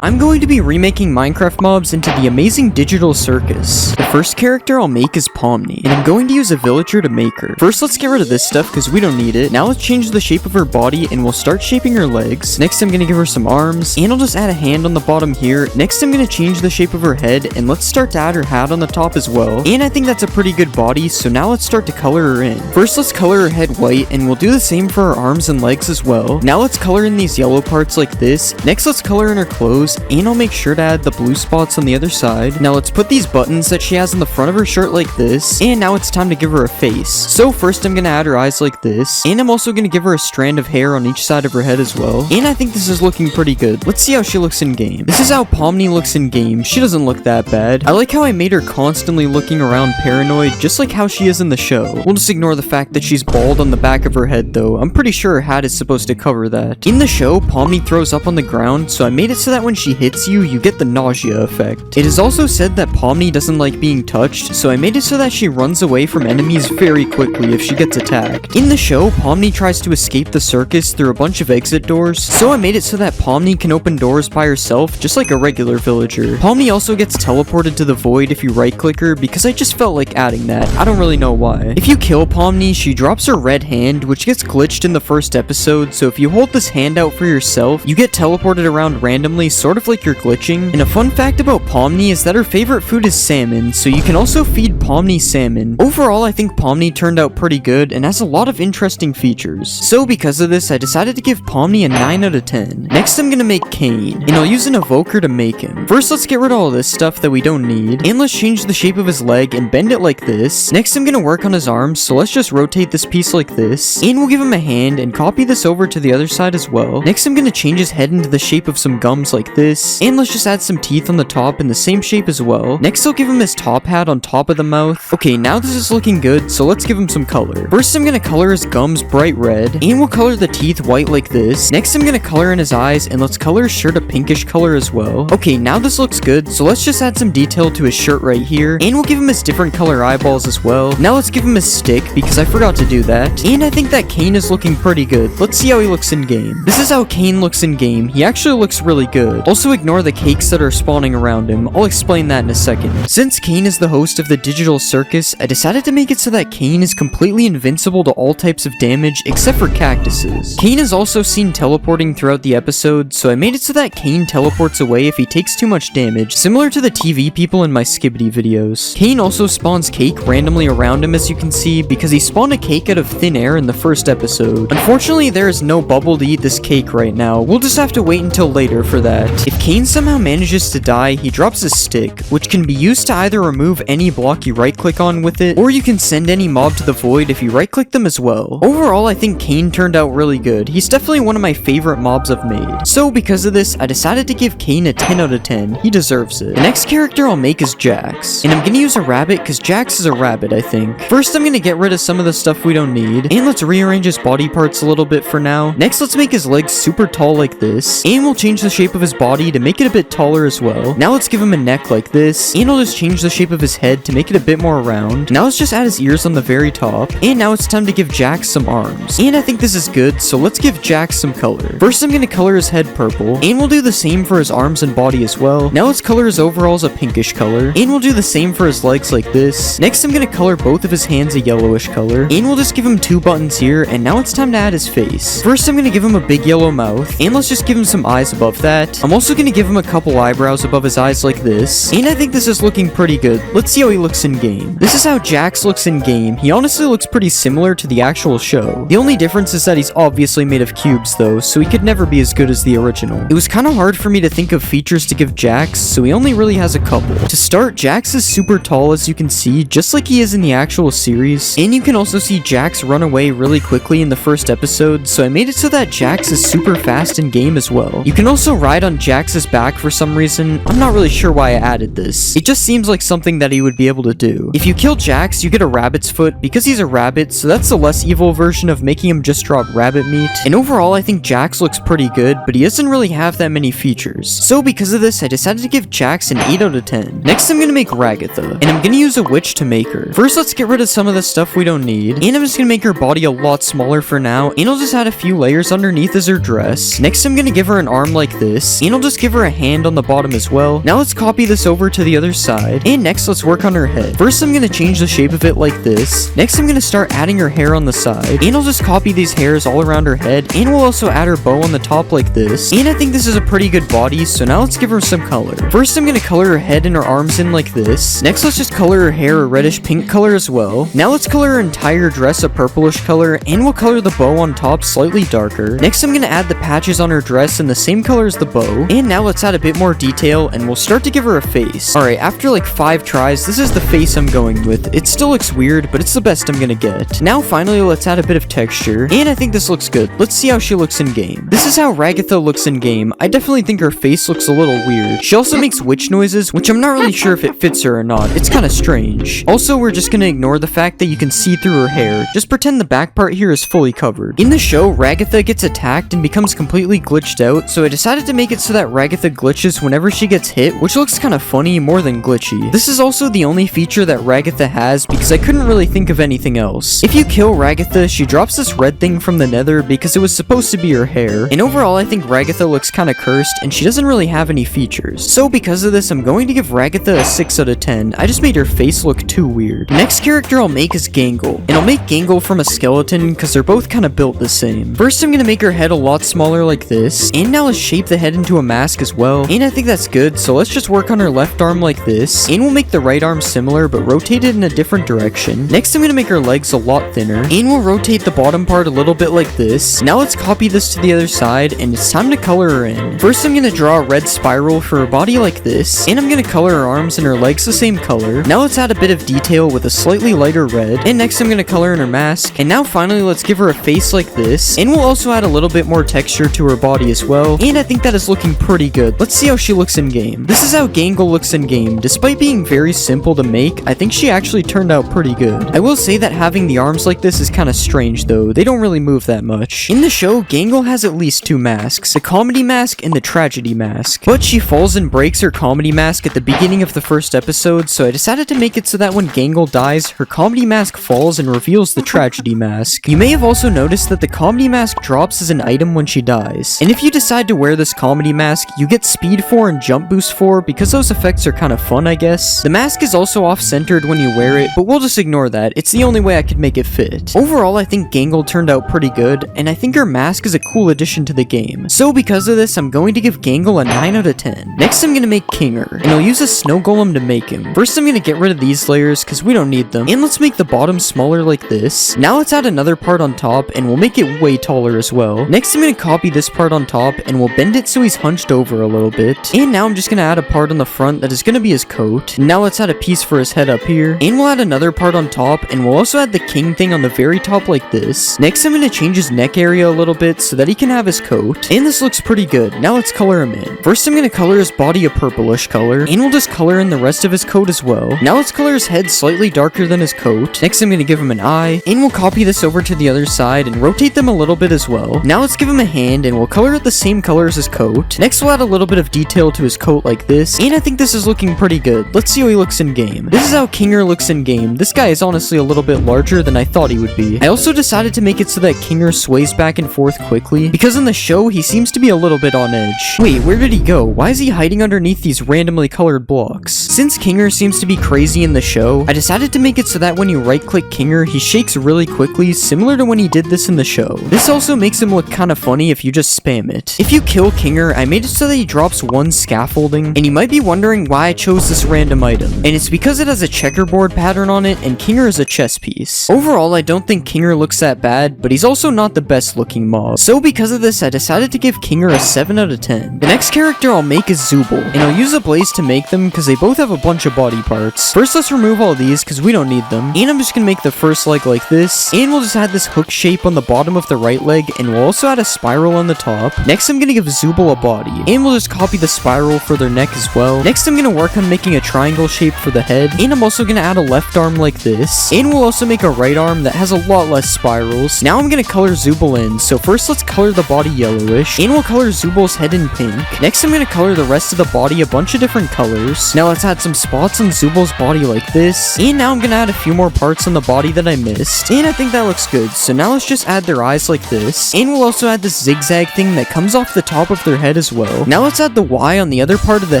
I'm going to be remaking Minecraft mobs into the amazing digital circus. The first character I'll make is Pomni, and I'm going to use a villager to make her. First, let's get rid of this stuff because we don't need it. Now let's change the shape of her body and we'll start shaping her legs. Next, I'm going to give her some arms, and I'll just add a hand on the bottom here. Next, I'm going to change the shape of her head, and let's start to add her hat on the top as well. And I think that's a pretty good body, so now let's start to color her in. First, let's color her head white, and we'll do the same for her arms and legs as well. Now let's color in these yellow parts like this. Next, let's color in her clothes, and I'll make sure to add the blue spots on the other side. Now let's put these buttons that she has on the front of her shirt like this, and now it's time to give her a face. So first I'm gonna add her eyes like this, and I'm also gonna give her a strand of hair on each side of her head as well. And I think this is looking pretty good. Let's see how she looks in game. This is how Pomni looks in game. She doesn't look that bad. I like how I made her constantly looking around paranoid, just like how she is in the show. We'll just ignore the fact that she's bald on the back of her head though. I'm pretty sure her hat is supposed to cover that. In the show, Pomni throws up on the ground, so I made it so that when she hits you get the nausea effect. It is also said that Pomni doesn't like being touched, so I made it so that she runs away from enemies very quickly if she gets attacked. In the show, Pomni tries to escape the circus through a bunch of exit doors, so I made it so that Pomni can open doors by herself, just like a regular villager. Pomni also gets teleported to the void if you right-click her, because I just felt like adding that. I don't really know why. If you kill Pomni, she drops her red hand, which gets glitched in the first episode, so if you hold this hand out for yourself, you get teleported around randomly, sort of like you're glitching. And a fun fact about Pomni is that her favorite food is salmon, so you can also feed Pomni salmon. Overall, I think Pomni turned out pretty good and has a lot of interesting features. So because of this, I decided to give Pomni a 9 out of 10. Next, I'm gonna make Cain, and I'll use an evoker to make him. First, let's get rid of all this stuff that we don't need, and let's change the shape of his leg and bend it like this. Next, I'm gonna work on his arms, so let's just rotate this piece like this, and we'll give him a hand and copy this over to the other side as well. Next, I'm gonna change his head into the shape of some gums like this, and let's just add some teeth on the top in the same shape as well. Next, I'll give him his top hat on top of the mouth. Okay, now this is looking good, so let's give him some color. First, I'm gonna color his gums bright red, and we'll color the teeth white like this. Next, I'm gonna color in his eyes, and let's color his shirt a pinkish color as well. Okay, now this looks good, so let's just add some detail to his shirt right here, and we'll give him his different color eyeballs as well. Now let's give him his stick, because I forgot to do that. And I think that Cain is looking pretty good. Let's see how he looks in game. This is how Cain looks in game. He actually looks really good. Also ignore the cakes that are spawning around him. I'll explain that in a second. Since Cain is the host of the digital circus, I decided to make it so that Cain is completely invincible to all types of damage except for cactuses. Cain is also seen teleporting throughout the episode, so I made it so that Cain teleports away if he takes too much damage, similar to the TV people in my Skibidi videos. Cain also spawns cake randomly around him, as you can see, because he spawned a cake out of thin air in the first episode. Unfortunately, there is no bubble to eat this cake right now. We'll just have to wait until later for that. If Cain somehow manages to die, he drops a stick, which can be used to either remove any block you right-click on with it, or you can send any mob to the void if you right-click them as well. Overall, I think Cain turned out really good. He's definitely one of my favorite mobs I've made. So because of this, I decided to give Cain a 10 out of 10. He deserves it. The next character I'll make is Jax, and I'm gonna use a rabbit because Jax is a rabbit, I think. First, I'm gonna get rid of some of the stuff we don't need, and let's rearrange his body parts a little bit for now. Next, let's make his legs super tall like this, and we'll change the shape of his body to make it a bit taller as well. Now let's give him a neck like this, and I'll just change the shape of his head to make it a bit more round. Now let's just add his ears on the very top, and now it's time to give Jax some arms. And I think this is good, so let's give Jax some color. First, I'm gonna color his head purple, and we'll do the same for his arms and body as well. Now let's color his overalls a pinkish color, and we'll do the same for his legs like this. Next, I'm gonna color both of his hands a yellowish color, and we'll just give him 2 buttons here, and now it's time to add his face. First, I'm gonna give him a big yellow mouth, and let's just give him some eyes above that. I'm also gonna give him a couple eyebrows above his eyes like this, and I think this is looking pretty good. Let's see how he looks in game. This is how Jax looks in game. He honestly looks pretty similar to the actual show. The only difference is that he's obviously made of cubes though, so he could never be as good as the original. It was kind of hard for me to think of features to give Jax, so he only really has a couple. To start, Jax is super tall, as you can see, just like he is in the actual series, and you can also see Jax run away really quickly in the first episode, so I made it so that Jax is super fast in game as well. You can also ride on Jax's back for some reason. I'm not really sure why I added this. It just seems like something that he would be able to do. If you kill Jax, you get a rabbit's foot because he's a rabbit, so that's the less evil version of making him just drop rabbit meat. And overall, I think Jax looks pretty good, but he doesn't really have that many features. So because of this, I decided to give Jax an 8 out of 10. Next, I'm gonna make Ragatha, and I'm gonna use a witch to make her. First, let's get rid of some of the stuff we don't need, and I'm just gonna make her body a lot smaller for now, and I'll just add a few layers underneath as her dress. Next, I'm gonna give her an arm like this, and I'll just give her a hand on the bottom as well. Now let's copy this over to the other side, and next let's work on her head. First I'm gonna change the shape of it like this. Next I'm gonna start adding her hair on the side, and I'll just copy these hairs all around her head, and we'll also add her bow on the top like this. And I think this is a pretty good body, so now let's give her some color. First I'm gonna color her head and her arms in like this. Next let's just color her hair a reddish pink color as well. Now let's color her entire dress a purplish color, and we'll color the bow on top slightly darker. Next I'm gonna add the patches on her dress in the same color as the bow, and now let's add a bit more detail, and we'll start to give her a face. Alright, after like 5 tries, this is the face I'm going with. It still looks weird, but it's the best I'm gonna get. Now finally let's add a bit of texture, and I think this looks good. Let's see how she looks in game. This is how Ragatha looks in game. I definitely think her face looks a little weird. She also makes witch noises, which I'm not really sure if it fits her or not. It's kind of strange. Also, we're just gonna ignore the fact that you can see through her hair. Just pretend the back part here is fully covered. In the show, Ragatha gets attacked and becomes completely glitched out, so I decided to make it so that Ragatha glitches whenever she gets hit, which looks kind of funny more than glitchy. This is also the only feature that Ragatha has because I couldn't really think of anything else. If you kill Ragatha, she drops this red thing from the nether because it was supposed to be her hair, and overall I think Ragatha looks kind of cursed and she doesn't really have any features. So because of this, I'm going to give Ragatha a 6 out of 10. I just made her face look too weird. Next character I'll make is Gangle, and I'll make Gangle from a skeleton because they're both kind of built the same. First I'm gonna make her head a lot smaller like this, and now let's shape the head into a mask as well, and I think that's good, so let's just work on her left arm like this, and we'll make the right arm similar but rotate it in a different direction. Next I'm gonna make her legs a lot thinner, and we'll rotate the bottom part a little bit like this. Now let's copy this to the other side, and it's time to color her in. First I'm gonna draw a red spiral for her body like this, and I'm gonna color her arms and her legs the same color. Now let's add a bit of detail with a slightly lighter red, and next I'm gonna color in her mask, and now finally let's give her a face like this, and we'll also add a little bit more texture to her body as well, and I think that is looking pretty good. Let's see how she looks in game. This is how Gangle looks in game. Despite being very simple to make, I think she actually turned out pretty good. I will say that having the arms like this is kind of strange though. They don't really move that much. In the show, Gangle has at least 2 masks, the comedy mask and the tragedy mask, but she falls and breaks her comedy mask at the beginning of the first episode, so I decided to make it so that when Gangle dies, her comedy mask falls and reveals the tragedy mask. You may have also noticed that the comedy mask drops as an item when she dies, and if you decide to wear this comedy mask, you get speed 4 and jump boost 4 because those effects are kind of fun, I guess. The mask is also off-centered when you wear it, but we'll just ignore that. It's the only way I could make it fit. Overall, I think Gangle turned out pretty good, and I think her mask is a cool addition to the game. So because of this, I'm going to give Gangle a 9 out of 10. Next, I'm gonna make Kinger, and I'll use a snow golem to make him. First, I'm gonna get rid of these layers because we don't need them, and let's make the bottom smaller like this. Now let's add another part on top, and we'll make it way taller as well. Next, I'm gonna copy this part on top, and we'll bend it so he's hunched over a little bit. And now I'm just gonna add a part on the front that is gonna be his coat. Now let's add a piece for his head up here, and we'll add another part on top, and we'll also add the king thing on the very top like this. Next, I'm gonna change his neck area a little bit so that he can have his coat, and this looks pretty good. Now let's color him in. First, I'm gonna color his body a purplish color, and we'll just color in the rest of his coat as well. Now let's color his head slightly darker than his coat. Next, I'm gonna give him an eye, and we'll copy this over to the other side and rotate them a little bit as well. Now let's give him a hand, and we'll color it the same color as his coat. Next, we'll add a little bit of detail to his coat like this, and I think this is looking pretty good. Let's see how he looks in game. This is how Kinger looks in game. This guy is honestly a little bit larger than I thought he would be. I also decided to make it so that Kinger sways back and forth quickly, because in the show, he seems to be a little bit on edge. Wait, where did he go? Why is he hiding underneath these randomly colored blocks? Since Kinger seems to be crazy in the show, I decided to make it so that when you right-click Kinger, he shakes really quickly, similar to when he did this in the show. This also makes him look kind of funny if you just spam it. If you kill Kinger, I made it so that he drops 1 scaffolding, and you might be wondering why I chose this random item, and it's because it has a checkerboard pattern on it, and Kinger is a chess piece. Overall, I don't think Kinger looks that bad, but he's also not the best looking mob. So because of this, I decided to give Kinger a 7 out of 10. The next character I'll make is Zooble, and I'll use a blaze to make them because they both have a bunch of body parts. First, let's remove all these because we don't need them, and I'm just gonna make the first leg like this, and we'll just add this hook shape on the bottom of the right leg, and we'll also add a spiral on the top. Next, I'm gonna give Zooble a body, and we'll just copy the spiral for their neck as well. Next, I'm gonna work on making a triangle shape for the head, and I'm also gonna add a left arm like this, and we'll also make a right arm that has a lot less spirals. Now I'm gonna color Zooble in, so first let's color the body yellowish, and we'll color Zooble's head in pink. Next, I'm gonna color the rest of the body a bunch of different colors. Now let's add some spots on Zooble's body like this, and now I'm gonna add a few more parts on the body that I missed, and I think that looks good. So now let's just add their eyes like this, and we'll also add this zigzag thing that comes off the top of their head as well. Now let's add the Y on the other part of the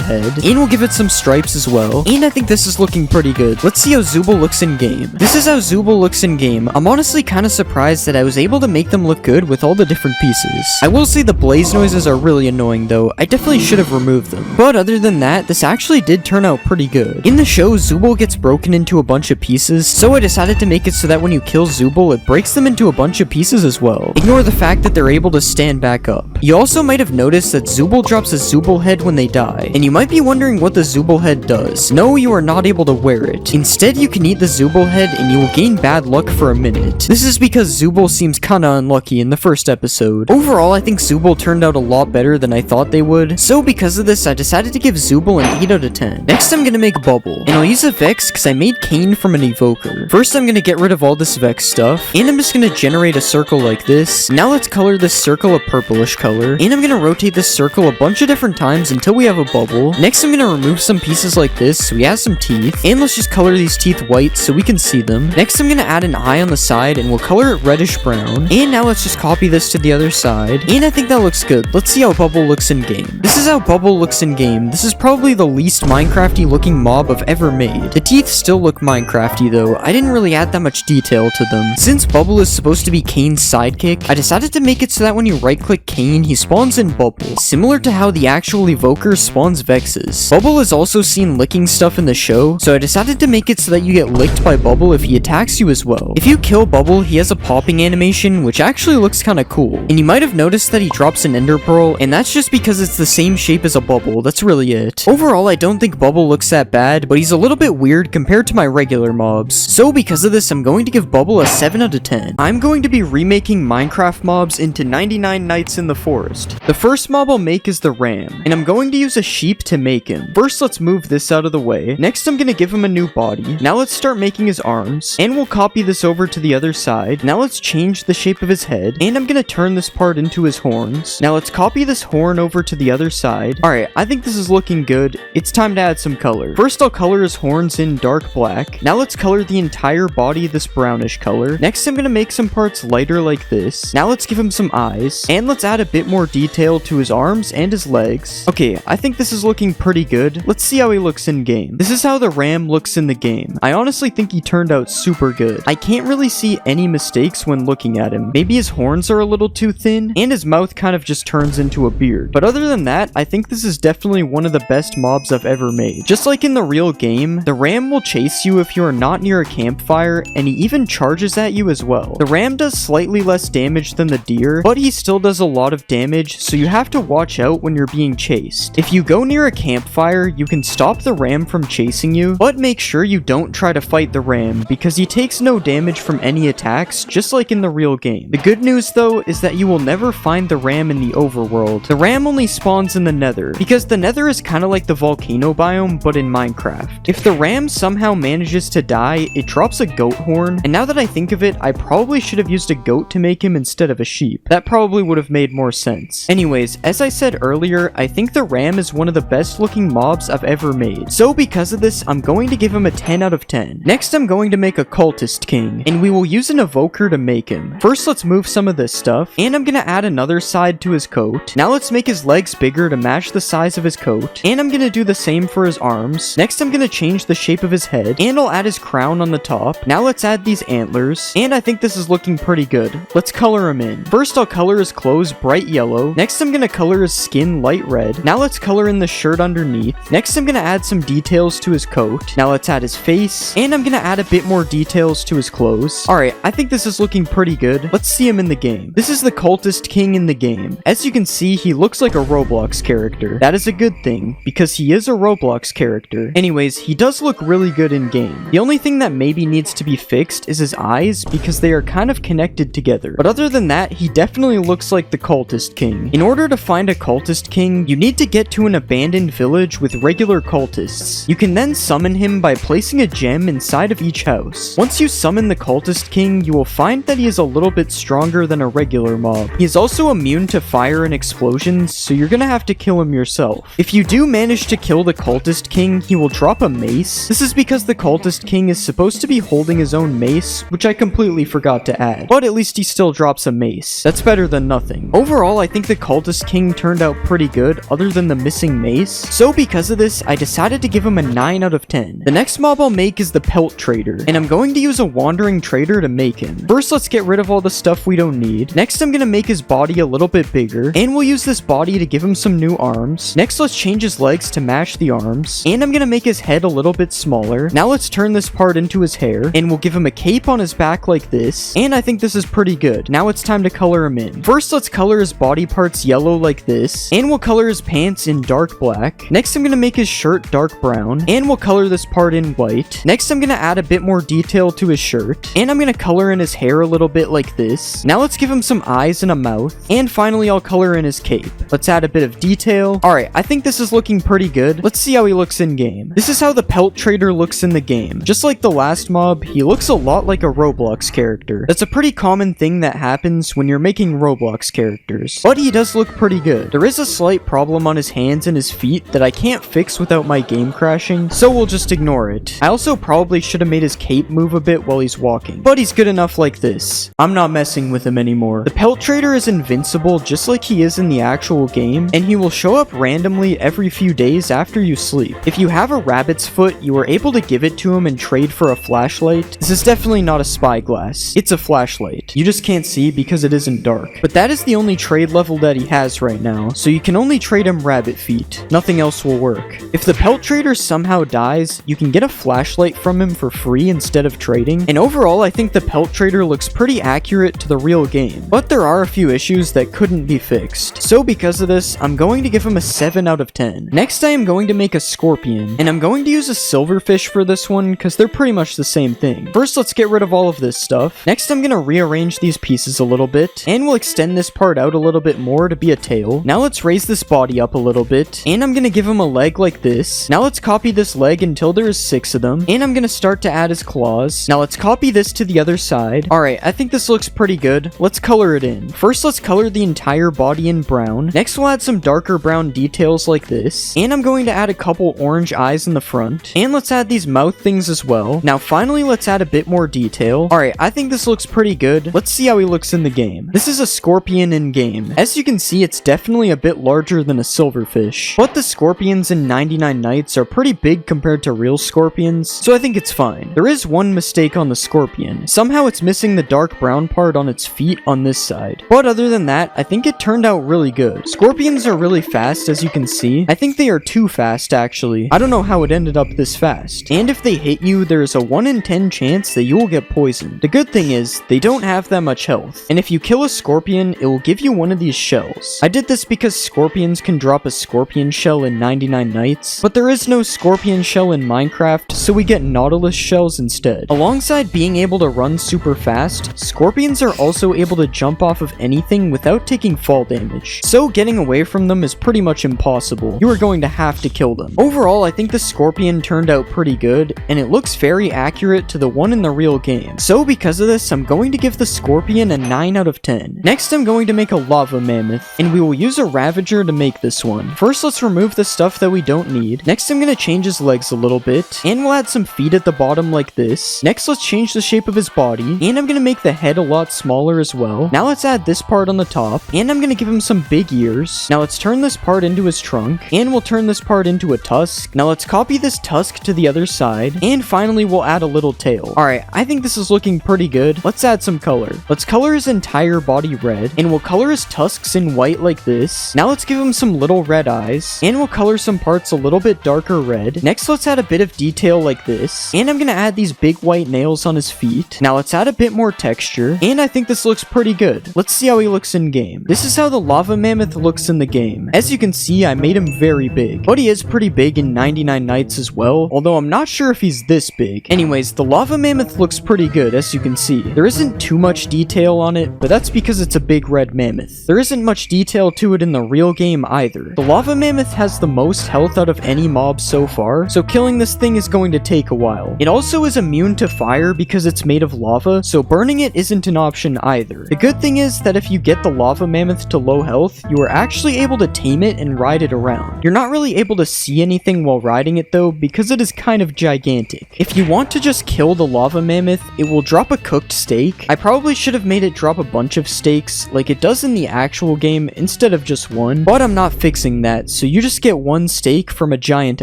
head, and we'll give it some stripes as well. And I think this is looking pretty good. Let's see how Zubul looks in game. This is how Zubul looks in game. I'm honestly kind of surprised that I was able to make them look good with all the different pieces. I will say the blaze noises are really annoying though. I definitely should have removed them. But other than that, this actually did turn out pretty good. In the show, Zubul gets broken into a bunch of pieces, so I decided to make it so that when you kill Zubul, it breaks them into a bunch of pieces as well. Ignore the fact that they're able to stand back up. You also might have noticed that Zubul drops a Zubul head when they die, and you might be wondering what the Zubul head does. No, you are not able to wear it. Instead, you can eat the Zubul head and you will gain bad luck for a minute. This is because Zubul seems kinda unlucky in the first episode. Overall, I think Zubul turned out a lot better than I thought they would, so because of this, I decided to give Zubul an 8 out of 10. Next, I'm gonna make Bubble, and I'll use a Vex because I made Kane from an Evoker. First, I'm gonna get rid of all this Vex stuff, and I'm just gonna generate a circle like this. Now let's color this circle a purplish color, and I'm gonna rotate this circle a bunch of different times until we have a bubble. Next, I'm gonna remove some pieces like this so we have some teeth, and let's just color these teeth white so we can see them. Next, I'm gonna add an eye on the side, and we'll color it reddish brown. And now let's just copy this to the other side, and I think that looks good. Let's see how Bubble looks in game. This is how Bubble looks in game. This is probably the least Minecrafty looking mob I've ever made. The teeth still look Minecrafty though. I didn't really add that much detail to them. Since Bubble is supposed to be Kane's sidekick, I decided to make it so that when you right click Kane, he spawns in Bubble, similar to how the actual Evoker spawns Vexes. Bubble is also seen licking stuff in the show, so I decided to make it so that you get licked by Bubble if he attacks you as well. If you kill Bubble, he has a popping animation, which actually looks kinda cool. And you might have noticed that he drops an ender pearl, and that's just because it's the same shape as a bubble. That's really it. Overall, I don't think Bubble looks that bad, but he's a little bit weird compared to my regular mobs. So because of this, I'm going to give Bubble a 7 out of 10. I'm going to be remaking Minecraft mobs into 99 Nights in the Forest. The first mob I'll make is the ram, and I'm going to use a sheep to make him. First, let's move this out of the way. Next, I'm gonna give him a new body. Now let's start making his arms, and we'll copy this over to the other side. Now let's change the shape of his head, and I'm gonna turn this part into his horns. Now let's copy this horn over to the other side. Alright, I think this is looking good. It's time to add some color. First, I'll color his horns in dark black. Now let's color the entire body this brownish color. Next, I'm gonna make some parts lighter like this. Now let's give him some eyes, and let's add a bit more detail to his arms and his legs. Okay, I think this is looking pretty good. Let's see how he looks in game. This is how the ram looks in the game. I honestly think he turned out super good. I can't really see any mistakes when looking at him. Maybe his horns are a little too thin, and his mouth kind of just turns into a beard. But other than that, I think this is definitely one of the best mobs I've ever made. Just like in the real game, the ram will chase you if you are not near a campfire, and he even charges at you as well. The ram does slightly less damage than the deer, but he still does a lot of damage, so you have to watch out when you're being chased. If you go near a campfire, you can stop the ram from chasing you, but make sure you don't try to fight the ram, because he takes no damage from any attacks, just like in the real game. The good news though is that you will never find the ram in the overworld. The ram only spawns in the nether, because the nether is kind of like the volcano biome, but in Minecraft. If the ram somehow manages to die, it drops a goat horn, and now that I think of it, I probably should have used a goat to make him instead of a sheep. That probably would have made more sense. Anyways, as I said earlier, I think the ram is one of the best looking mobs I've ever made. So because of this, I'm going to give him a 10 out of 10. Next, I'm going to make a cultist king, and we will use an evoker to make him. First, let's move some of this stuff, and I'm gonna add another side to his coat. Now let's make his legs bigger to match the size of his coat, and I'm gonna do the same for his arms. Next, I'm gonna change the shape of his head, and I'll add his crown on the top. Now let's add these antlers, and I think this is looking pretty good. Let's color him in. First, I'll color his clothes bright yellow. Next, I'm gonna color his skin light red. Now let's color in the shirt underneath. Next, I'm gonna add some details to his coat. Now let's add his face, and I'm gonna add a bit more details to his clothes. Alright, I think this is looking pretty good. Let's see him in the game. This is the cultist king in the game. As you can see, he looks like a Roblox character. That is a good thing, because he is a Roblox character. Anyways, he does look really good in game. The only thing that maybe needs to be fixed is his eyes, because they are kind of connected together. But other than that, he definitely looks like the cultist king. In order to find a cultist king, you need to get to an abandoned village with regular cultists. You can then summon him by placing a gem inside of each house. Once you summon the cultist king, you will find that he is a little bit stronger than a regular mob. He is also immune to fire and explosions, so you're gonna have to kill him yourself. If you do manage to kill the cultist king, he will drop a mace. This is because the cultist king is supposed to be holding his own mace, which I completely forgot to add. But at least he still drops a mace. That's better than nothing. Overall, I think the cultist king everything turned out pretty good other than the missing mace. So because of this, I decided to give him a 9 out of 10. The next mob I'll make is the Pelt Trader, and I'm going to use a Wandering Trader to make him. First, let's get rid of all the stuff we don't need. Next, I'm gonna make his body a little bit bigger, and we'll use this body to give him some new arms. Next, let's change his legs to match the arms, and I'm gonna make his head a little bit smaller. Now let's turn this part into his hair, and we'll give him a cape on his back like this, and I think this is pretty good. Now it's time to color him in. First, let's color his body parts yellow like this, and we'll color his pants in dark black. Next, I'm gonna make his shirt dark brown, and we'll color this part in white. Next, I'm gonna add a bit more detail to his shirt, and I'm gonna color in his hair a little bit like this. Now let's give him some eyes and a mouth, and finally I'll color in his cape. Let's add a bit of detail. Alright, I think this is looking pretty good. Let's see how he looks in game. This is how the Pelt Trader looks in the game. Just like the last mob, he looks a lot like a Roblox character. That's a pretty common thing that happens when you're making Roblox characters. But he does look pretty good. There is a slight problem on his hands and his feet that I can't fix without my game crashing, so we'll just ignore it. I also probably should have made his cape move a bit while he's walking, but he's good enough like this. I'm not messing with him anymore. The Pelt Trader is invincible just like he is in the actual game, and he will show up randomly every few days after you sleep. If you have a rabbit's foot, you are able to give it to him and trade for a flashlight. This is definitely not a spyglass. It's a flashlight. You just can't see because it isn't dark. But that is the only trade level that he has right now, so you can only trade him rabbit feet. Nothing else will work. If the Pelt Trader somehow dies, you can get a flashlight from him for free instead of trading. And overall, I think the Pelt Trader looks pretty accurate to the real game, but there are a few issues that couldn't be fixed. So because of this, I'm going to give him a 7 out of 10. Next, I am going to make a scorpion, and I'm going to use a silverfish for this one because they're pretty much the same thing. First, let's get rid of all of this stuff. Next, I'm going to rearrange these pieces a little bit, and we'll extend this part out a little bit more to be a tail. Now let's raise this body up a little bit, and I'm going to give him a leg like this. Now let's copy this leg until there is 6 of them, and I'm going to start to add his claws. Now let's copy this to the other side. Alright, I think this looks pretty good. Let's color it in. First, let's color the entire body in brown. Next, we'll add some darker brown details like this, and I'm going to add a couple orange eyes in the front, and let's add these mouth things as well. Now finally, let's add a bit more detail. Alright, I think this looks pretty good. Let's see how he looks in the game. This is a scorpion in game. As you can see, it's definitely a bit larger than a silverfish, but the scorpions in 99 Nights are pretty big compared to real scorpions, so I think it's fine. There is one mistake on the scorpion. Somehow it's missing the dark brown part on its feet on this side, but other than that, I think it turned out really good. Scorpions are really fast, as you can see. I think they are too fast, actually. I don't know how it ended up this fast. And if they hit you, there is a 1 in 10 chance that you will get poisoned. The good thing is, they don't have that much health, and if you kill a scorpion, it will give you one of these shells. I did this because scorpions can drop a scorpion shell in 99 Nights, but there is no scorpion shell in Minecraft, so we get Nautilus shells instead. Alongside being able to run super fast, scorpions are also able to jump off of anything without taking fall damage, so getting away from them is pretty much impossible. You are going to have to kill them. Overall, I think the scorpion turned out pretty good, and it looks very accurate to the one in the real game. So because of this, I'm going to give the scorpion a 9 out of 10. Next, I'm going to make a lava mammoth, and we will use a ravager to make this one. First, let's remove the stuff that we don't need. Next, I'm going to change his legs a little bit, and we'll add some feet at the bottom like this. Next, let's change the shape of his body, and I'm going to make the head a lot smaller as well. Now let's add this part on the top, and I'm going to give him some big ears. Now let's turn this part into his trunk, and we'll turn this part into a tusk. Now let's copy this tusk to the other side, and finally we'll add a little tail. Alright, I think this is looking pretty good. Let's add some color. Let's color his entire body red, and we'll color his tusks in white like this. Now let's give him some little red eyes, and we'll color some parts a little bit darker red. Next, let's add a bit of detail like this, and I'm gonna add these big white nails on his feet. Now let's add a bit more texture, and I think this looks pretty good. Let's see how he looks in game. This is how the lava mammoth looks in the game. As you can see, I made him very big, but he is pretty big in 99 Nights as well, although I'm not sure if he's this big. Anyways, the lava mammoth looks pretty good, as you can see. There isn't too much detail on it, but that's because it's a big red mammoth. There isn't much detail to it in the real game either. The lava mammoth has the most health out of any mob so far, so killing this thing is going to take a while. It also is immune to fire because it's made of lava, so burning it isn't an option either. The good thing is that if you get the lava mammoth to low health, you are actually able to tame it and ride it around. You're not really able to see anything while riding it though, because it is kind of gigantic. If you want to just kill the lava mammoth, it will drop a cooked steak. I probably should have made it drop a bunch of steaks like it does in the actual game instead instead of just one, but I'm not fixing that, so you just get one steak from a giant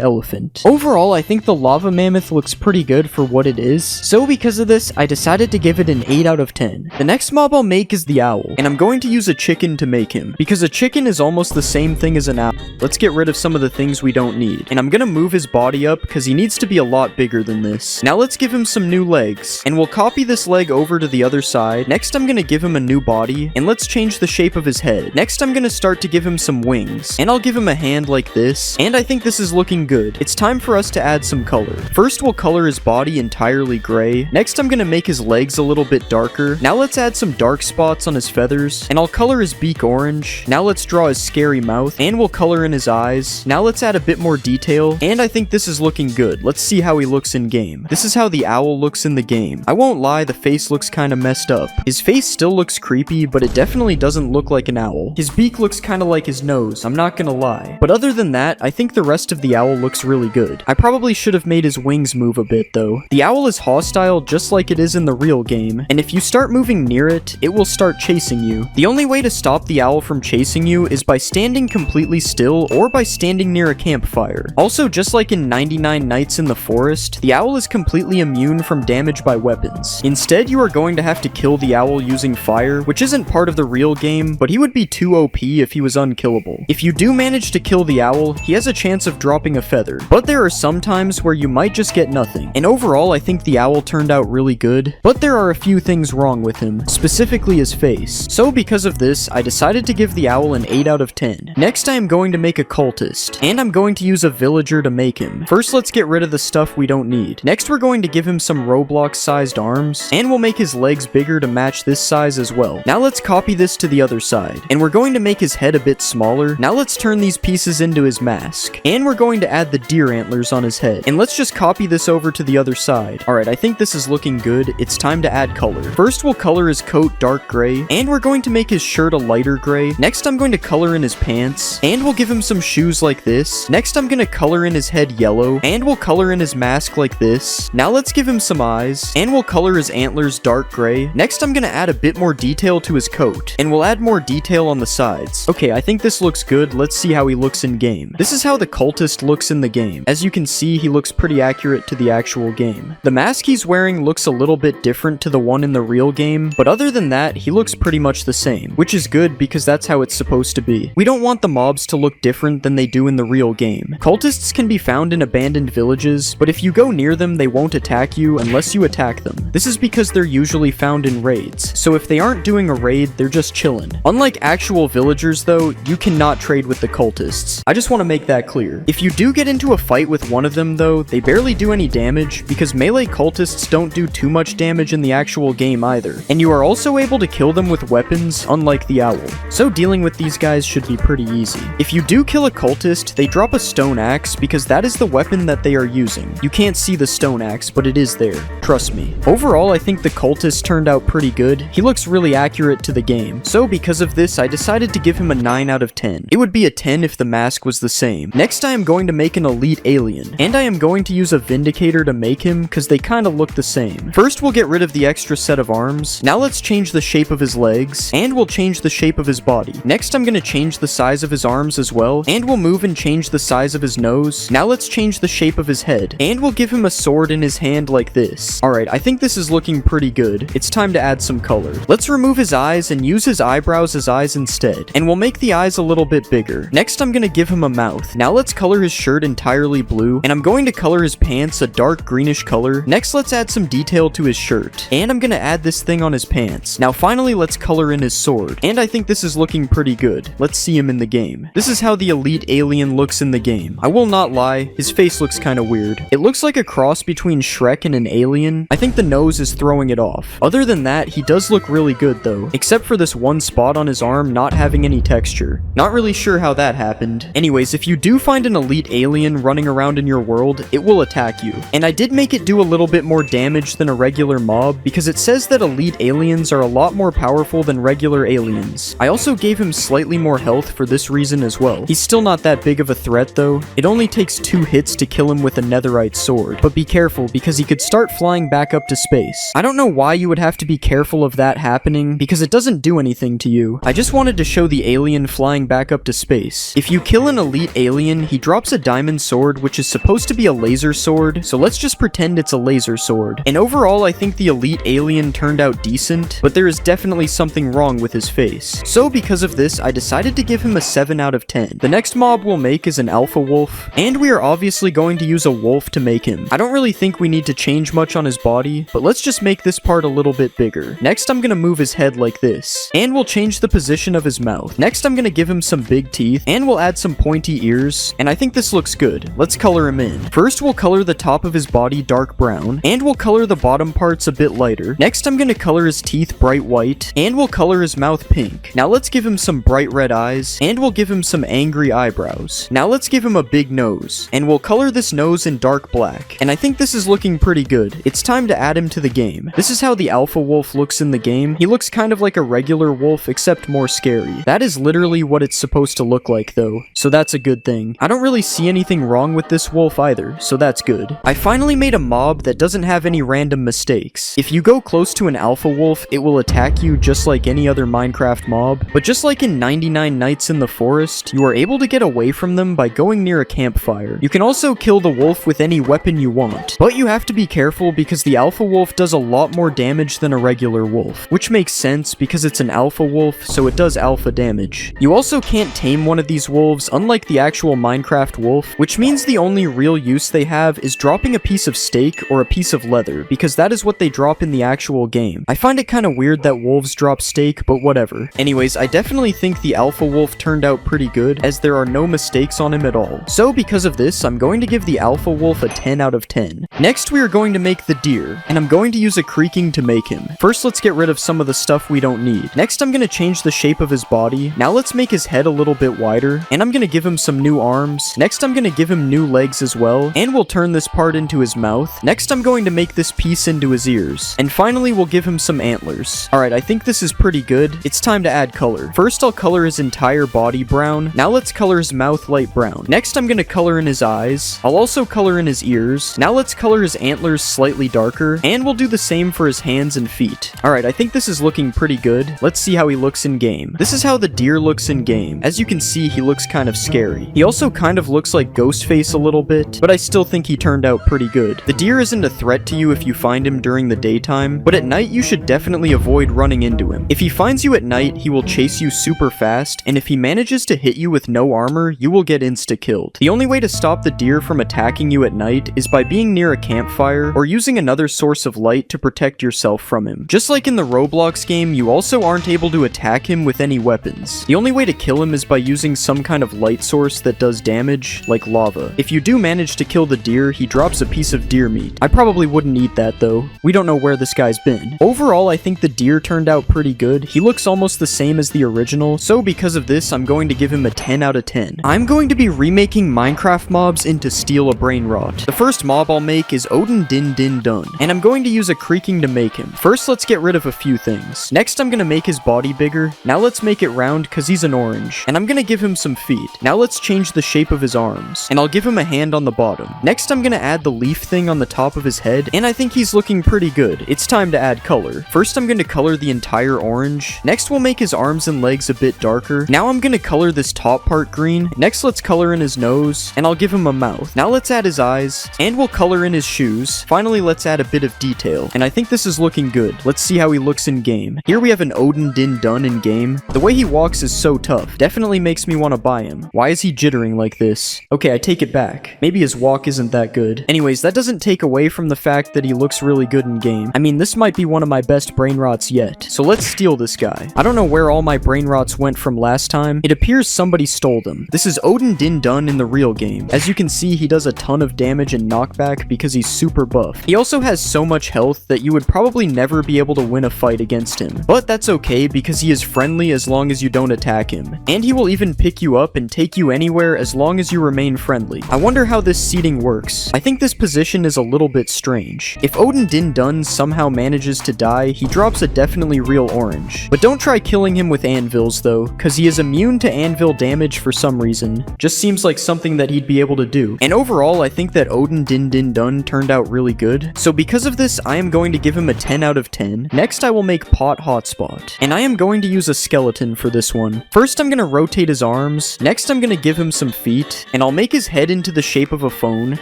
elephant. Overall, I think the lava mammoth looks pretty good for what it is, so because of this, I decided to give it an 8 out of 10. The next mob I'll make is the owl, and I'm going to use a chicken to make him, because a chicken is almost the same thing as an owl. Let's get rid of some of the things we don't need, and I'm gonna move his body up because he needs to be a lot bigger than this. Now let's give him some new legs, and we'll copy this leg over to the other side. Next I'm gonna give him a new body, and let's change the shape of his head. Next I'm gonna start to give him some wings, and I'll give him a hand like this, and I think this is looking good. It's time for us to add some color. First we'll color his body entirely gray. Next I'm gonna make his legs a little bit darker. Now let's add some dark spots on his feathers, and I'll color his beak orange. Now let's draw his scary mouth, and we'll color in his eyes. Now let's add a bit more detail, and I think this is looking good. Let's see how he looks in game. This is how the owl looks in the game. I won't lie, the face looks kind of messed up. His face still looks creepy, but it definitely doesn't look like an owl. His beak looks kind of like his nose, I'm not gonna lie. But other than that, I think the rest of the owl looks really good. I probably should have made his wings move a bit though. The owl is hostile just like it is in the real game, and if you start moving near it, it will start chasing you. The only way to stop the owl from chasing you is by standing completely still or by standing near a campfire. Also, just like in 99 Nights in the Forest, the owl is completely immune from damage by weapons. Instead, you are going to have to kill the owl using fire, which isn't part of the real game, but he would be too OP if he was unkillable. If you do manage to kill the owl, he has a chance of dropping a feather, but there are some times where you might just get nothing. And overall, I think the owl turned out really good, but there are a few things wrong with him, specifically his face. So because of this, I decided to give the owl an 8 out of 10. Next I am going to make a cultist, and I'm going to use a villager to make him. First let's get rid of the stuff we don't need. Next we're going to give him some Roblox sized arms, and we'll make his legs bigger to match this size as well. Now let's copy this to the other side, and we're going to make his head a bit smaller. Now let's turn these pieces into his mask, and we're going to add the deer antlers on his head, and let's just copy this over to the other side. Alright, I think this is looking good. It's time to add color. First we'll color his coat dark gray, and we're going to make his shirt a lighter gray. Next I'm going to color in his pants, and we'll give him some shoes like this. Next I'm going to color in his head yellow, and we'll color in his mask like this. Now let's give him some eyes, and we'll color his antlers dark gray. Next I'm going to add a bit more detail to his coat, and we'll add more detail on the sides. Okay, I think this looks good. Let's see how he looks in game. This is how the cultist looks in the game. As you can see, he looks pretty accurate to the actual game. The mask he's wearing looks a little bit different to the one in the real game, but other than that, he looks pretty much the same, which is good because that's how it's supposed to be. We don't want the mobs to look different than they do in the real game. Cultists can be found in abandoned villages, but if you go near them, they won't attack you unless you attack them. This is because they're usually found in raids, so if they aren't doing a raid, they're just chilling. Unlike actual villagers though, you cannot trade with the cultists. I just want to make that clear. If you do get into a fight with one of them though, they barely do any damage because melee cultists don't do too much damage in the actual game either, and you are also able to kill them with weapons, unlike the owl. So dealing with these guys should be pretty easy. If you do kill a cultist, they drop a stone axe because that is the weapon that they are using. You can't see the stone axe, but it is there. Trust me. Overall, I think the cultist turned out pretty good. He looks really accurate to the game. So because of this, I decided to give him a 9 out of 10. It would be a 10 if the mask was the same. Next, I am going to make an elite alien, and I am going to use a vindicator to make him because they kind of look the same. First, we'll get rid of the extra set of arms. Now let's change the shape of his legs, and we'll change the shape of his body. Next, I'm going to change the size of his arms as well, and we'll move and change the size of his nose. Now let's change the shape of his head, and we'll give him a sword in his hand like this. Alright, I think this is looking pretty good. It's time to add some color. Let's remove his eyes and use his eyebrows as eyes instead, and we'll make the eyes a little bit bigger. Next, I'm going to give him a mouth. Now let's color his shirt entirely blue, and I'm going to color his pants a dark greenish color. Next, let's add some detail to his shirt, and I'm going to add this thing on his pants. Now finally, let's color in his sword, and I think this is looking pretty good. Let's see him in the game. This is how the elite alien looks in the game. I will not lie, his face looks kind of weird. It looks like a cross between Shrek and an alien. I think the nose is throwing it off. Other than that, he does look really good though, except for this one spot on his arm not having any texture. Not really sure how that happened. Anyways, if you do find an elite alien running around in your world, it will attack you. And I did make it do a little bit more damage than a regular mob because it says that elite aliens are a lot more powerful than regular aliens. I also gave him slightly more health for this reason as well. He's still not that big of a threat though. It only takes 2 hits to kill him with a netherite sword, but be careful because he could start flying back up to space. I don't know why you would have to be careful of that happening because it doesn't do anything to you. I just wanted to show show the alien flying back up to space. If you kill an elite alien, he drops a diamond sword, which is supposed to be a laser sword, so let's just pretend it's a laser sword. And overall, I think the elite alien turned out decent, but there is definitely something wrong with his face. So because of this, I decided to give him a 7 out of 10. The next mob we'll make is an alpha wolf, and we are obviously going to use a wolf to make him. I don't really think we need to change much on his body, but let's just make this part a little bit bigger. Next, I'm gonna move his head like this, and we'll change the position of his mouth. Next, I'm gonna give him some big teeth, and we'll add some pointy ears, and I think this looks good. Let's color him in. First, we'll color the top of his body dark brown, and we'll color the bottom parts a bit lighter. Next, I'm gonna color his teeth bright white, and we'll color his mouth pink. Now let's give him some bright red eyes, and we'll give him some angry eyebrows. Now let's give him a big nose, and we'll color this nose in dark black. And I think this is looking pretty good. It's time to add him to the game. This is how the alpha wolf looks in the game. He looks kind of like a regular wolf, except more scary. That is literally what it's supposed to look like though, so that's a good thing. I don't really see anything wrong with this wolf either, so that's good. I finally made a mob that doesn't have any random mistakes. If you go close to an alpha wolf, it will attack you just like any other Minecraft mob, but just like in 99 Nights in the Forest, you are able to get away from them by going near a campfire. You can also kill the wolf with any weapon you want, but you have to be careful because the alpha wolf does a lot more damage than a regular wolf, which makes sense because it's an alpha wolf, so it does alpha damage. You also can't tame one of these wolves, unlike the actual Minecraft wolf, which means the only real use they have is dropping a piece of steak or a piece of leather, because that is what they drop in the actual game. I find it kind of weird that wolves drop steak, but whatever. Anyways, I definitely think the alpha wolf turned out pretty good, as there are no mistakes on him at all. So because of this, I'm going to give the alpha wolf a 10 out of 10. Next, we are going to make the deer, and I'm going to use a creaking to make him. First, let's get rid of some of the stuff we don't need. Next, I'm going to change the shape of his body. Now let's make his head a little bit wider, and I'm going to give him some new arms. Next, I'm going to give him new legs as well, and we'll turn this part into his mouth. Next, I'm going to make this piece into his ears. And finally, we'll give him some antlers. Alright, I think this is pretty good. It's time to add color. First, I'll color his entire body brown. Now let's color his mouth light brown. Next, I'm going to color in his eyes. I'll also color in his ears. Now let's color his antlers slightly darker, and we'll do the same for his hands and feet. Alright, I think this is looking pretty good. Let's see how he looks in game. This is how the deer looks in game. As you can see, he looks kind of scary. He also kind of looks like Ghostface a little bit, but I still think he turned out pretty good. The deer isn't a threat to you if you find him during the daytime, but at night you should definitely avoid running into him. If he finds you at night, he will chase you super fast, and if he manages to hit you with no armor, you will get insta-killed. The only way to stop the deer from attacking you at night is by being near a campfire or using another source of light to protect yourself from him. Just like in the Roblox game, you also aren't able to attack him with any weapons. The only way to kill him is by using some kind of light source that does damage, like lava. If you do manage to kill the deer, he drops a piece of deer meat. I probably wouldn't eat that though. We don't know where this guy's been. Overall, I think the deer turned out pretty good. He looks almost the same as the original, so because of this, I'm going to give him a 10 out of 10. I'm going to be remaking Minecraft mobs into Steal a Brain Rot. The first mob I'll make is Odin Din Din Dun, and I'm going to use a creaking to make him. First, let's get rid of a few things. Next, I'm going to make his body bigger. Now let's make it round because he's an orange, and I'm going to give him some feet. Now let's change the shape of his arms, and I'll give him a hand on the bottom. Next, I'm going to add the leaf thing on the top of his head, and I think he's looking pretty good. It's time to add color. First, I'm going to color the entire orange. Next, we'll make his arms and legs a bit darker. Now I'm going to color this top part green. Next, let's color in his nose, and I'll give him a mouth. Now let's add his eyes, and we'll color in his shoes. Finally, let's add a bit of detail, and I think this is looking good. Let's see how he looks in game. Here we have an Odin Din Dun in game. The way he walks is so tough. Definitely makes me want to buy him. Why is he jittering like this? Okay, I take it back. Maybe his walk isn't that good. Anyways, that doesn't take away from the fact that he looks really good in game. I mean, this might be one of my best brain rots yet. So let's steal this guy. I don't know where all my brain rots went from last time. It appears somebody stole them. This is Odin Din Dun in the real game. As you can see, he does a ton of damage and knockback because he's super buff. He also has so much health that you would probably never be able to win a fight against him. But that's okay because he is friendly as long as you don't attack him. And he will even pick you up and take you anywhere as long as you remain friendly. I wonder how this seating works. I think this position is a little bit strange. If Odin Din Dun somehow manages to die, he drops a definitely real orange. But don't try killing him with anvils though, cause he is immune to anvil damage for some reason. Just seems like something that he'd be able to do. And overall, I think that Odin Din Din Dun turned out really good. So because of this, I am going to give him a 10 out of 10. Next, I will make Pot Hotspot. And I am going to use a skeleton skeleton for this one. First, I'm gonna rotate his arms. Next, I'm gonna give him some feet, and I'll make his head into the shape of a phone.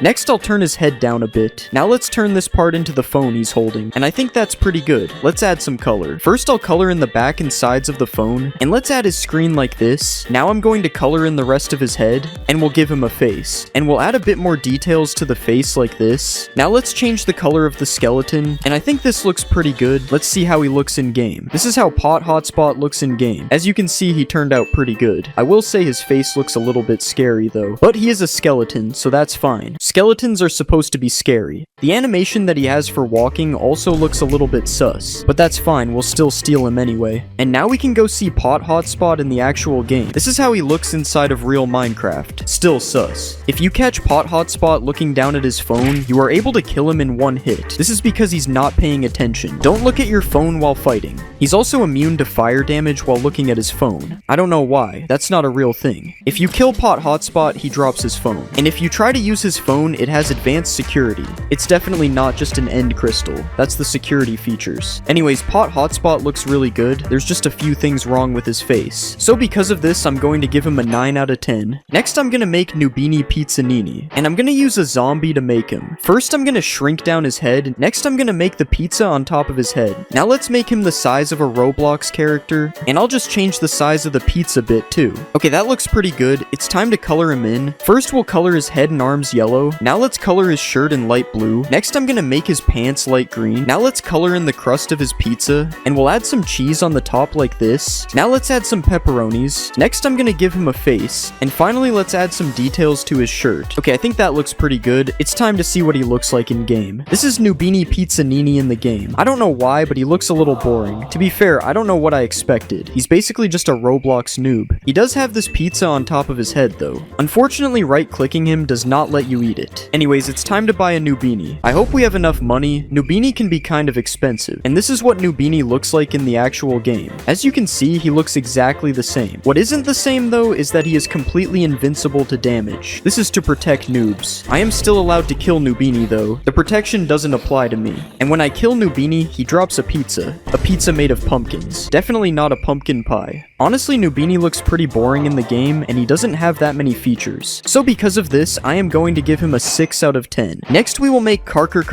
Next, I'll turn his head down a bit. Now let's turn this part into the phone he's holding, and I think that's pretty good. Let's add some color. First, I'll color in the back and sides of the phone, and let's add his screen like this. Now I'm going to color in the rest of his head, and we'll give him a face. And we'll add a bit more details to the face like this. Now let's change the color of the skeleton, and I think this looks pretty good. Let's see how he looks in game. This is how Pot Hotspot looks in game. As you can see, he turned out pretty good. I will say his face looks a little bit scary though, but he is a skeleton, so that's fine. Skeletons are supposed to be scary. The animation that he has for walking also looks a little bit sus, but that's fine, we'll still steal him anyway. And now we can go see Pot Hotspot in the actual game. This is how he looks inside of real Minecraft. Still sus. If you catch Pot Hotspot looking down at his phone, you are able to kill him in one hit. This is because he's not paying attention. Don't look at your phone while fighting. He's also immune to fire damage while looking at his phone. I don't know why, that's not a real thing. If you kill Pot Hotspot, he drops his phone. And if you try to use his phone, it has advanced security. It's definitely not just an end crystal. That's the security features. Anyways, Pot Hotspot looks really good. There's just a few things wrong with his face. So because of this, I'm going to give him a 9 out of 10. Next, I'm gonna make Nubini Pizzanini, and I'm gonna use a zombie to make him. First, I'm gonna shrink down his head. Next, I'm gonna make the pizza on top of his head. Now let's make him the size of a Roblox character, and I'll just change the size of the pizza bit too. Okay, that looks pretty good. It's time to color him in. First, we'll color his head and arms yellow. Now let's color his shirt in light blue. Next, I'm gonna make his pants light green. Now let's color in the crust of his pizza, and we'll add some cheese on the top like this. Now let's add some pepperonis. Next, I'm gonna give him a face, and finally let's add some details to his shirt. Okay, I think that looks pretty good. It's time to see what he looks like in game. This is Nubini Pizzanini in the game. I don't know why, but he looks a little boring. To be fair, I don't know what I expected. He's basically just a Roblox noob. He does have this pizza on top of his head though. Unfortunately, right-clicking him does not let you eat it. Anyways, it's time to buy a Nubini. I hope we have enough money. Nubini can be kind of expensive, and this is what Nubini looks like in the actual game. As you can see, he looks exactly the same. What isn't the same though is that he is completely invincible to damage. This is to protect noobs. I am still allowed to kill Nubini though. The protection doesn't apply to me. And when I kill Nubini, he drops a pizza. A pizza made of pumpkins. Definitely not a pumpkin pie. Honestly, Nubini looks pretty boring in the game, and he doesn't have that many features. So because of this, I am going to give him a 6 out of 10. Next, we will make Karker,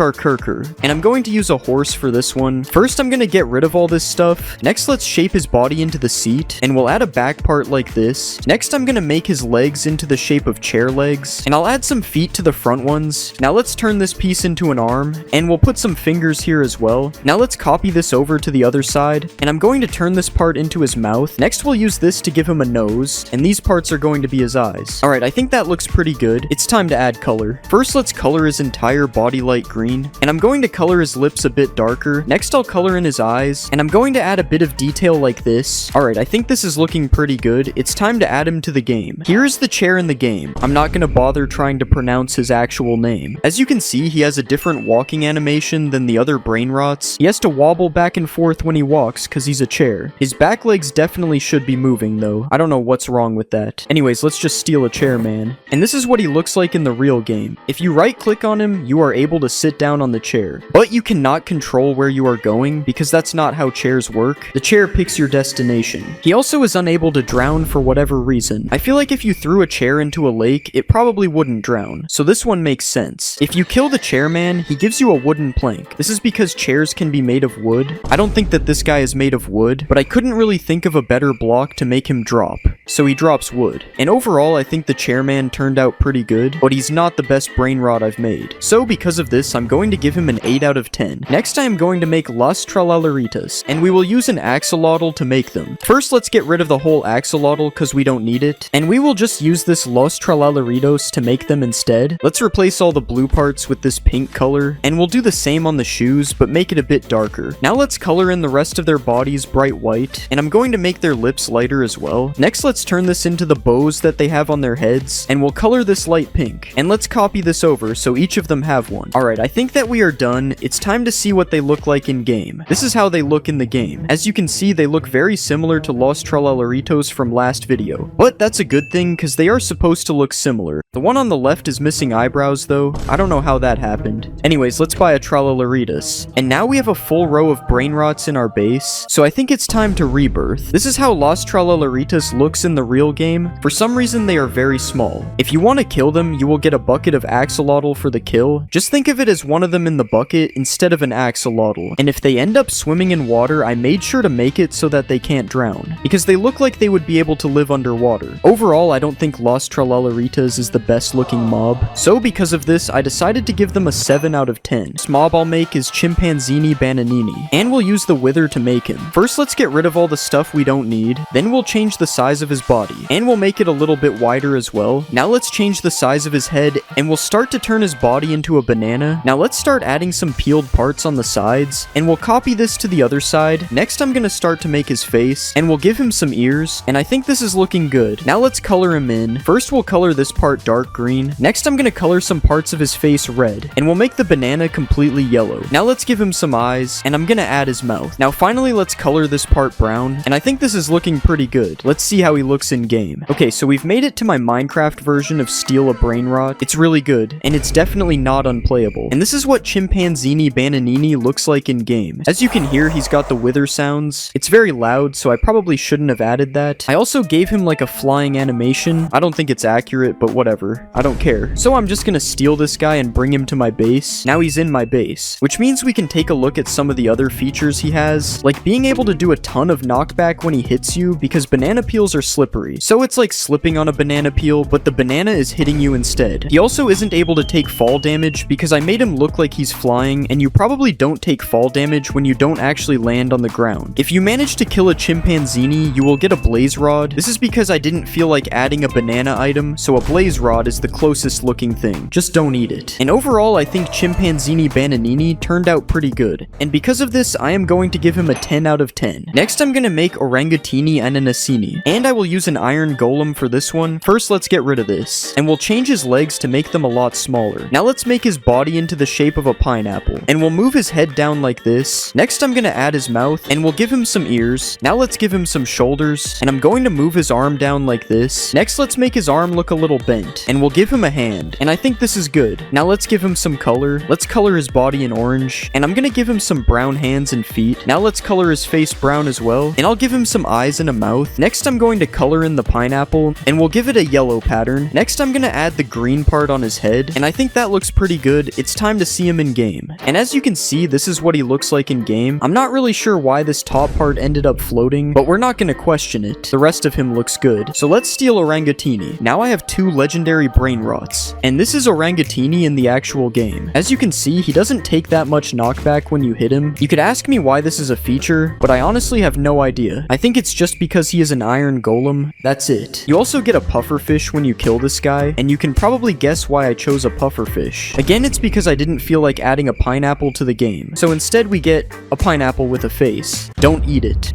and I'm going to use a horse for this one. First, I'm going to get rid of all this stuff. Next, let's shape his body into the seat, and we'll add a back part like this. Next, I'm going to make his legs into the shape of chair legs, and I'll add some feet to the front ones. Now let's turn this piece into an arm, and we'll put some fingers here as well. Now let's copy this over to the other side, and I'm going to turn this part into his mouth. Next, we'll use this to give him a nose, and these parts are going to be his eyes. Alright, I think that looks pretty good. It's time to add color. First, let's color his entire body light green, and I'm going to color his lips a bit darker. Next, I'll color in his eyes, and I'm going to add a bit of detail like this. Alright, I think this is looking pretty good. It's time to add him to the game. Here is the chair in the game. I'm not going to bother trying to pronounce his actual name. As you can see, he has a different walking animation than the other brain rots. He has to wobble back and forth when he walks because he's a chair. His back legs definitely should be moving though. I don't know what's wrong with that. Anyways, let's just steal a chair, man. And this is what he looks like in the real game. If you right click on him, you are able to sit down on the chair. But you cannot control where you are going because that's not how chairs work. The chair picks your destination. He also is unable to drown for whatever reason. I feel like if you threw a chair into a lake, it probably wouldn't drown. So this one makes sense. If you kill the chairman, he gives you a wooden plank. This is because chairs can be made of wood. I don't think that this guy is made of wood, but I couldn't really think of a better block to make him drop. So he drops wood. And overall, I think the chairman turned out pretty good, but he's not the best brain rot I've made. So because of this, I'm going to give him an 8 out of 10. Next, I am going to make Las Tralaleritas, and we will use an axolotl to make them. First, let's get rid of the whole axolotl because we don't need it, and we will just use this Los Tralaleritos to make them instead. Let's replace all the blue parts with this pink color, and we'll do the same on the shoes, but make it a bit darker. Now let's color in the rest of their bodies bright white, and I'm going to make their lips lighter as well. Next, let's turn this into the bows that they have on their heads, and we'll color this light pink. And let's copy this over so each of them have one. Alright, I think that we are done. It's time to see what they look like in game. This is how they look in the game. As you can see, they look very similar to Los Tralaleritos from last video. But that's a good thing because they are supposed to look similar. The one on the left is missing eyebrows though. I don't know how that happened. Anyways, let's buy a Tralaleritas. And now we have a full row of brain rots in our base, so I think it's time to rebirth. forth. This is how Las Tralaleritas looks in the real game. For some reason, they are very small. If you want to kill them, you will get a bucket of axolotl for the kill. Just think of it as one of them in the bucket instead of an axolotl. And if they end up swimming in water, I made sure to make it so that they can't drown, because they look like they would be able to live underwater. Overall, I don't think Las Tralaleritas is the best looking mob, so because of this, I decided to give them a 7 out of 10. This mob I'll make is Chimpanzini Bananini, and we'll use the Wither to make him. First, let's get rid of all the stuff we don't need, then we'll change the size of his body, and we'll make it a little bit wider as well. Now let's change the size of his head, and we'll start to turn his body into a banana. Now let's start adding some peeled parts on the sides, and we'll copy this to the other side. Next, I'm gonna start to make his face, and we'll give him some ears, and I think this is looking good. Now let's color him in. First, we'll color this part dark green. Next, I'm gonna color some parts of his face red, and we'll make the banana completely yellow. Now let's give him some eyes, and I'm gonna add his mouth. Now finally, let's color this part brown, and I think this is looking pretty good. Let's see how he looks in game. Okay, so we've made it to my Minecraft version of Steal a Brain Rot. It's really good, and it's definitely not unplayable. And this is what Chimpanzini Bananini looks like in game. As you can hear, he's got the wither sounds. It's very loud, so I probably shouldn't have added that. I also gave him like a flying animation. I don't think it's accurate, but whatever. I don't care. So I'm just gonna steal this guy and bring him to my base. Now he's in my base, which means we can take a look at some of the other features he has, like being able to do a ton of knockback when he hits you, because banana peels are slippery. So it's like slipping on a banana peel, but the banana is hitting you instead. He also isn't able to take fall damage because I made him look like he's flying, and you probably don't take fall damage when you don't actually land on the ground. If you manage to kill a chimpanzini, you will get a blaze rod. This is because I didn't feel like adding a banana item, so a blaze rod is the closest looking thing. Just don't eat it. And overall, I think Chimpanzini Bananini turned out pretty good. And because of this, I am going to give him a 10 out of 10. Next, I'm gonna make Orangatini Ananasini, and I will use an iron golem for this one. First, let's get rid of this, and we'll change his legs to make them a lot smaller. Now let's make his body into the shape of a pineapple, and we'll move his head down like this. Next, I'm gonna add his mouth, and we'll give him some ears. Now let's give him some shoulders, and I'm going to move his arm down like this. Next, let's make his arm look a little bent, and we'll give him a hand, and I think this is good. Now let's give him some color. Let's color his body in orange, and I'm gonna give him some brown hands and feet. Now let's color his face brown as well, and I'll give him some eyes and a mouth. Next, I'm going to color in the pineapple, and we'll give it a yellow pattern. Next, I'm gonna add the green part on his head, and I think that looks pretty good. It's time to see him in game. And as you can see, this is what he looks like in game. I'm not really sure why this top part ended up floating, but we're not gonna question it. The rest of him looks good. So let's steal Orangatini. Now I have 2 legendary brain rots, and this is Orangatini in the actual game. As you can see, he doesn't take that much knockback when you hit him. You could ask me why this is a feature, but I honestly have no idea. I think it's just because he is an iron golem. That's it. You also get a pufferfish when you kill this guy, and you can probably guess why I chose a pufferfish. Again, it's because I didn't feel like adding a pineapple to the game. So instead we get a pineapple with a face. Don't eat it.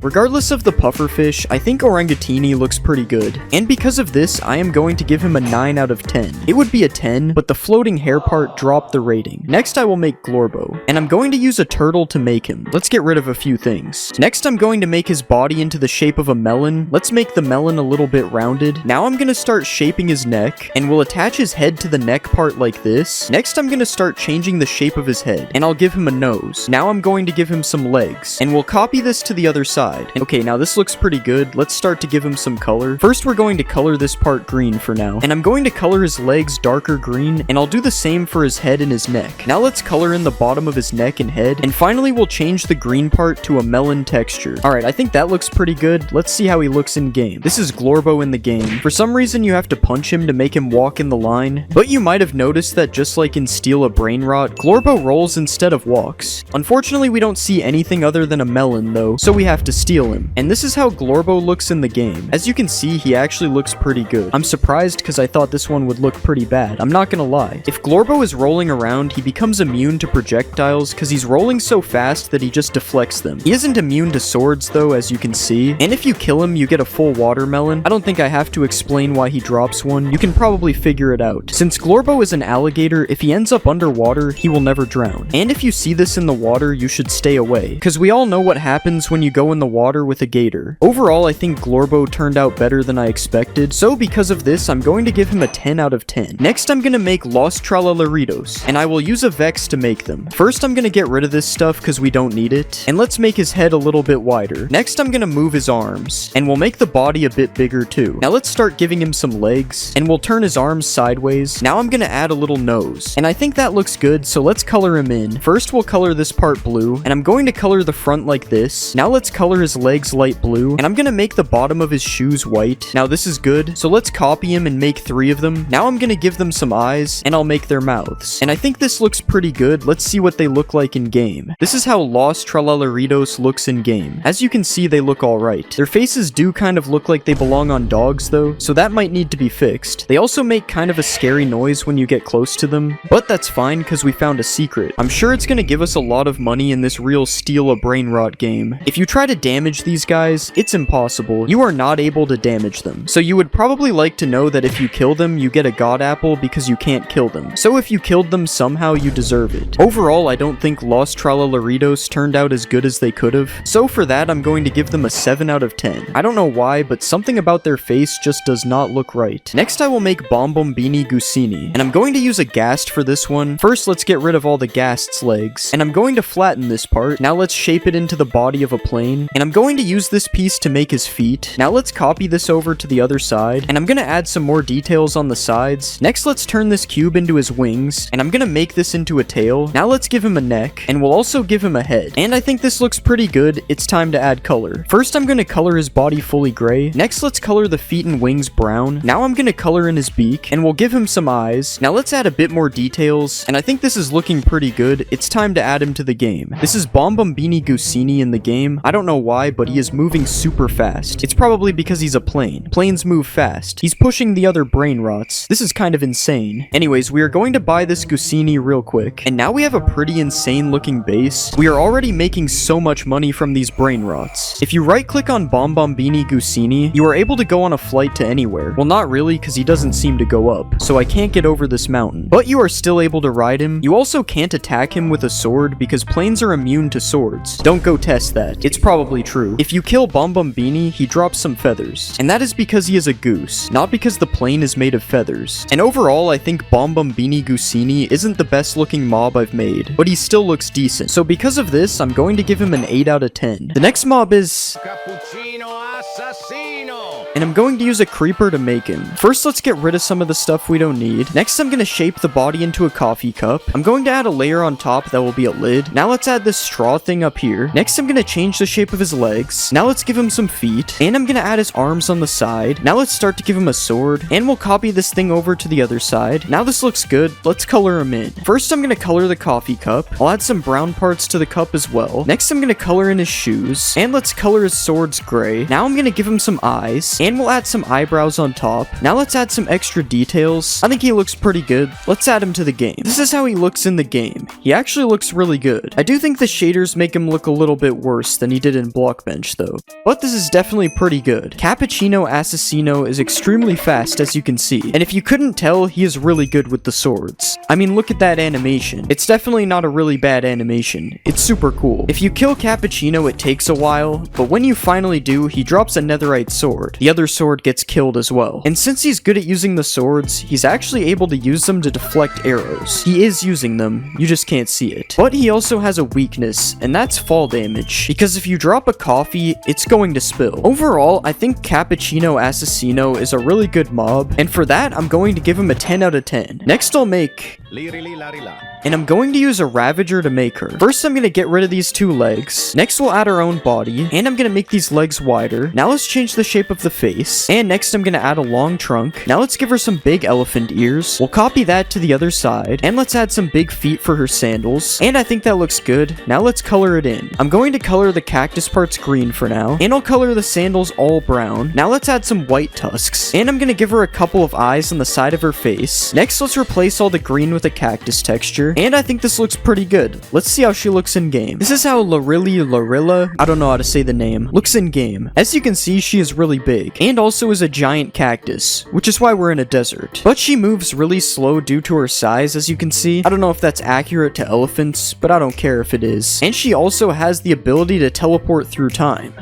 Regardless of the pufferfish, I think Orangatini looks pretty good, and because of this, I am going to give him a 9 out of 10. It would be a 10, but the floating hair part dropped the rating. Next, I will make Glorbo, and I'm going to use a turtle to make him. Let's get rid of a few things. Next, I'm going to make his body into the shape of a melon. Let's make the melon a little bit rounded. Now I'm going to start shaping his neck, and we'll attach his head to the neck part like this. Next, I'm going to start changing the shape of his head, and I'll give him a nose. Now I'm going to give him some legs, and we'll copy this to the other side. Okay, now this looks pretty good. Let's start to give him some color. First, we're going to color this part green for now, and I'm going to color his legs darker green, and I'll do the same for his head and his neck. Now let's color in the bottom of his neck and head, and finally we'll change the green part to a melon texture. Alright, I think that looks pretty good. Let's see how he looks in game. This is Glorbo in the game. For some reason, you have to punch him to make him walk in the line, but you might have noticed that just like in Steal a Brain Rot, Glorbo rolls instead of walks. Unfortunately, we don't see anything other than a melon though, so we have to steal him. And this is how Glorbo looks in the game. As you can see, he actually looks pretty good. I'm surprised because I thought this one would look pretty bad. I'm not gonna lie. If Glorbo is rolling around, he becomes immune to projectiles because he's rolling so fast that he just deflects them. He isn't immune to swords though, as you can see. And if you kill him, you get a full watermelon. I don't think I have to explain why he drops one. You can probably figure it out. Since Glorbo is an alligator, if he ends up underwater, he will never drown. And if you see this in the water, you should stay away, because we all know what happens when you go in the water with a gator. Overall, I think Glorbo turned out better than I expected, so because of this, I'm going to give him a 10 out of 10. Next, I'm gonna make Los Tralalaritos, and I will use a Vex to make them. First, I'm gonna get rid of this stuff because we don't need it, and let's make his head a little bit wider. Next, I'm gonna move his arms, and we'll make the body a bit bigger too. Now let's start giving him some legs, and we'll turn his arms sideways. Now I'm gonna add a little nose, and I think that looks good, so let's color him in. First, we'll color this part blue, and I'm going to color the front like this. Now let's color his legs light blue, and I'm gonna make the bottom of his shoes white. Now this is good, so let's copy him and make 3 of them. Now I'm gonna give them some eyes, and I'll make their mouths. And I think this looks pretty good. Let's see what they look like in game. This is how Los Tralalaritos looks in game. As you can see, they look alright. Their faces do kind of look like they belong on dogs though, so that might need to be fixed. They also make kind of a scary noise when you get close to them, but that's fine because we found a secret. I'm sure it's gonna give us a lot of money in this real steal a brain rot game. If you try to damage these guys, it's impossible. You are not able to damage them. So you would probably like to know that if you kill them, you get a god apple because you can't kill them. So if you killed them somehow, you deserve it. Overall, I don't think Los Tralalaritos turned out as good as they could have. So for that, I'm going to give them a 7 out of 10. I don't know why, but something about their face just does not look right. Next, I will make Bombombini Gusini, and I'm going to use a Ghast for this one. First, let's get rid of all the Ghast's legs, and I'm going to flatten this part. Now let's shape it into the body of a plane, and I'm going to use this piece to make his feet. Now let's copy this over to the other side, and I'm gonna add some more details on the sides. Next, let's turn this cube into his wings, and I'm gonna make this into a tail. Now let's give him a neck, and we'll also give him a head. And I think this looks pretty good. It's time to add color. First, I'm gonna color his body fully gray. Next, let's color the feet and wings brown. Now I'm gonna color in his beak, and we'll give him some eyes. Now let's add a bit more details, and I think this is looking pretty good. It's time to add him to the game. This is Bombombini Gusini in the game. I don't know why, but he is moving super fast. It's probably because he's a plane. Planes move fast. He's pushing the other brain rots. This is kind of insane. Anyways, we are going to buy this Gusini real quick, and now we have a pretty insane looking base. We are already making so much money from these brain rots. If you right click on Bombombini Gusini, you are able to go on a flight to anywhere. Well, not really, because he doesn't seem to go up, so I can't get over this mountain. But you are still able to ride him. You also can't attack him with a sword because planes are immune to swords. Don't go test that. It's probably true. If you kill Bombombini, he drops some feathers, and that is because he is a goose, not because the plane is made of feathers. And overall, I think Bombombini Gusini isn't the best looking mob I've made, but he still looks decent. So because of this, I'm going to give him an 8 out of 10. The next mob is Cappuccino Assassino, and I'm going to use a creeper to make him. First, let's get rid of some of the stuff we don't need. Next, I'm going to shape the body into a coffee cup. I'm going to add a layer on top that will be a lid. Now let's add this straw thing up here. Next, I'm going to change the shape of his legs. Now let's give him some feet, and I'm going to add his arms on the side. Now let's start to give him a sword, and we'll copy this thing over to the other side. Now this looks good. Let's color him in. First, I'm going to color the coffee cup. I'll add some brown parts to the cup as well. Next, I'm going to color in his shoes, and let's color his swords gray. Now I'm going to give him some eyes, and we'll add some eyebrows on top. Now let's add some extra details. I think he looks pretty good. Let's add him to the game. This is how he looks in the game. He actually looks really good. I do think the shaders make him look a little bit worse than he did in Blockbench though, but this is definitely pretty good. Cappuccino Assassino is extremely fast, as you can see, and if you couldn't tell, he is really good with the swords. I mean, look at that animation. It's definitely not a really bad animation. It's super cool. If you kill Cappuccino, it takes a while, but when you finally do, he drops a netherite sword. The other sword gets killed as well. And since he's good at using the swords, he's actually able to use them to deflect arrows. He is using them, you just can't see it. But he also has a weakness, and that's fall damage, because if you drop a coffee, it's going to spill. Overall, I think Cappuccino Assassino is a really good mob, and for that, I'm going to give him a 10 out of 10. Next, I'll make and I'm going to use a Ravager to make her. First, I'm going to get rid of these 2 legs. Next, we'll add our own body, and I'm going to make these legs wider. Now let's change the shape of the face, and next I'm going to add a long trunk. Now let's give her some big elephant ears. We'll copy that to the other side, and let's add some big feet for her sandals, and I think that looks good. Now let's color it in. I'm going to color the cactus parts green for now, and I'll color the sandals all brown. Now let's add some white tusks, and I'm going to give her a couple of eyes on the side of her face. Next, let's replace all the green with a cactus texture, and I think this looks pretty good. Let's see how she looks in game. This is how Larilla, I don't know how to say the name, looks in game. As you can see, she is really big, and also is a giant cactus, which is why we're in a desert. But she moves really slow due to her size, as you can see. I don't know if that's accurate to elephants, but I don't care if it is. And she also has the ability to teleport through time.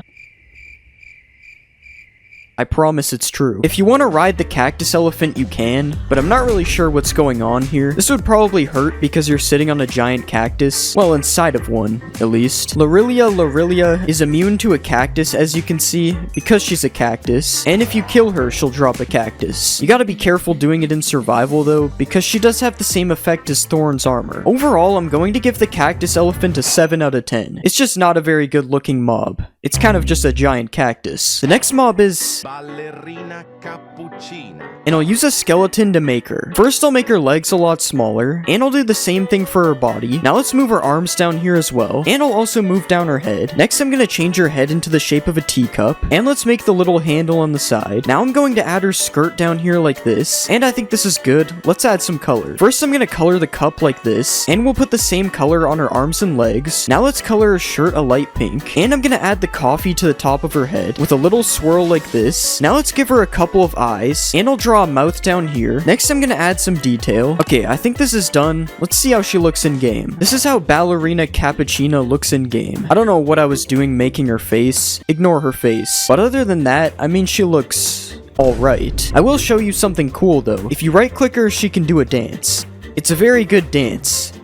I promise it's true. If you want to ride the cactus elephant, you can, but I'm not really sure what's going on here. This would probably hurt because you're sitting on a giant cactus. Well, inside of one, at least. Lorilia is immune to a cactus, as you can see, because she's a cactus, and if you kill her, she'll drop a cactus. You gotta be careful doing it in survival, though, because she does have the same effect as Thorn's armor. Overall, I'm going to give the cactus elephant a 7 out of 10. It's just not a very good looking mob. It's kind of just a giant cactus. The next mob is Ballerina Cappuccina, and I'll use a skeleton to make her. First, I'll make her legs a lot smaller, and I'll do the same thing for her body. Now let's move her arms down here as well, and I'll also move down her head. Next, I'm gonna change her head into the shape of a teacup, and let's make the little handle on the side. Now I'm going to add her skirt down here like this, and I think this is good. Let's add some color. First, I'm gonna color the cup like this, and we'll put the same color on her arms and legs. Now let's color her shirt a light pink, and I'm gonna add the coffee to the top of her head with a little swirl like this. Now let's give her a couple of eyes, and I'll draw a mouth down here. Next, I'm gonna add some detail. Okay, I think this is done. Let's see how she looks in game. This is how Ballerina Cappuccina looks in game. I don't know what I was doing making her face. Ignore her face. But other than that, I mean, she looks alright. I will show you something cool though. If you right click her, she can do a dance. It's a very good dance.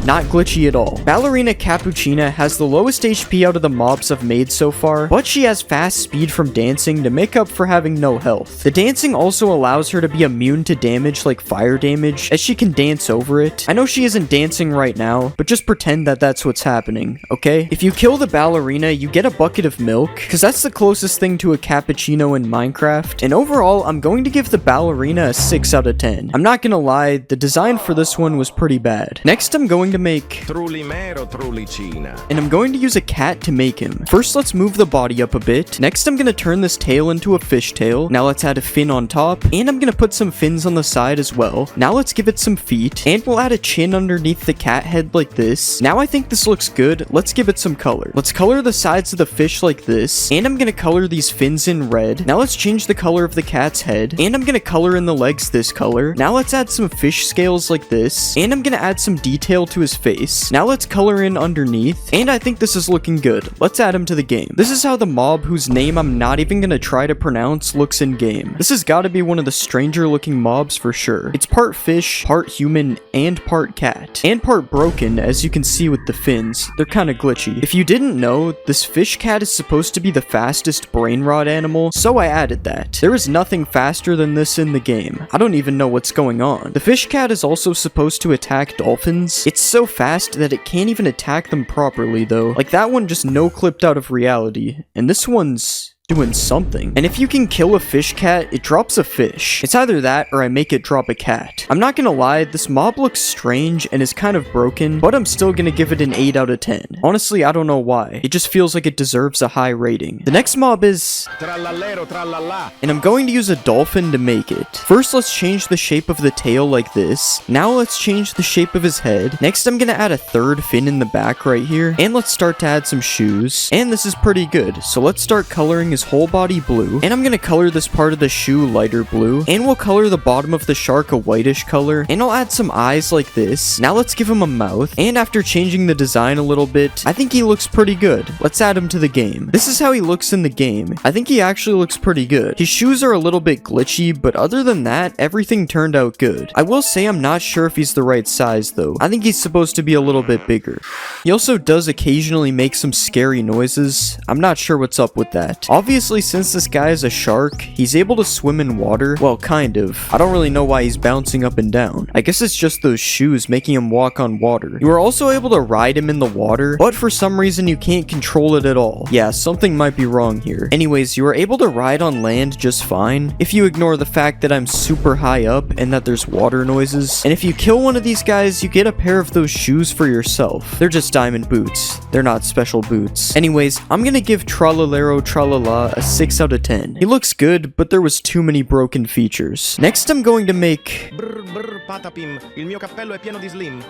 Not glitchy at all. Ballerina Cappuccina has the lowest HP out of the mobs I've made so far, but she has fast speed from dancing to make up for having no health. The dancing also allows her to be immune to damage like fire damage, as she can dance over it. I know she isn't dancing right now, but just pretend that that's what's happening, okay? If you kill the ballerina, you get a bucket of milk, because that's the closest thing to a cappuccino in Minecraft, and overall, I'm going to give the ballerina a 6 out of 10. I'm not gonna lie, the design for this one was pretty bad. Next, I'm going to make and I'm going to use a cat to make him. First, let's move the body up a bit. Next, I'm going to turn this tail into a fish tail. Now let's add a fin on top, and I'm going to put some fins on the side as well. Now let's give it some feet, and we'll add a chin underneath the cat head like this. Now I think this looks good. Let's give it some color. Let's color the sides of the fish like this, and I'm going to color these fins in red. Now let's change the color of the cat's head, and I'm going to color in the legs this color. Now let's add some fish scales like this, and I'm going to add some detail to his face. Now let's color in underneath, and I think this is looking good. Let's add him to the game. This is how the mob whose name I'm not even gonna try to pronounce looks in game. This has got to be one of the stranger looking mobs for sure. It's part fish, part human, and part cat. And part broken, as you can see with the fins. They're kind of glitchy. If you didn't know, this fish cat is supposed to be the fastest brain rot animal, so I added that. There is nothing faster than this in the game. I don't even know what's going on. The fish cat is also supposed to attack dolphins. It's so fast that it can't even attack them properly though. Like that one just no clipped out of reality. And this one's doing something. And if you can kill a fish cat, it drops a fish. It's either that or I make it drop a cat. I'm not gonna lie, this mob looks strange and is kind of broken, but I'm still gonna give it an 8 out of 10. Honestly, I don't know why. It just feels like it deserves a high rating. The next mob is and I'm going to use a dolphin to make it. First, let's change the shape of the tail like this. Now let's change the shape of his head. Next, I'm gonna add a third fin in the back right here. And let's start to add some shoes. And this is pretty good. So let's start coloring his whole body blue, and I'm gonna color this part of the shoe lighter blue, and we'll color the bottom of the shark a whitish color, and I'll add some eyes like this. Now let's give him a mouth, and after changing the design a little bit, I think he looks pretty good. Let's add him to the game. This is how he looks in the game. I think he actually looks pretty good. His shoes are a little bit glitchy, but other than that, everything turned out good. I will say I'm not sure if he's the right size though. I think he's supposed to be a little bit bigger. He also does occasionally make some scary noises. I'm not sure what's up with that. Obviously, since this guy is a shark, he's able to swim in water. Well, kind of. I don't really know why he's bouncing up and down. I guess it's just those shoes making him walk on water. You are also able to ride him in the water, but for some reason you can't control it at all. Yeah, something might be wrong here. Anyways, you are able to ride on land just fine, if you ignore the fact that I'm super high up and that there's water noises. And if you kill one of these guys, you get a pair of those shoes for yourself. They're just diamond boots. They're not special boots. Anyways, I'm gonna give Tralalero Tralala a 6 out of 10. He looks good, but there was too many broken features. Next, I'm going to make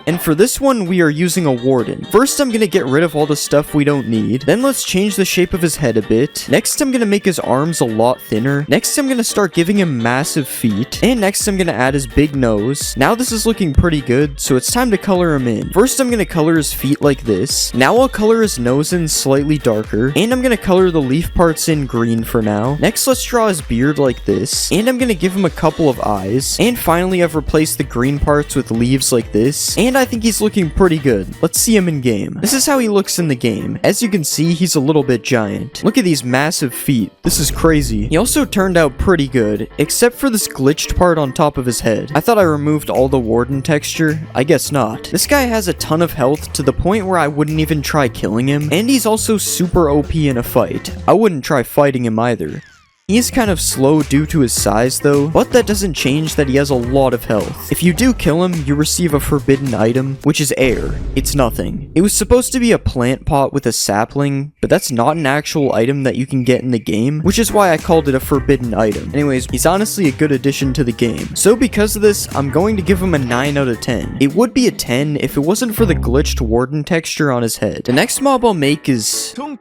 and for this one, we are using a warden. First, I'm gonna get rid of all the stuff we don't need. Then let's change the shape of his head a bit. Next, I'm gonna make his arms a lot thinner. Next, I'm gonna start giving him massive feet. And next, I'm gonna add his big nose. Now this is looking pretty good, so it's time to color him in. First, I'm gonna color his feet like this. Now I'll color his nose in slightly darker. And I'm gonna color the leaf parts in green for now. Next, let's draw his beard like this, and I'm gonna give him a couple of eyes. And finally, I've replaced the green parts with leaves like this, and I think he's looking pretty good. Let's see him in game. This is how he looks in the game. As you can see, he's a little bit giant. Look at these massive feet. This is crazy. He also turned out pretty good, except for this glitched part on top of his head. I thought I removed all the warden texture. I guess not. This guy has a ton of health to the point where I wouldn't even try killing him, and he's also super OP in a fight. I wouldn't try fighting him either. He is kind of slow due to his size though, but that doesn't change that he has a lot of health. If you do kill him, you receive a forbidden item, which is air. It's nothing. It was supposed to be a plant pot with a sapling, but that's not an actual item that you can get in the game, which is why I called it a forbidden item. Anyways, he's honestly a good addition to the game. So because of this, I'm going to give him a 9 out of 10. It would be a 10 if it wasn't for the glitched warden texture on his head. The next mob I'll make is... and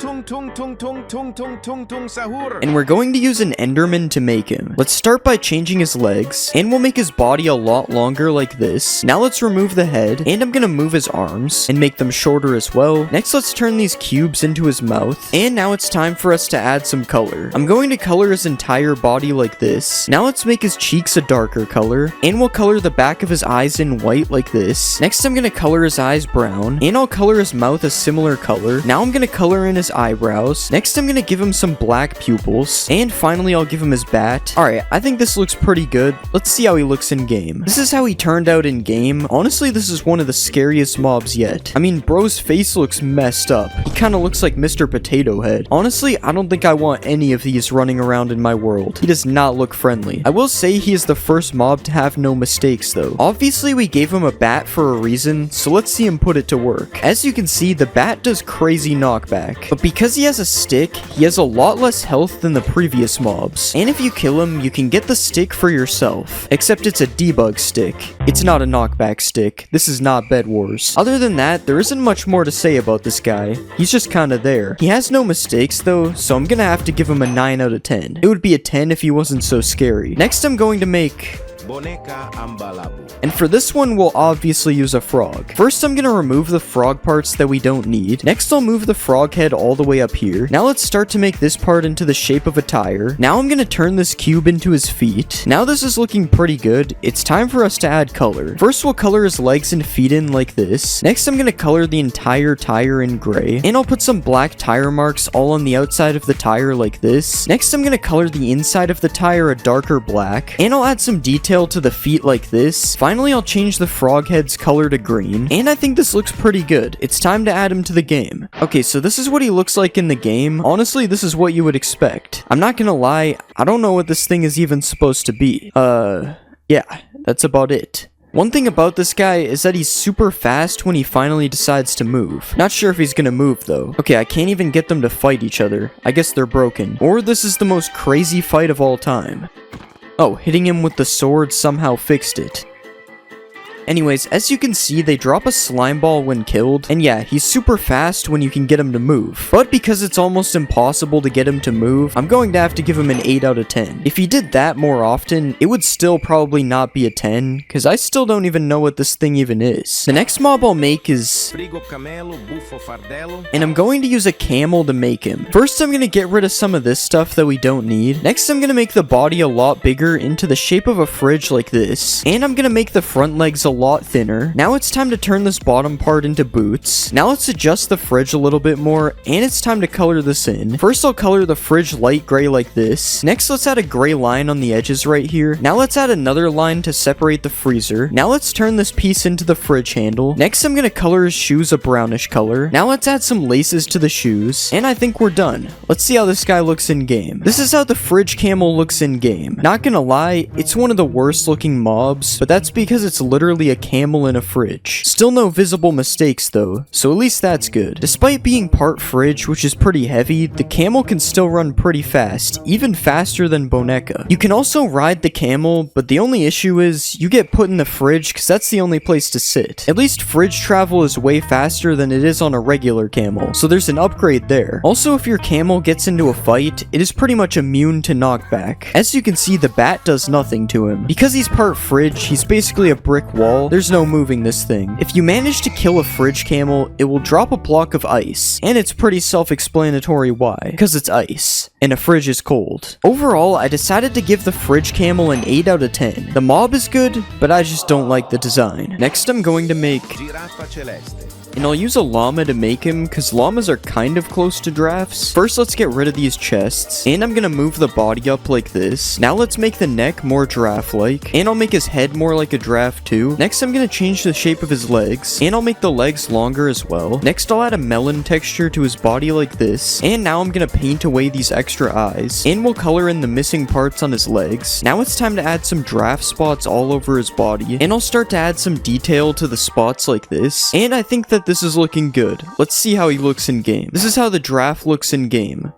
we're going to use an enderman to make him. Let's start by changing his legs, and we'll make his body a lot longer like this. Now let's remove the head, and I'm gonna move his arms and make them shorter as well. Next, let's turn these cubes into his mouth, and now it's time for us to add some color. I'm going to color his entire body like this. Now let's make his cheeks a darker color, and we'll color the back of his eyes in white like this. Next, I'm gonna color his eyes brown, and I'll color his mouth a similar color. Now I'm gonna color in his eyebrows. Next, I'm gonna give him some black pupils, and finally I'll give him his bat. Alright, I think this looks pretty good. Let's see how he looks in game. This is how he turned out in game. Honestly, this is one of the scariest mobs yet. I mean, bro's face looks messed up. He kind of looks like Mr. Potato Head. Honestly, I don't think I want any of these running around in my world. He does not look friendly. I will say he is the first mob to have no mistakes though. Obviously, we gave him a bat for a reason, so let's see him put it to work. As you can see, the bat does crazy knockback, but because he has a stick, he has a lot less health than the previous mobs. And if you kill him, you can get the stick for yourself. Except it's a debug stick. It's not a knockback stick. This is not Bed Wars. Other than that, there isn't much more to say about this guy. He's just kinda there. He has no mistakes though, so I'm gonna have to give him a 9 out of 10. It would be a 10 if he wasn't so scary. Next, I'm going to make... and for this one, we'll obviously use a frog. First, I'm gonna remove the frog parts that we don't need. Next, I'll move the frog head all the way up here. Now let's start to make this part into the shape of a tire. Now I'm gonna turn this cube into his feet. Now this is looking pretty good. It's time for us to add color. First, we'll color his legs and feet in like this. Next, I'm gonna color the entire tire in gray. And I'll put some black tire marks all on the outside of the tire like this. Next, I'm gonna color the inside of the tire a darker black. And I'll add some detail to the feet like this. Finally, I'll change the frog head's color to green, and I think this looks pretty good. It's time to add him to the game. Okay, so this is what he looks like in the game. Honestly, this is what you would expect. I'm not gonna lie, I don't know what this thing is even supposed to be. Yeah, that's about it. One thing about this guy is that he's super fast when he finally decides to move. Not sure if he's gonna move though. Okay, I can't even get them to fight each other. I guess they're broken. Or this is the most crazy fight of all time. Oh, hitting him with the sword somehow fixed it. Anyways, as you can see, they drop a slime ball when killed, and yeah, he's super fast when you can get him to move. But because it's almost impossible to get him to move, I'm going to have to give him an 8 out of 10. If he did that more often, it would still probably not be a 10, because I still don't even know what this thing even is. The next mob I'll make is... and I'm going to use a camel to make him. First, I'm going to get rid of some of this stuff that we don't need. Next, I'm going to make the body a lot bigger into the shape of a fridge like this. And I'm going to make the front legs a lot thinner. Now it's time to turn this bottom part into boots. Now let's adjust the fridge a little bit more, and it's time to color this in. First, I'll color the fridge light gray like this. Next, let's add a gray line on the edges right here. Now let's add another line to separate the freezer. Now let's turn this piece into the fridge handle. Next, I'm gonna color his shoes a brownish color. Now let's add some laces to the shoes, and I think we're done. Let's see how this guy looks in game. This is how the fridge camel looks in game. Not gonna lie, it's one of the worst looking mobs, but that's because it's literally a camel in a fridge. Still no visible mistakes though, so at least that's good. Despite being part fridge, which is pretty heavy, the camel can still run pretty fast, even faster than Boneka. You can also ride the camel, but the only issue is you get put in the fridge because that's the only place to sit. At least fridge travel is way faster than it is on a regular camel, so there's an upgrade there. Also, if your camel gets into a fight, it is pretty much immune to knockback. As you can see, the bat does nothing to him. Because he's part fridge, he's basically a brick wall wall, there's no moving this thing. If you manage to kill a fridge camel, it will drop a block of ice, and it's pretty self-explanatory why, because it's ice, and a fridge is cold. Overall, I decided to give the fridge camel an 8 out of 10. The mob is good, but I just don't like the design. Next, I'm going to make... And I'll use a llama to make him, because llamas are kind of close to giraffes. First, let's get rid of these chests, and I'm gonna move the body up like this. Now let's make the neck more giraffe-like, and I'll make his head more like a giraffe too. Next, I'm gonna change the shape of his legs, and I'll make the legs longer as well. Next, I'll add a melon texture to his body like this, and now I'm gonna paint away these extra eyes, and we'll color in the missing parts on his legs. Now it's time to add some giraffe spots all over his body, and I'll start to add some detail to the spots like this, and I think that this is looking good. Let's see how he looks in game. This is how the giraffe looks in game.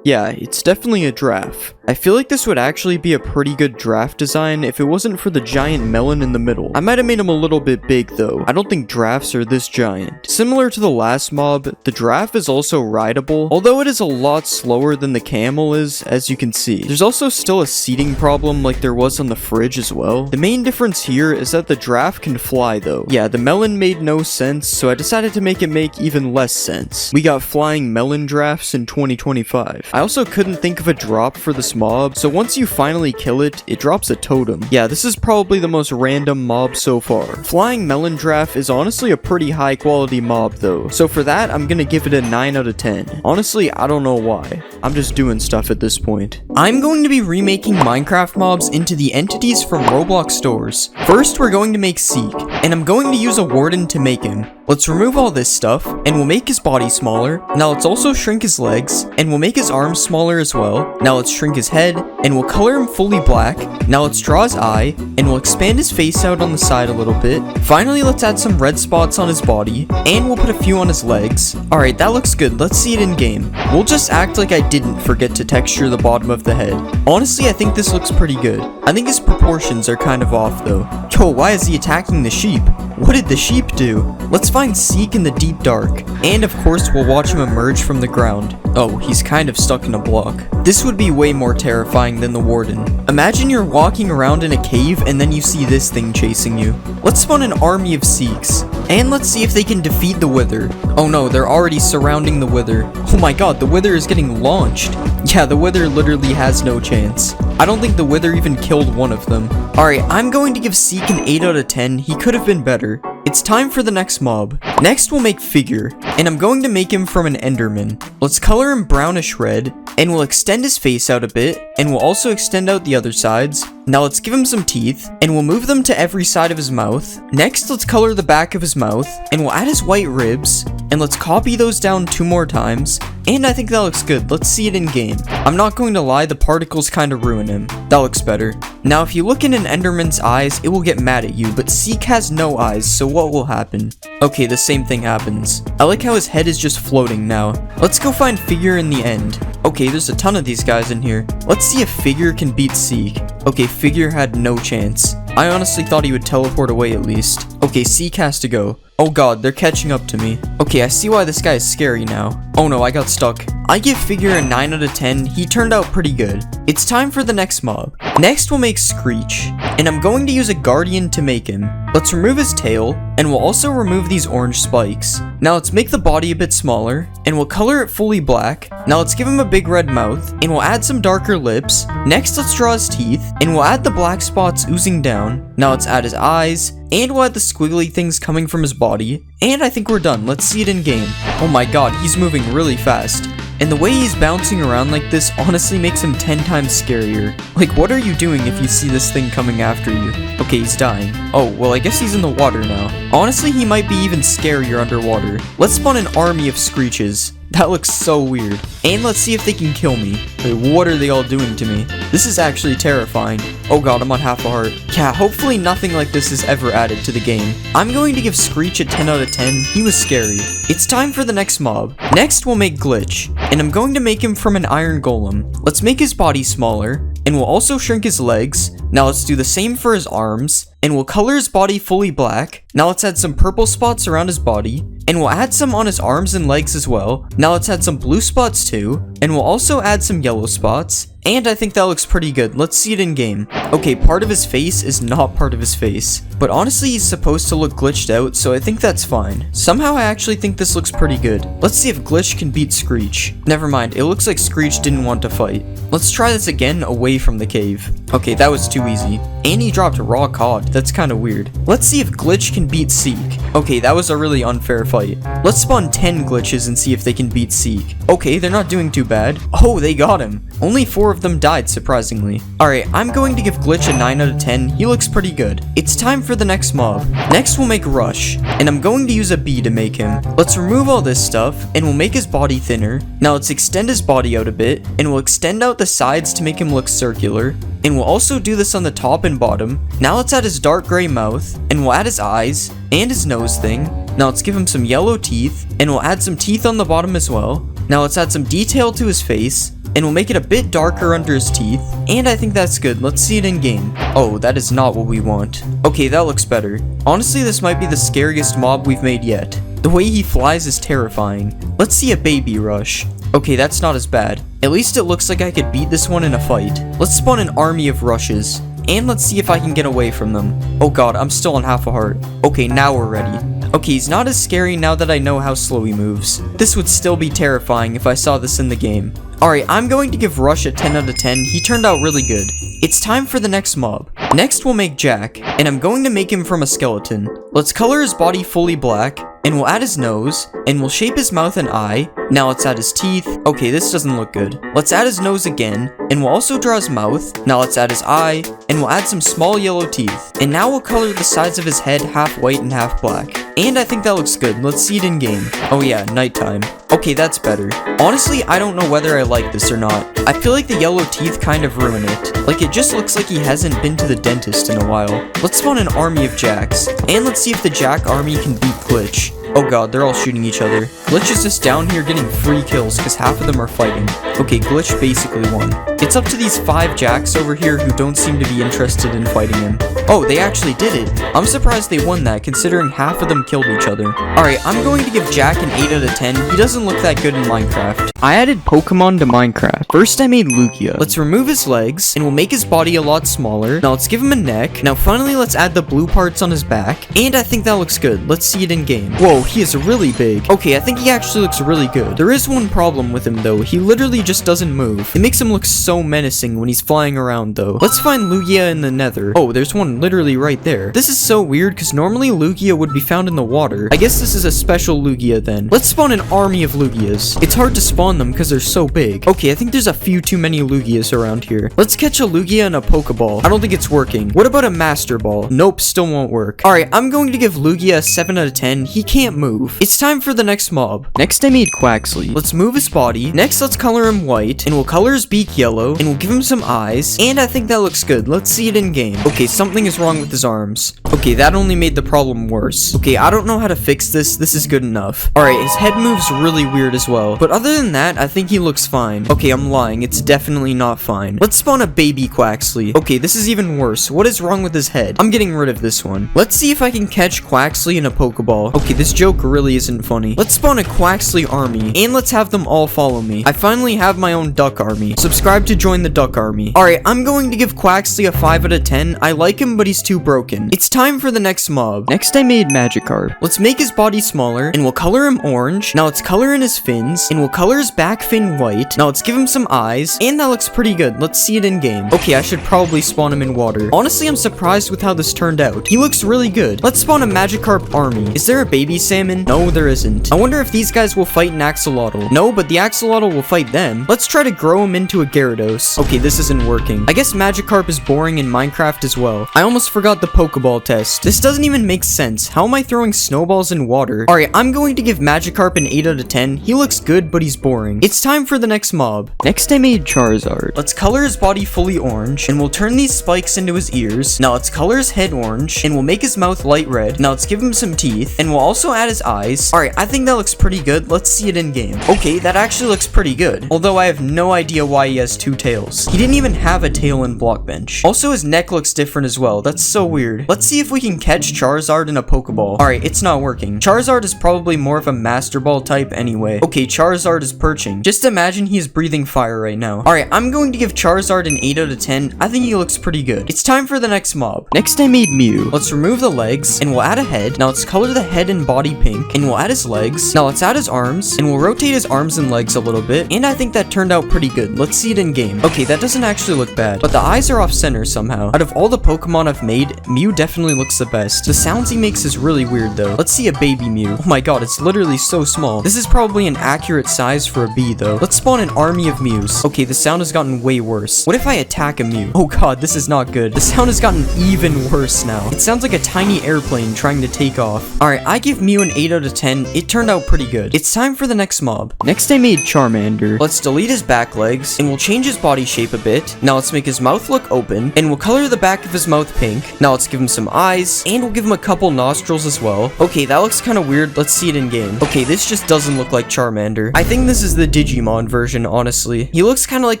Yeah, it's definitely a giraffe. I feel like this would actually be a pretty good giraffe design if it wasn't for the giant melon in the middle. I might have made him a little bit big though. I don't think giraffes are this giant. Similar to the last mob, the giraffe is also rideable, although it is a lot slower than the camel is, as you can see. There's also still a seating problem like there was on the fridge as well. The main difference here is that the giraffe can fly though. Yeah, the melon made no sense, so I decided to make it make even less sense. We got flying melon giraffes in 2025. I also couldn't think of a drop for this mob, so once you finally kill it, it drops a totem. Yeah, this is probably the most random mob so far. Flying melon giraffe is honestly a pretty high quality mob though, so for that, I'm gonna give it a 9 out of 10. Honestly, I don't know why. I'm just doing stuff at this point. I'm going to be remaking Minecraft mobs into the entities from Roblox stores. First, we're going to make Seek, and I'm going to use a warden to make him. Let's remove all this stuff, and we'll make his body smaller. Now let's also shrink his legs, and we'll make his arms smaller as well. Now let's shrink his head, and we'll color him fully black. Now let's draw his eye, and we'll expand his face out on the side a little bit. Finally, let's add some red spots on his body, and we'll put a few on his legs. Alright, that looks good. Let's see it in game. We'll just act like I didn't forget to texture the bottom of the head. Honestly, I think this looks pretty good. I think his proportions are kind of off though. Yo, why is he attacking the sheep? What did the sheep do? Let's find Seek in the deep dark, and of course we'll watch him emerge from the ground. Oh, he's kind of stuck in a block. This would be way more terrifying than the warden. Imagine you're walking around in a cave and then you see this thing chasing you. Let's spawn an army of Seeks, and let's see if they can defeat the Wither. Oh no, they're already surrounding the Wither. Oh my god, the Wither is getting launched. Yeah, the Wither literally has no chance. I don't think the Wither even killed one of them. Alright, I'm going to give Seek an 8 out of 10. He could have been better. It's time for the next mob. Next, we'll make Figure, and I'm going to make him from an Enderman. Let's color him brownish red, and we'll extend his face out a bit, and we'll also extend out the other sides. Now let's give him some teeth, and we'll move them to every side of his mouth. Next, let's color the back of his mouth, and we'll add his white ribs, and let's copy those down 2 more times. And I think that looks good. Let's see it in game. I'm not going to lie, the particles kind of ruin him. That looks better. Now, if you look in an Enderman's eyes, it will get mad at you, but Seek has no eyes, so what will happen? Okay, the same thing happens. I like how his head is just floating now. Let's go find Figure in the end. Okay, there's a ton of these guys in here. Let's see if Figure can beat Seek. Okay, Figure had no chance. I honestly thought he would teleport away at least. Okay, Seek has to go. Oh god, they're catching up to me. Okay, I see why this guy is scary now. Oh no, I got stuck. I give Figure a 9 out of 10. He turned out pretty good. It's time for the next mob. Next, we'll make Screech, and I'm going to use a Guardian to make him. Let's remove his tail, and we'll also remove these orange spikes. Now let's make the body a bit smaller, and we'll color it fully black. Now let's give him a big red mouth, and we'll add some darker lips. Next, let's draw his teeth, and we'll add the black spots oozing down. Now let's add his eyes, and we'll add the squiggly things coming from his body. And I think we're done. Let's see it in game. Oh my god, he's moving really fast. And the way he's bouncing around like this honestly makes him 10 times scarier. Like, what are you doing if you see this thing coming after you? Okay, he's dying. Oh, well, I guess he's in the water now. Honestly, he might be even scarier underwater. Let's spawn an army of Screeches. That looks so weird. And let's see if they can kill me. Wait, what are they all doing to me? This is actually terrifying. Oh god, I'm on half a heart. Yeah, hopefully nothing like this is ever added to the game. I'm going to give Screech a 10 out of 10. He was scary. It's time for the next mob. Next, we'll make Glitch, and I'm going to make him from an iron golem. Let's make his body smaller, and we'll also shrink his legs. Now let's do the same for his arms, and we'll color his body fully black. Now let's add some purple spots around his body, and we'll add some on his arms and legs as well. Now let's add some blue spots too, and we'll also add some yellow spots. And I think that looks pretty good. Let's see it in game. Okay, part of his face is not part of his face. But honestly, he's supposed to look glitched out, so I think that's fine. Somehow I actually think this looks pretty good. Let's see if Glitch can beat Screech. Never mind, it looks like Screech didn't want to fight. Let's try this again away from the cave. Okay, that was too easy. And he dropped raw cod. That's kind of weird. Let's see if Glitch can beat Seek. Okay, that was a really unfair fight. Let's spawn 10 glitches and see if they can beat Seek. Okay, they're not doing too bad. Oh, they got him. Only 4 of them died, surprisingly. Alright, I'm going to give Glitch a 9 out of 10. He looks pretty good. It's time for the next mob. Next, we'll make Rush. And I'm going to use a bee to make him. Let's remove all this stuff, and we'll make his body thinner. Now let's extend his body out a bit, and we'll extend out the sides to make him look circular. And we'll also do this on the top and bottom. Now let's add his dark gray mouth, and we'll add his eyes, and his nose thing. Now let's give him some yellow teeth, and we'll add some teeth on the bottom as well. Now let's add some detail to his face, and we'll make it a bit darker under his teeth, and I think that's good. Let's see it in game. Oh, that is not what we want. Okay, that looks better. Honestly, this might be the scariest mob we've made yet. The way he flies is terrifying. Let's see a baby Rush. Okay, that's not as bad. At least it looks like I could beat this one in a fight. Let's spawn an army of Rushes, and let's see if I can get away from them. Oh god, I'm still on half a heart. Okay, now we're ready. Okay, he's not as scary now that I know how slow he moves. This would still be terrifying if I saw this in the game. Alright, I'm going to give Rush a 10 out of 10. He turned out really good. It's time for the next mob. Next, we'll make Jack, and I'm going to make him from a skeleton. Let's color his body fully black, and we'll add his nose, and we'll shape his mouth and eye. Now let's add his teeth. Okay, this doesn't look good. Let's add his nose again, and we'll also draw his mouth. Now let's add his eye, and we'll add some small yellow teeth. And now we'll color the sides of his head half white and half black. And I think that looks good. Let's see it in game. Oh yeah, nighttime. Okay, that's better. Honestly, I don't know whether I like this or not. I feel like the yellow teeth kind of ruin it. Like, it just looks like he hasn't been to the dentist in a while. Let's spawn an army of Jacks, and let's see if the Jack army can beat Glitch. Oh god, they're all shooting each other. Glitch is just down here getting free kills because half of them are fighting. Okay, Glitch basically won. It's up to these 5 Jacks over here who don't seem to be interested in fighting him. Oh, they actually did it. I'm surprised they won that considering half of them killed each other. Alright, I'm going to give Jack an 8 out of 10. He doesn't look that good in Minecraft. I added Pokemon to Minecraft. First I made Lugia. Let's remove his legs, and we'll make his body a lot smaller. Now let's give him a neck. Now finally let's add the blue parts on his back. And I think that looks good. Let's see it in game. Whoa, he is really big. Okay, I think he actually looks really good. There is one problem with him though. He literally just doesn't move. It makes him look so menacing when he's flying around though. Let's find Lugia in the nether. Oh, there's one literally right there. This is so weird because normally Lugia would be found in the water. I guess this is a special Lugia then. Let's spawn an army of Lugias. It's hard to spawn them because they're so big. Okay, I think there's a few too many Lugias around here. Let's catch a Lugia in a Pokeball. I don't think it's working. What about a Master Ball? Nope, still won't work. Alright, I'm going to give Lugia a 7 out of 10. He can't move. It's time for the next mob. Next I made Quaxley. Let's move his body. Next let's color him white, and we'll color his beak yellow, and we'll give him some eyes, and I think that looks good. Let's see it in game. Okay, something is wrong with his arms. Okay, that only made the problem worse. Okay, I don't know how to fix this. This is good enough. Alright, his head moves really weird as well, but other than that, I think he looks fine. Okay, I'm lying. It's definitely not fine. Let's spawn a baby Quaxley. Okay, this is even worse. What is wrong with his head? I'm getting rid of this one. Let's see if I can catch Quaxley in a Pokeball. Okay, this joke really isn't funny. Let's spawn a Quaxley army, and let's have them all follow me. I finally have my own duck army. Subscribe to join the duck army. Alright, I'm going to give Quaxley a 5 out of 10. I like him, but he's too broken. It's time for the next mob. Next, I made Magikarp. Let's make his body smaller, and we'll color him orange. Now let's color in his fins, and we'll color his back fin white. Now let's give him some eyes, and that looks pretty good. Let's see it in game. Okay, I should probably spawn him in water. Honestly, I'm surprised with how this turned out. He looks really good. Let's spawn a Magikarp army. Is there a baby salmon? No, there isn't. I wonder if these guys will fight an axolotl. No, but the axolotl will fight them. Let's try to grow him into a Gyarados. Okay, this isn't working. I guess Magikarp is boring in Minecraft as well. I almost forgot the Pokeball test. This doesn't even make sense. How am I throwing snowballs in water? Alright, I'm going to give Magikarp an 8 out of 10. He looks good, but he's boring. It's time for the next mob. Next, I made Charizard. Let's color his body fully orange, and we'll turn these spikes into his ears. Now let's color his head orange, and we'll make his mouth light red. Now let's give him some teeth, and we'll also add his eyes. Alright, I think that looks pretty good. Let's see it in game. Okay, that actually looks pretty good. Although I have no idea why he has 2 tails. He didn't even have a tail in blockbench. Also, his neck looks different as well. That's so weird. Let's see if we can catch Charizard in a Pokeball. Alright, it's not working. Charizard is probably more of a Master Ball type anyway. Okay, Charizard is perching. Just imagine he's breathing fire right now. Alright, I'm going to give Charizard an 8 out of 10. I think he looks pretty good. It's time for the next mob. Next, I made Mew. Let's remove the legs, and we'll add a head. Now let's color the head and body pink, and we'll add his legs. Now let's add his arms, and we'll rotate his arms and legs a little bit, and I think that turned out pretty good. Let's see it in game. Okay, that doesn't actually look bad, but the eyes are off center somehow. Out of all the Pokemon I've made, Mew definitely looks the best. The sounds he makes is really weird though. Let's see a baby Mew. Oh my god, it's literally so small. This is probably an accurate size for a bee though. Let's spawn an army of Mews. Okay, the sound has gotten way worse. What if I attack a Mew? Oh god, this is not good. The sound has gotten even worse now. It sounds like a tiny airplane trying to take off. Alright, I give Mew an 8 out of 10. It turned out pretty good. It's time for the next mob. Next, I made Charmander. Let's delete his back legs, and we'll change his body shape a bit. Now let's make his mouth look open, and we'll color the back of his mouth pink. Now let's give him some eyes, and we'll give him a couple nostrils as well. Okay, that looks kind of weird. Let's see it in game. Okay, this just doesn't look like Charmander. I think this is the Digimon version, honestly. He looks kind of like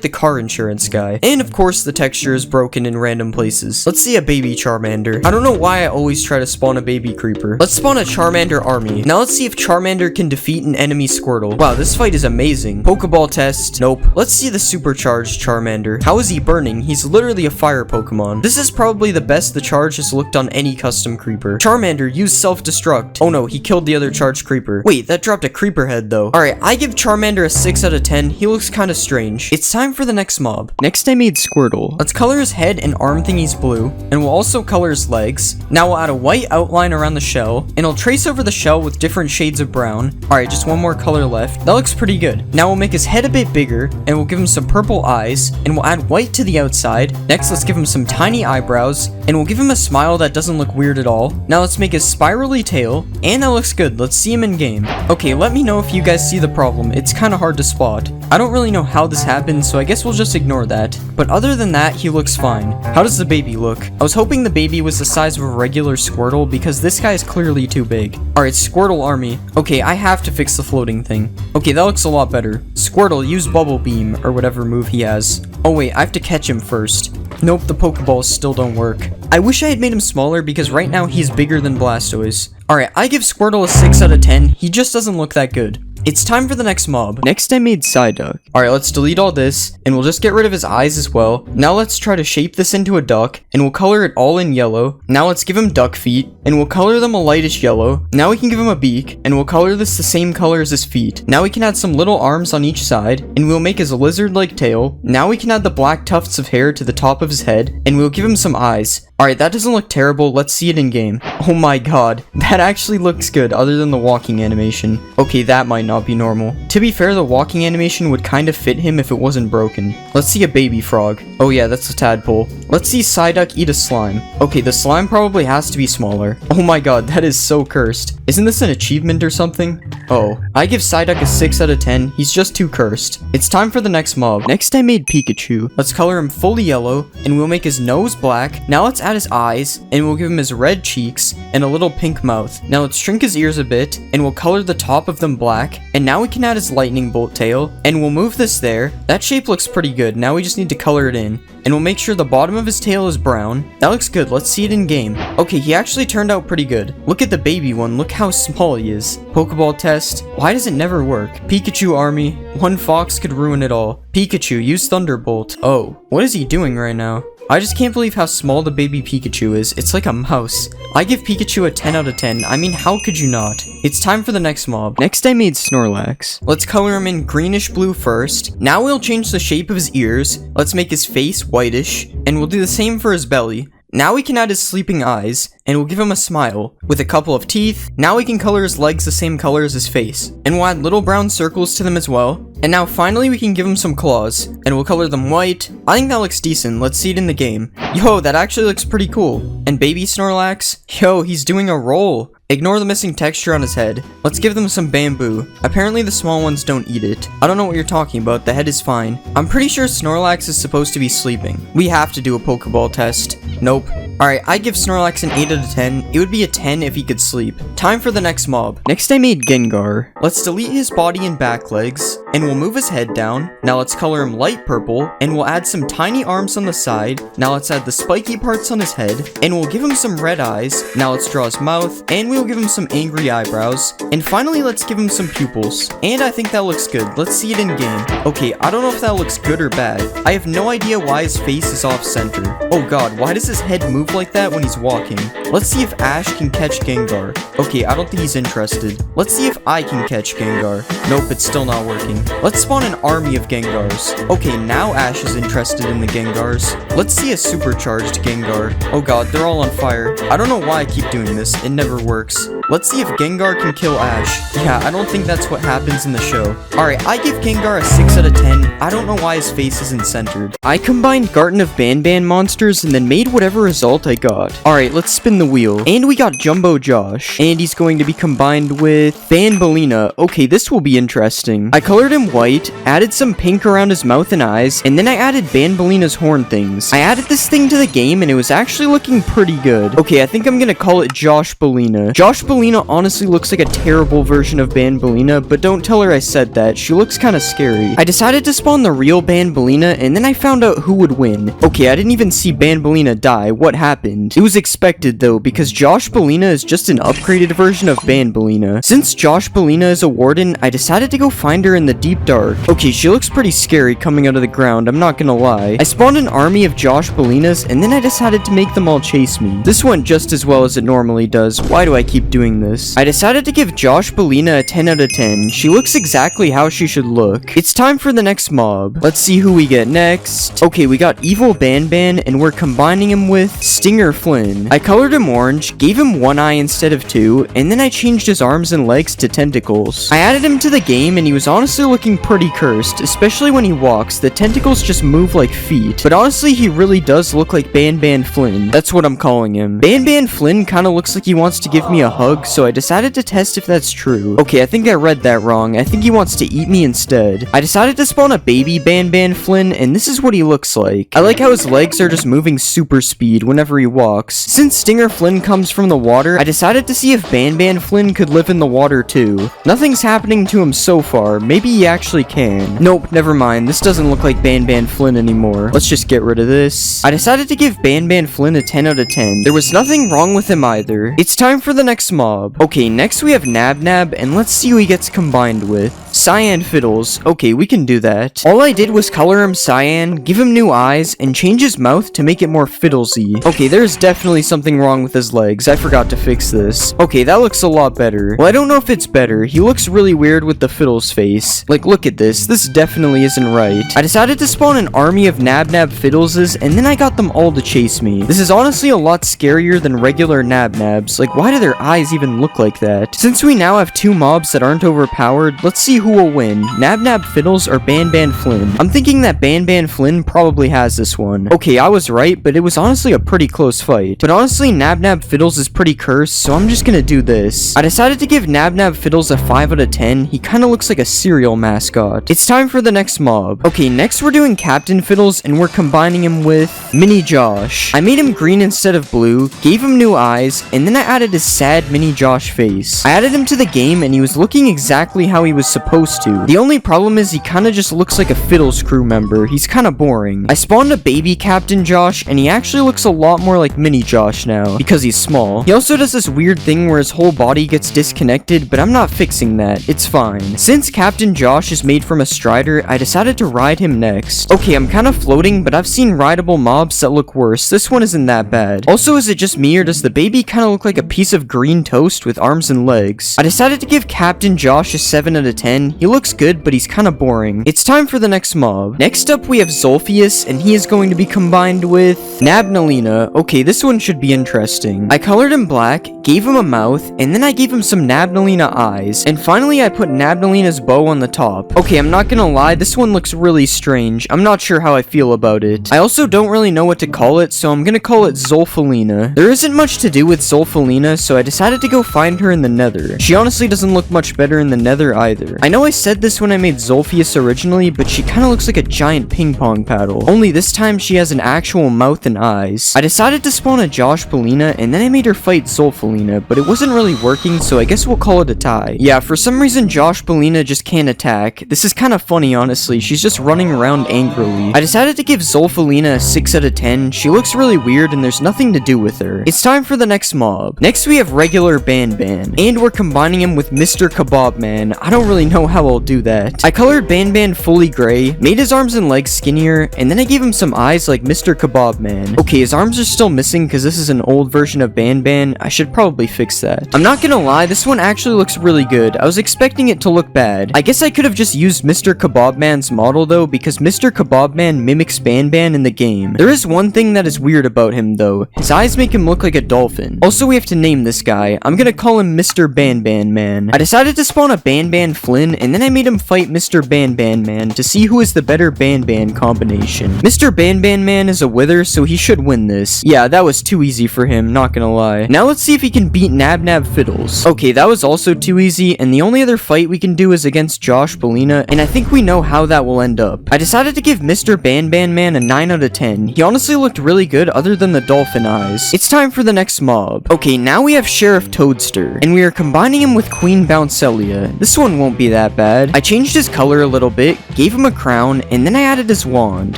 the car insurance guy. And of course, the texture is broken in random places. Let's see a baby Charmander. I don't know why I always try to spawn a baby creeper. Let's spawn a Charmander army. Now let's see if Charmander can defeat an enemy Squirtle. Wow, this fight is amazing. Pokeball test. Nope. Let's see the supercharged Charmander. How is he burning? He's literally a fire Pokemon. This is probably the best the charge has looked on any custom creeper. Charmander, use self-destruct. Oh no, he killed the other charged creeper. Wait, that dropped a creeper head though. Alright, I give Charmander a 6 out of 10. He looks kind of strange. It's time for the next mob. Next, I made Squirtle. Let's color his head and arm thingies blue, and we'll also color his legs. Now we'll add a white outline around the shell, and I'll trace over the shell with different shades of brown. Alright, just one more color left. That looks pretty good. Now we'll make his head a bit bigger, and we'll give him some purple eyes, and we'll add white to the outside. Next, let's give him some tiny eyebrows, and we'll give him a smile that doesn't look weird at all. Now let's make his spirally tail, and that looks good. Let's see him in game. Okay, let me know if you guys see the problem. It's kind of hard to spot. I don't really know how this happened, so I guess we'll just ignore that. But other than that, he looks fine. How does the baby look? I was hoping the baby was the size of a regular Squirtle because this guy is clearly too big. Alright, Squirtle army. Okay, I have to fix the floating thing. Okay, that looks a lot better. Squirtle, use Bubble Beam or whatever move he has. Oh wait, I have to catch him first. Nope, the Pokeballs still don't work. I wish I had made him smaller because right now he's bigger than Blastoise. Alright, I give Squirtle a 6 out of 10. He just doesn't look that good. It's time for the next mob. Next, I made Psyduck. Alright, let's delete all this, and we'll just get rid of his eyes as well. Now let's try to shape this into a duck, and we'll color it all in yellow. Now let's give him duck feet, and we'll color them a lightish yellow. Now we can give him a beak, and we'll color this the same color as his feet. Now we can add some little arms on each side, and we'll make his lizard-like tail. Now we can add the black tufts of hair to the top of his head, and we'll give him some eyes. Alright, that doesn't look terrible. Let's see it in game. Oh my god. That actually looks good, other than the walking animation. Okay, that might not be normal. To be fair, the walking animation would kind of fit him if it wasn't broken. Let's see a baby frog. Oh yeah, that's a tadpole. Let's see Psyduck eat a slime. Okay, the slime probably has to be smaller. Oh my god, that is so cursed. Isn't this an achievement or something? Oh, I give Psyduck a 6 out of 10. He's just too cursed. It's time for the next mob. Next, I made Pikachu. Let's color him fully yellow, and we'll make his nose black. Now let's add his eyes, and we'll give him his red cheeks and a little pink mouth. Now let's shrink his ears a bit, and we'll color the top of them black. And now we can add his lightning bolt tail, and we'll move this there. That shape looks pretty good. Now we just need to color it in. And we'll make sure the bottom of his tail is brown. That looks good. Let's see it in game. Okay, he actually turned out pretty good. Look at the baby one. Look how small he is. Pokeball test. Why does it never work? Pikachu army. One fox could ruin it all. Pikachu, use Thunderbolt. Oh, what is he doing right now? I just can't believe how small the baby Pikachu is. It's like a mouse. I give Pikachu a 10 out of 10. I mean, how could you not? It's time for the next mob. Next, I made Snorlax. Let's color him in greenish blue first. Now we'll change the shape of his ears. Let's make his face whitish. And we'll do the same for his belly. Now we can add his sleeping eyes, and we'll give him a smile, with a couple of teeth. Now we can color his legs the same color as his face, and we'll add little brown circles to them as well. And now finally we can give him some claws, and we'll color them white. I think that looks decent. Let's see it in the game. Yo, that actually looks pretty cool. And baby Snorlax? Yo, he's doing a roll. Ignore the missing texture on his head. Let's give them some bamboo. Apparently the small ones don't eat it. I don't know what you're talking about, the head is fine. I'm pretty sure Snorlax is supposed to be sleeping. We have to do a Pokeball test. Nope. Alright, I give Snorlax an 8 out of 10. It would be a 10 if he could sleep. Time for the next mob. Next I made Gengar. Let's delete his body and back legs, and we'll move his head down. Now let's color him light purple, and we'll add some tiny arms on the side. Now let's add the spiky parts on his head, and we'll give him some red eyes. Now let's draw his mouth, and we'll give him some angry eyebrows. And finally, let's give him some pupils. And I think that looks good. Let's see it in game. Okay, I don't know if that looks good or bad. I have no idea why his face is off center. Oh god, why does his head move like that when he's walking? Let's see if Ash can catch Gengar. Okay, I don't think he's interested. Let's see if I can catch Gengar. Nope, it's still not working. Let's spawn an army of Gengars. Okay, now Ash is interested in the Gengars. Let's see a supercharged Gengar. Oh god, they're all on fire. I don't know why I keep doing this. It never works. Let's see if Gengar can kill Ash. Yeah, I don't think that's what happens in the show. Alright, I give Gengar a 6 out of 10. I don't know why his face isn't centered. I combined Garden of Banban monsters and then made whatever result I got. Alright, let's spin the wheel. And we got Jumbo Josh. And he's going to be combined with Banbaleena. Okay, this will be interesting. I colored him white, added some pink around his mouth and eyes, and then I added Banbaleena's horn things. I added this thing to the game and it was actually looking pretty good. Okay, I think I'm gonna call it Josh Baleena. Josh Baleena honestly looks like a terrible version of Banbaleena, but don't tell her I said that. She looks kind of scary. I decided to spawn the real Banbaleena, and then I found out who would win. Okay, I didn't even see Banbaleena die. What happened? It was expected though, because Josh Baleena is just an upgraded version of Banbaleena. Since Josh Baleena is a warden, I decided to go find her in the deep dark. Okay, she looks pretty scary coming out of the ground, I'm not gonna lie. I spawned an army of Josh Baleenas, and then I decided to make them all chase me. This went just as well as it normally does. Why do I keep doing this? I decided to give Josh Baleena a 10 out of 10. She looks exactly how she should look. It's time for the next mob. Let's see who we get next. Okay, we got Evil Banban, and we're combining him with Stinger Flynn. I colored him orange, gave him one eye instead of two, and then I changed his arms and legs to tentacles. I added him to the game, and he was honestly looking pretty cursed, especially when he walks. The tentacles just move like feet. But honestly, he really does look like Banban Flynn. That's what I'm calling him. Banban Flynn kind of looks like he wants to give me a hug, so I decided to test if that's true. Okay, I think I read that wrong. I think he wants to eat me instead. I decided to spawn a baby Banban Flynn, and this is what he looks like. I like how his legs are just moving super speed whenever he walks. Since Stinger Flynn comes from the water, I decided to see if Banban Flynn could live in the water too. Nothing's happening to him so far. Maybe he actually can. Nope, never mind. This doesn't look like Banban Flynn anymore. Let's just get rid of this. I decided to give Banban Flynn a 10 out of 10. There was nothing wrong with him either. It's time for the next mob. Okay, next we have Nab, and let's see who he gets combined with. Cyan Fiddles. Okay, we can do that. All I did was color him cyan, give him new eyes, and change his mouth to make it more fiddlesy. Okay, there's definitely something wrong with his legs. I forgot to fix this. Okay, that looks a lot better. Well, I don't know if it's better. He looks really weird with the Fiddles face. Like, look at this. This definitely isn't right. I decided to spawn an army of Nab Fiddleses, and then I got them all to chase me. This is honestly a lot scarier than regular Nabs. Like, why do their eyes even look like that? Since we now have two mobs that aren't overpowered, let's see who will win. Nab Fiddles or Banban Flynn. I'm thinking that Banban Flynn probably has this one. Okay, I was right, but it was honestly a pretty close fight. But honestly, Nab Fiddles is pretty cursed, so I'm just gonna do this. I decided to give Nab Fiddles a 5 out of 10. He kinda looks like a cereal mascot. It's time for the next mob. Okay, next we're doing Captain Fiddles, and we're combining him with Mini Josh. I made him green instead of blue, gave him new eyes, and then I added his sad Mini Josh face. I added him to the game, and he was looking exactly how he was supposed to. The only problem is he kinda just looks like a Fiddles crew member. He's kinda boring. I spawned a baby Captain Josh, and he actually looks a lot more like Mini Josh now, because he's small. He also does this weird thing where his whole body gets disconnected, but I'm not fixing that. It's fine. Since Captain Josh is made from a Strider, I decided to ride him next. Okay, I'm kinda floating, but I've seen rideable mobs that look worse. This one isn't that bad. Also, is it just me, or does the baby kinda look like a piece of green toast with arms and legs? I decided to give Captain Josh a 7 out of 10. He looks good, but he's kinda boring. It's time for the next mob. Next up, we have Zolphius, and he is going to be combined with Nabnaleena. Okay, this one should be interesting. I colored him black, gave him a mouth, and then I gave him some Nabnaleena eyes. And finally, I put Nabnaleena's bow on the top. Okay, I'm not gonna lie, this one looks really strange. I'm not sure how I feel about it. I also don't really know what to call it, so I'm gonna call it Zolfaleena. There isn't much to do with Zolfaleena, so I decided to go find her in the Nether. She honestly doesn't look much better in the Nether either. I know I said this when I made Zolphius originally, but she kinda looks like a giant ping pong paddle. Only this time she has an actual mouth and eyes. I decided to spawn a Josh Polina, and then I made her fight Zolfalina, but it wasn't really working, so I guess we'll call it a tie. Yeah, for some reason Josh Polina just can't attack. This is kind of funny, honestly. She's just running around angrily. I decided to give Zolfalina a 6 out of 10. She looks really weird, and there's nothing to do with her. It's time for the next mob. Next we have regular Ban Ban, and we're combining him with Mr. Kebab Man. I don't really know how I'll do that. I colored Ban Ban fully gray, made his arms and legs skinnier, and then I gave him some eyes like Mr. Kebab Man. Okay, his arms are still missing because this is an old version of Ban Ban. I should probably fix that. I'm not gonna lie, this one actually looks really good. I was expecting it to look bad. I guess I could have just used Mr. Kebab Man's model though, because Mr. Kebab Man mimics Ban Ban in the game. There is one thing that is weird about him though. His eyes make him look like a dolphin. Also, we have to name this guy. I'm gonna call him Mr. Ban Ban Man. I decided to spawn a Ban Ban Flynn, and then I made him fight Mr. Ban Ban Man to see who is the better Ban Ban combination. Mr. Ban Ban Man is a wither, so he should win this. Yeah, that was too easy for him, not gonna lie. Now let's see if he can beat Nab Nab Fiddles. Okay, that was also too easy, and the only other fight we can do is against Josh Polina, and I think we know how that will end up. I decided to give Mr. Ban Ban Man a 9 out of 10. He honestly looked really good other than the dolphin eyes. It's time for the next mob. Okay, now we have Sheriff Toadster, and we are combining him with Queen Bouncelia. This one won't be that bad. I changed his color a little bit, gave him a crown, and then I added his wand.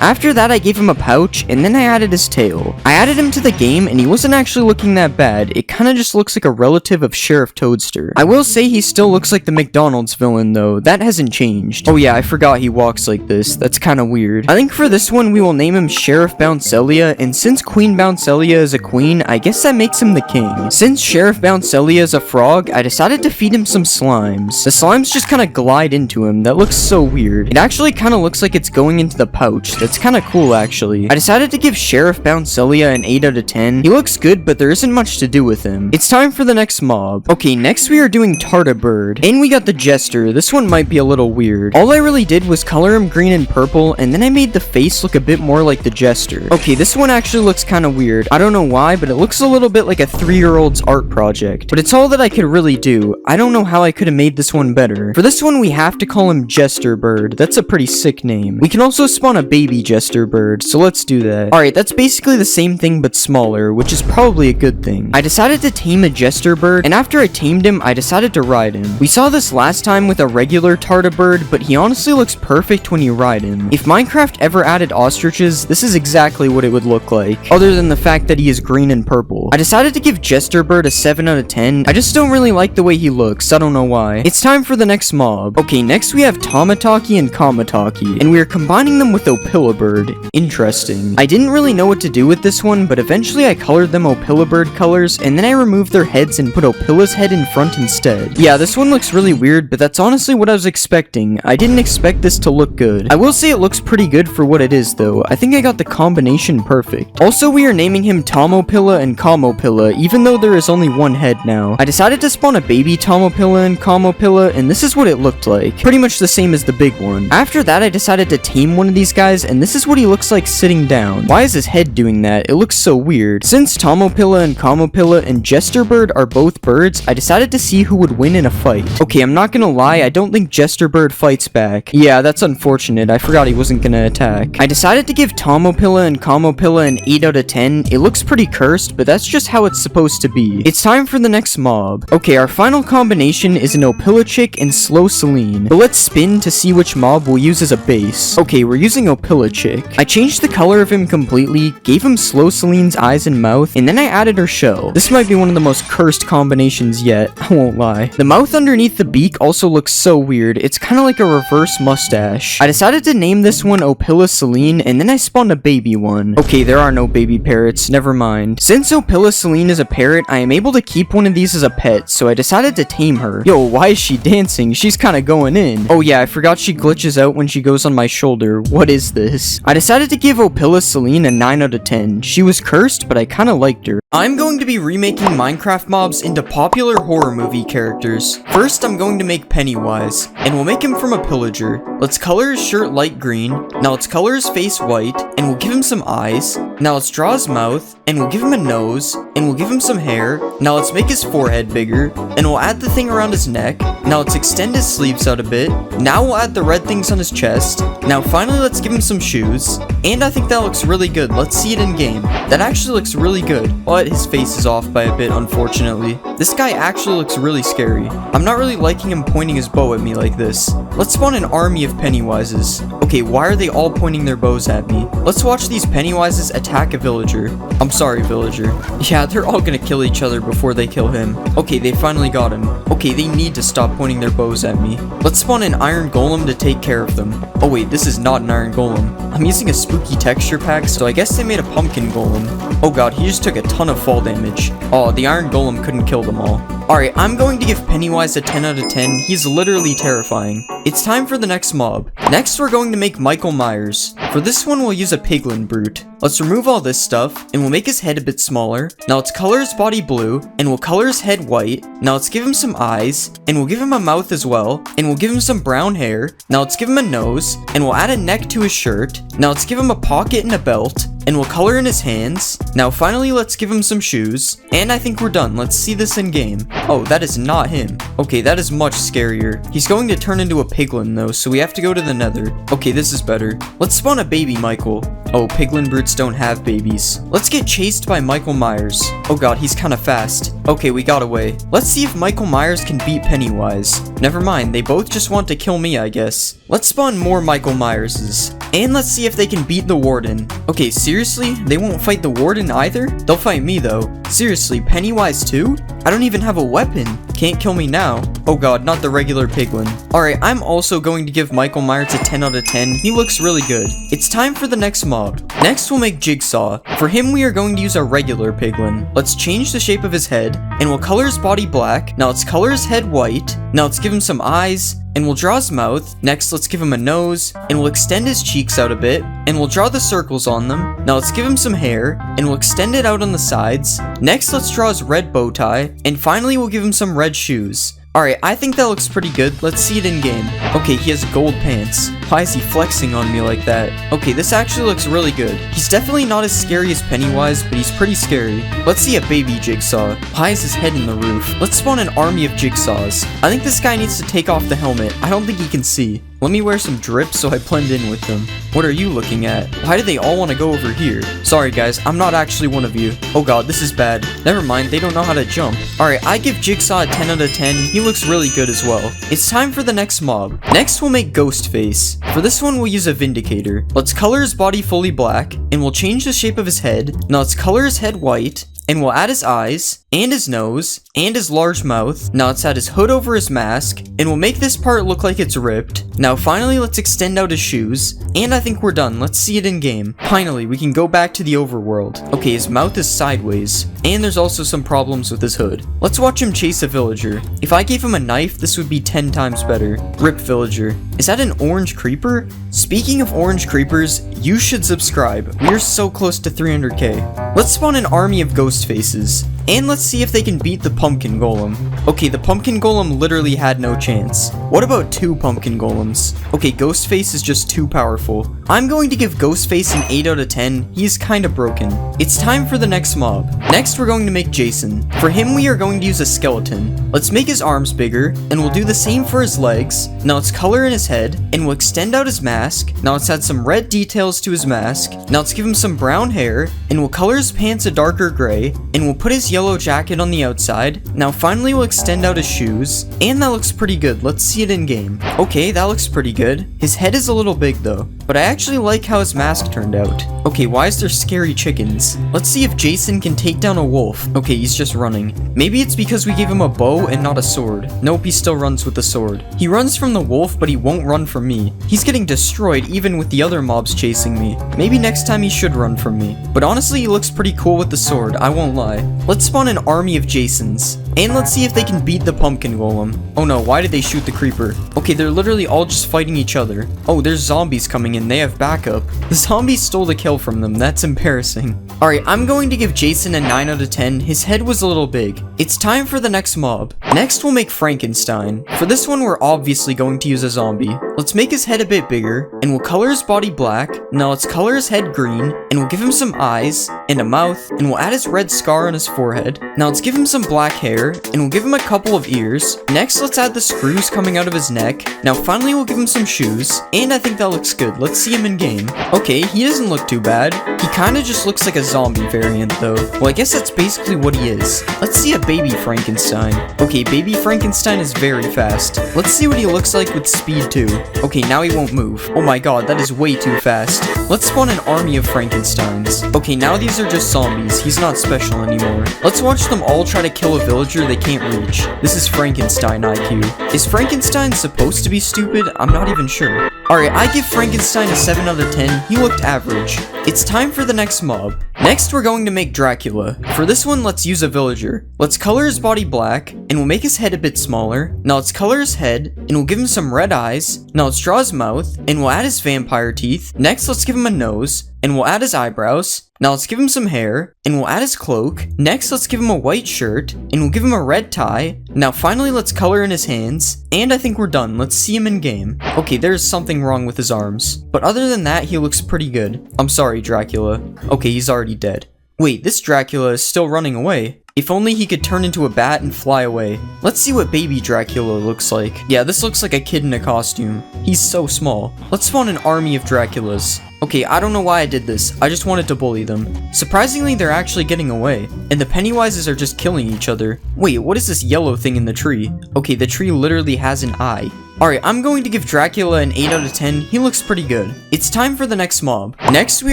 After that, I gave him a pouch, and then I added his tail. I added him to the game, and he wasn't actually looking that bad. It kinda just looks like a relative of Sheriff Toadster. I will say he still looks like the McDonald's villain though. That hasn't changed. Oh yeah, I forgot he walks like this. That's kinda weird. I think for this one, we will name him Sheriff Bouncelia, and since Queen Bouncelia is a queen, I guess that makes him the king. Since Sheriff Bouncelia is a frog, I decided to feed him some slimes. The slimes just kinda glide into him. That looks so weird. It actually kinda looks like it's going into the pouch. That's kinda cool actually. I decided to give Sheriff Bouncelia an 8 out of 10. He looks good, but there isn't much to do with him. It's time for the next mob. Okay, next we are doing Tartabird, and we got the Jester. This one might be a little weird. All I really did was color him green and purple, and then I made the face look a bit more like the Jester. Okay, this one actually looks kinda weird. I don't know why, but it looks a little bit like a 3-year-old's art project. But it's all that I could really do. I don't know how I could have made this one better. For this one, we have to call him Jester Bird. That's a pretty sick name. We can also spawn a baby Jester Bird, so let's do that. Alright, that's basically the same thing but smaller, which is probably a good thing. I decided to tame a Jester Bird, and after I tamed him, I decided to ride him. We saw this last time with a regular Tartabird, but he honestly looks perfect when you ride him. If Minecraft ever added ostriches, this is exactly what it would look like, other than the fact that he is green and purple. I decided to give Jester Bird a 7 out of 10. I just don't really like the way he looks. I don't know why. It's time for the next mob. Okay, next we have Tomataki and Kamataki, and we are combining them with Opilabird. Interesting. I didn't really know what to do with this one, but eventually I colored them Opilabird colors, and then I removed their heads and put Opilla's head in front instead. Yeah, this one looks really weird, but that's honestly what I was expecting. I didn't expect this to look good. I will say it looks pretty good for what it is though. I think I got the combination perfect. Also, we are naming him Tomopilla and Kamopilla, even though there is only one head now. I decided to spawn a baby Tomopilla and Kamopilla, and this is what it looked like. Pretty much the same as the big one. After that, I decided to tame one of these guys, and this is what he looks like sitting down. Why is his head doing that? It looks so weird. Since Tomopilla and Kamopilla and Jesterbird are both birds, I decided to see who would win in a fight. Okay, I'm not gonna lie, I don't think Jesterbird fights back. Yeah, that's unfortunate. I forgot he wasn't gonna attack. I decided to give Tomopilla and Kamopilla an 8 out of 10. It looks pretty cursed, but that's just how it's supposed to be. It's time for the next mob. Okay, our final combination is an Opillachick and Slow Celine. But let's spin to see which mob we'll use as a base. Okay, we're using Opillachick. I changed the color of him completely, gave him Slow Celine's eyes and mouth, and then I added her shell. This might be one of the most cursed combinations yet, I won't lie. The mouth underneath the beak also looks so weird. It's kind of like a reverse mustache. I decided to name this one Opilla Celine, and then I spawned a baby one. Okay, there are no baby parrots, never mind. Since Opilla Celine is a parrot, I am able to keep one of these as a pet, so I decided to tame her. Yo, why is she dancing? She's kind of going in. Oh yeah, I forgot she glitches out when she goes on my shoulder. What is this? I decided to give Opilla Celine a 9 out of 10. She was cursed, but I kind of liked her. I'm going to be remaking Minecraft mobs into popular horror movie characters. First, I'm going to make Pennywise, and we'll make him from a pillager. Let's color his shirt light green. Now let's color his face white, and we'll give him some eyes. Now let's draw his mouth, and we'll give him a nose, and we'll give him some hair. Now let's make his forehead bigger, and we'll add the thing around his neck. Now let's extend his sleeves out a bit. Now we'll add the red things on his chest. Now finally, let's give him some shoes. And I think that looks really good. Let's see it in game. game. That actually looks really good, but his face is off by a bit, unfortunately. This guy actually looks really scary. I'm not really liking him pointing his bow at me like this. Let's spawn an army of Pennywises. Okay, why are they all pointing their bows at me? Let's watch these Pennywises attack a villager. I'm sorry, villager. Yeah, they're all gonna kill each other before they kill him. Okay, they finally got him. Okay, they need to stop pointing their bows at me. Let's spawn an iron golem to take care of them. Oh wait, this is not an iron golem. I'm using a spooky texture pack, so I guess they made a pumpkin golem. Oh god, he just took a ton of fall damage. Oh, the iron golem couldn't kill them all. Alright, I'm going to give Pennywise a 10 out of 10. He's literally terrifying. It's time for the next mob. Next, we're going to make Michael Myers. For this one, we'll use a piglin brute. Let's remove all this stuff, and we'll make his head a bit smaller. Now let's color his body blue, and we'll color his head white. Now let's give him some eyes, and we'll give him a mouth as well, and we'll give him some brown hair. Now let's give him a nose, and we'll add a neck to his shirt. Now let's give him a pocket and a belt, and we'll color in his hands. Now finally, let's give him some shoes, and I think we're done. Let's see this in game. Oh, that is not him. Okay, that is much scarier. He's going to turn into a piglin though, so we have to go to the nether. Okay, this is better. Let's spawn a baby Michael. Oh, piglin brutes don't have babies. Let's get chased by Michael Myers. Oh god, he's kind of fast. Okay, we got away. Let's see if Michael Myers can beat Pennywise. Never mind, they both just want to kill me, I guess. Let's spawn more Michael Myerses. And let's see if they can beat the warden. Okay, seriously? They won't fight the warden either? They'll fight me though. Seriously, Pennywise too? I don't even have a weapon. Can't kill me now. Oh god, not the regular piglin. Alright, I'm also going to give Michael Myers a 10 out of 10. He looks really good. It's time for the next mob. Next, we'll make Jigsaw. For him, we are going to use our regular piglin. Let's change the shape of his head, and we'll color his body black. Now let's color his head white. Now let's give him some eyes, and we'll draw his mouth. Next, let's give him a nose, and we'll extend his cheeks out a bit, and we'll draw the circles on them. Now let's give him some hair, and we'll extend it out on the sides. Next, let's draw his red bow tie, and finally, we'll give him some red shoes. Alright, I think that looks pretty good. Let's see it in game. Okay, he has gold pants. Why is he flexing on me like that? Okay, this actually looks really good. He's definitely not as scary as Pennywise, but he's pretty scary. Let's see a baby Jigsaw. Why is his head in the roof? Let's spawn an army of Jigsaws. I think this guy needs to take off the helmet. I don't think he can see. Let me wear some drips so I blend in with them. What are you looking at? Why do they all want to go over here? Sorry guys, I'm not actually one of you. Oh god, this is bad. Never mind, they don't know how to jump. Alright, I give Jigsaw a 10 out of 10. He looks really good as well. It's time for the next mob. Next, we'll make Ghostface. For this one, we'll use a Vindicator. Let's color his body fully black, and we'll change the shape of his head. Now let's color his head white, and we'll add his eyes, and his nose, and his large mouth. Now let's add his hood over his mask, and we'll make this part look like it's ripped. Now finally, let's extend out his shoes, and I think we're done. Let's see it in game. Finally, we can go back to the overworld. Okay, his mouth is sideways, and there's also some problems with his hood. Let's watch him chase a villager. If I gave him a knife, this would be 10 times better. Rip villager. Is that an orange creeper? Speaking of orange creepers, you should subscribe. We're so close to 300k. Let's spawn an army of ghost faces. And let's see if they can beat the pumpkin golem. Okay, the pumpkin golem literally had no chance. What about 2 pumpkin golems? Okay, Ghostface is just too powerful. I'm going to give Ghostface an 8 out of 10. He's kinda broken. It's time for the next mob. Next, we're going to make Jason. For him, we are going to use a skeleton. Let's make his arms bigger, and we'll do the same for his legs. Now let's color in his head, and we'll extend out his mask. Now let's add some red details to his mask. Now let's give him some brown hair, and we'll color his pants a darker gray, and we'll put his yellow jacket on the outside. Now finally, we'll extend out his shoes, and that looks pretty good. Let's see it in game. Okay, that looks pretty good. His head is a little big though, but I actually like how his mask turned out. Okay, why is there scary chickens? Let's see if Jason can take down a wolf. Okay, he's just running. Maybe it's because we gave him a bow and not a sword. Nope, he still runs with the sword. He runs from the wolf, but he won't run from me. He's getting destroyed even with the other mobs chasing me. Maybe next time he should run from me. But honestly, he looks pretty cool with the sword, I won't lie. Let's spawn an army of Jasons. And let's see if they can beat the pumpkin golem. Oh no, why did they shoot the creeper? Okay, they're literally all just fighting each other. Oh, there's zombies coming in, they have backup. The zombies stole the kill from them, that's embarrassing. Alright, I'm going to give Jason a 9 out of 10. His head was a little big. It's time for the next mob. Next, we'll make Frankenstein. For this one, we're obviously going to use a zombie. Let's make his head a bit bigger, and we'll color his body black. Now let's color his head green, and we'll give him some eyes, and a mouth, and we'll add his red scar on his forehead. Now let's give him some black hair, hair, and we'll give him a couple of ears. Next, let's add the screws coming out of his neck. Now, finally, we'll give him some shoes, and I think that looks good. Let's see him in game. Okay, he doesn't look too bad. He kind of just looks like a zombie variant, though. Well, I guess that's basically what he is. Let's see a baby Frankenstein. Okay, baby Frankenstein is very fast. Let's see what he looks like with speed 2. Okay, now he won't move. Oh my god, that is way too fast. Let's spawn an army of Frankensteins. Okay, now these are just zombies. He's not special anymore. Let's watch them all try to kill a villager they can't reach. This is Frankenstein IQ. Is Frankenstein supposed to be stupid? I'm not even sure. Alright, I give Frankenstein a 7 out of 10. He looked average. It's time for the next mob. Next, we're going to make Dracula. For this one, let's use a villager. Let's color his body black, and we'll make his head a bit smaller. Now let's color his head, and we'll give him some red eyes. Now let's draw his mouth, and we'll add his vampire teeth. Next, let's give him a nose, and we'll add his eyebrows. Now let's give him some hair, and we'll add his cloak. Next, let's give him a white shirt, and we'll give him a red tie. Now finally, let's color in his hands, and I think we're done. Let's see him in game. Okay, there's something wrong with his arms, but other than that, he looks pretty good. I'm sorry, Dracula. Okay, he's already dead. Wait, this Dracula is still running away. If only he could turn into a bat and fly away. Let's see what baby Dracula looks like. Yeah, this looks like a kid in a costume. He's so small. Let's spawn an army of Draculas. Okay, I don't know why I did this. I just wanted to bully them. Surprisingly, they're actually getting away. And the Pennywises are just killing each other. Wait, what is this yellow thing in the tree? Okay, the tree literally has an eye. Alright, I'm going to give Dracula an 8 out of 10. He looks pretty good. It's time for the next mob. Next, we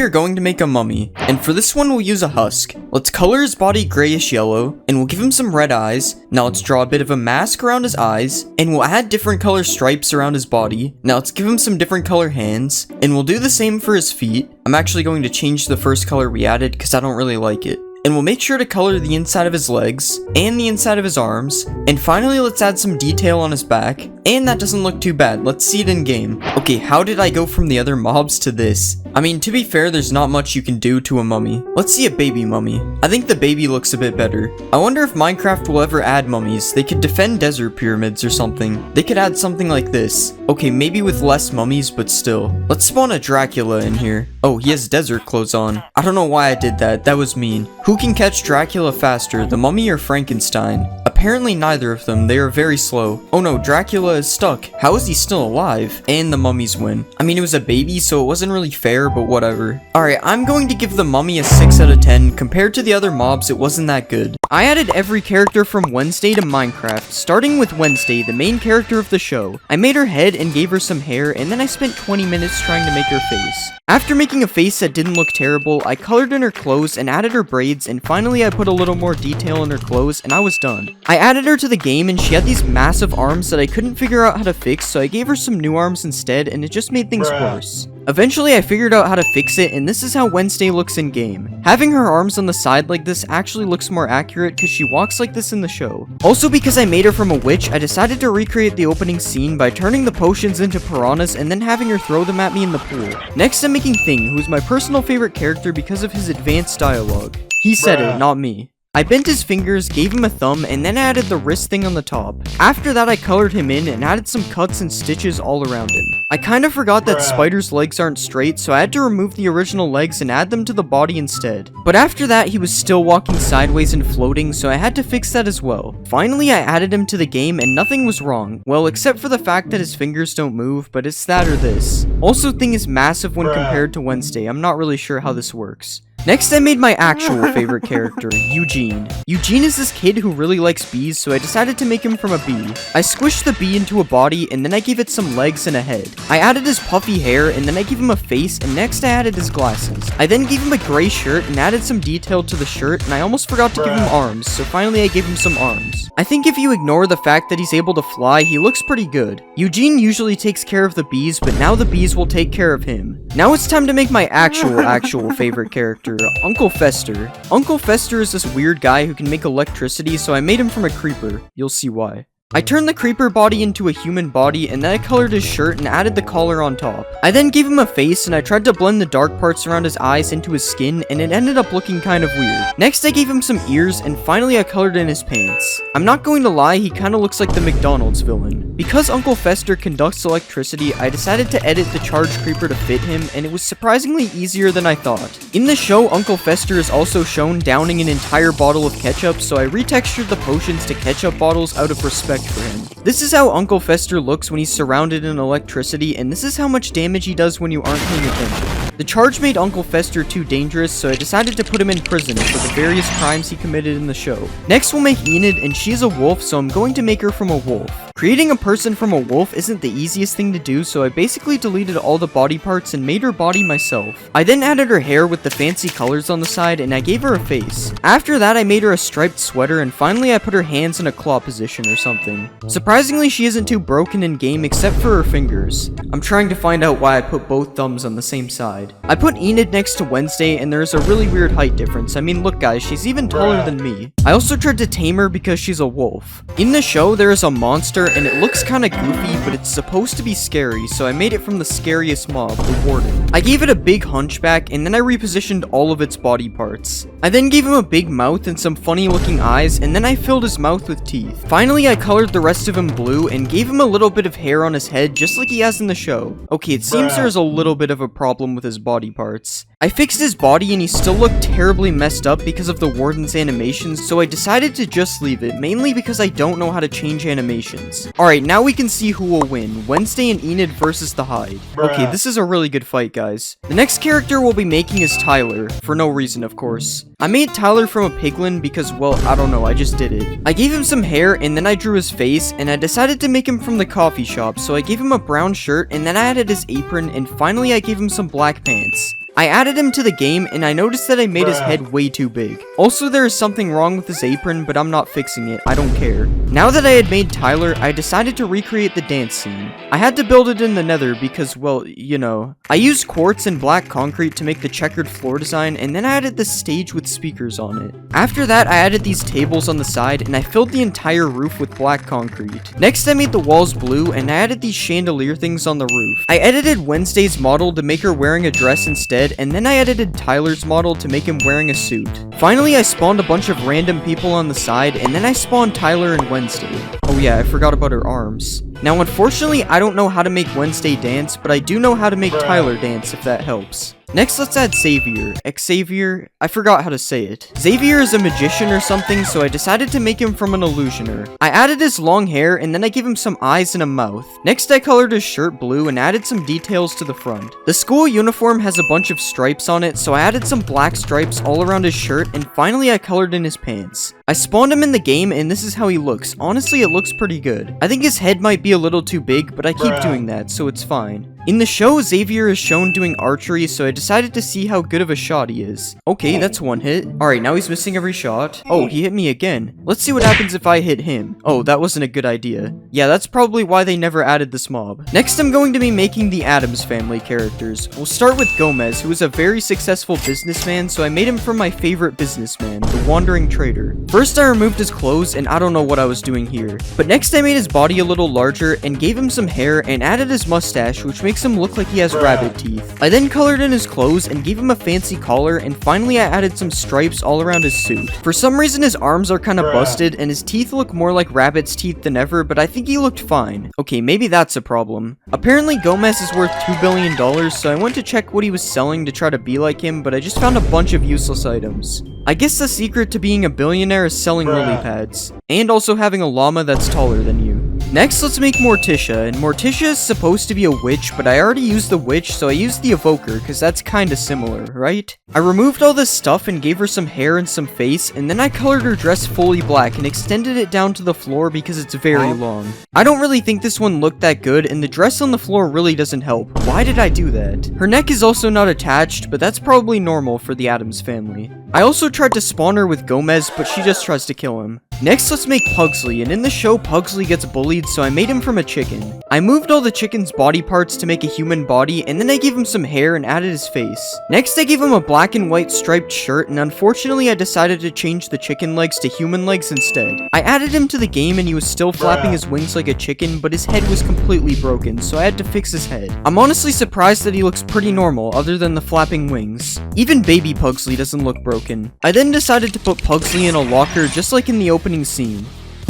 are going to make a mummy. And for this one, we'll use a husk. Let's color his body grayish yellow, and we'll give him some red eyes. Now let's draw a bit of a mask around his eyes, and we'll add different color stripes around his body. Now let's give him some different color hands, and we'll do the same for his feet. I'm actually going to change the first color we added because I don't really like it. And we'll make sure to color the inside of his legs, and the inside of his arms, and finally let's add some detail on his back, and that doesn't look too bad. Let's see it in game. Okay, how did I go from the other mobs to this? I mean, to be fair, there's not much you can do to a mummy. Let's see a baby mummy. I think the baby looks a bit better. I wonder if Minecraft will ever add mummies. They could defend desert pyramids or something. They could add something like this. Okay, maybe with less mummies, but still. Let's spawn a Dracula in here. Oh, he has desert clothes on. I don't know why I did that. That was mean. Who can catch Dracula faster, the mummy or Frankenstein? Apparently neither of them. They are very slow. Oh no, Dracula is stuck. How is he still alive? And the mummies win. I mean, it was a baby, so it wasn't really fair, but whatever. Alright, I'm going to give the mummy a 6 out of 10. Compared to the other mobs, it wasn't that good. I added every character from Wednesday to Minecraft, starting with Wednesday, the main character of the show. I made her head and gave her some hair, and then I spent 20 minutes trying to make her face. After making a face that didn't look terrible, I colored in her clothes and added her braids, and finally I put a little more detail in her clothes, and I was done. I added her to the game, and she had these massive arms that I couldn't figure out how to fix, so I gave her some new arms instead, and it just made things worse. Eventually, I figured out how to fix it, and this is how Wednesday looks in game. Having her arms on the side like this actually looks more accurate because she walks like this in the show. Also, because I made her from a witch, I decided to recreate the opening scene by turning the potions into piranhas and then having her throw them at me in the pool. Next, I'm making Thing, who's my personal favorite character because of his advanced dialogue. He said it, not me. I bent his fingers, gave him a thumb, and then added the wrist thing on the top. After that, I colored him in and added some cuts and stitches all around him. I kinda forgot that Spider's legs aren't straight, so I had to remove the original legs and add them to the body instead. But after that, he was still walking sideways and floating, so I had to fix that as well. Finally, I added him to the game and nothing was wrong. Well, except for the fact that his fingers don't move, but it's that or this. Also, Thing is massive when compared to Wednesday. I'm not really sure how this works. Next, I made my actual favorite character, Eugene. Eugene is this kid who really likes bees, so I decided to make him from a bee. I squished the bee into a body, and then I gave it some legs and a head. I added his puffy hair, and then I gave him a face, and next I added his glasses. I then gave him a gray shirt, and added some detail to the shirt, and I almost forgot to give him arms, so finally I gave him some arms. I think if you ignore the fact that he's able to fly, he looks pretty good. Eugene usually takes care of the bees, but now the bees will take care of him. Now it's time to make my actual favorite character, Uncle Fester. Uncle Fester is this weird guy who can make electricity, so I made him from a creeper. You'll see why. I turned the creeper body into a human body, and then I colored his shirt and added the collar on top. I then gave him a face, and I tried to blend the dark parts around his eyes into his skin, and it ended up looking kind of weird. Next, I gave him some ears, and finally I colored in his pants. I'm not going to lie, he kinda looks like the McDonald's villain. Because Uncle Fester conducts electricity, I decided to edit the charged creeper to fit him, and it was surprisingly easier than I thought. In the show, Uncle Fester is also shown downing an entire bottle of ketchup, so I retextured the potions to ketchup bottles out of respect for him. This is how Uncle Fester looks when he's surrounded in electricity, and this is how much damage he does when you aren't paying attention. The charge made Uncle Fester too dangerous, so I decided to put him in prison for the various crimes he committed in the show. Next we'll make Enid, and she's a wolf, so I'm going to make her from a wolf. Creating a person from a wolf isn't the easiest thing to do, so I basically deleted all the body parts and made her body myself. I then added her hair with the fancy colors on the side, and I gave her a face. After that, I made her a striped sweater, and finally I put her hands in a claw position or something. Surprisingly, she isn't too broken in game except for her fingers. I'm trying to find out why I put both thumbs on the same side. I put Enid next to Wednesday, and there's a really weird height difference. I mean, look guys, she's even taller than me. I also tried to tame her because she's a wolf. In the show, there is a monster, and it looks kinda goofy, but it's supposed to be scary, so I made it from the scariest mob, the warden. I gave it a big hunchback, and then I repositioned all of its body parts. I then gave him a big mouth and some funny looking eyes, and then I filled his mouth with teeth. Finally, I colored the rest of him blue, and gave him a little bit of hair on his head, just like he has in the show. Okay, it seems there's a little bit of a problem with his body parts. I fixed his body and he still looked terribly messed up because of the warden's animations, so I decided to just leave it, mainly because I don't know how to change animations. Alright, now we can see who will win, Wednesday and Enid versus the Hyde. Okay, this is a really good fight, guys. The next character we'll be making is Tyler, for no reason, of course. I made Tyler from a piglin because, well, I don't know, I just did it. I gave him some hair, and then I drew his face, and I decided to make him from the coffee shop, so I gave him a brown shirt, and then I added his apron, and finally I gave him some black pants. I added him to the game, and I noticed that I made his head way too big. Also, there is something wrong with his apron, but I'm not fixing it, I don't care. Now that I had made Tyler, I decided to recreate the dance scene. I had to build it in the nether because, well, you know. I used quartz and black concrete to make the checkered floor design, and then I added the stage with speakers on it. After that, I added these tables on the side, and I filled the entire roof with black concrete. Next, I made the walls blue, and I added these chandelier things on the roof. I edited Wednesday's model to make her wearing a dress instead, and then I edited Tyler's model to make him wearing a suit. Finally, I spawned a bunch of random people on the side, and then I spawned Tyler and Wednesday. Oh yeah, I forgot about her arms. Now, unfortunately, I don't know how to make Wednesday dance, but I do know how to make Tyler dance, if that helps. Next, let's add Xavier. Xavier? I forgot how to say it. Xavier is a magician or something, so I decided to make him from an illusioner. I added his long hair, and then I gave him some eyes and a mouth. Next, I colored his shirt blue and added some details to the front. The school uniform has a bunch of stripes on it, so I added some black stripes all around his shirt, and finally I colored in his pants. I spawned him in the game, and this is how he looks. Honestly, it looks pretty good. I think his head might be a little too big, but I keep doing that, so it's fine. In the show, Xavier is shown doing archery, so I decided to see how good of a shot he is. Okay, that's one hit. Alright, now he's missing every shot. Oh, he hit me again. Let's see what happens if I hit him. Oh, that wasn't a good idea. Yeah, that's probably why they never added this mob. Next, I'm going to be making the Addams Family characters. We'll start with Gomez, who is a very successful businessman, so I made him from my favorite businessman, the Wandering Trader. First, I removed his clothes, and I don't know what I was doing here. But next, I made his body a little larger, and gave him some hair, and added his mustache, which makes him look like he has rabbit teeth. I then colored in his clothes and gave him a fancy collar, and finally I added some stripes all around his suit. For some reason his arms are kinda busted and his teeth look more like rabbit's teeth than ever, but I think he looked fine. Okay, maybe that's a problem. Apparently Gomez is worth $2 billion, so I went to check what he was selling to try to be like him, but I just found a bunch of useless items. I guess the secret to being a billionaire is selling lily pads, and also having a llama that's taller than you. Next, let's make Morticia, and Morticia is supposed to be a witch, but I already used the witch, so I used the evoker, because that's kinda similar, right? I removed all this stuff and gave her some hair and some face, and then I colored her dress fully black and extended it down to the floor because it's very long. I don't really think this one looked that good, and the dress on the floor really doesn't help. Why did I do that? Her neck is also not attached, but that's probably normal for the Addams Family. I also tried to spawn her with Gomez, but she just tries to kill him. Next, let's make Pugsley, and in the show, Pugsley gets bullied, so I made him from a chicken. I moved all the chicken's body parts to make a human body, and then I gave him some hair and added his face. Next, I gave him a black and white striped shirt, and unfortunately, I decided to change the chicken legs to human legs instead. I added him to the game, and he was still flapping his wings like a chicken, but his head was completely broken, so I had to fix his head. I'm honestly surprised that he looks pretty normal, other than the flapping wings. Even baby Pugsley doesn't look broken. I then decided to put Pugsley in a locker, just like in the opening scene.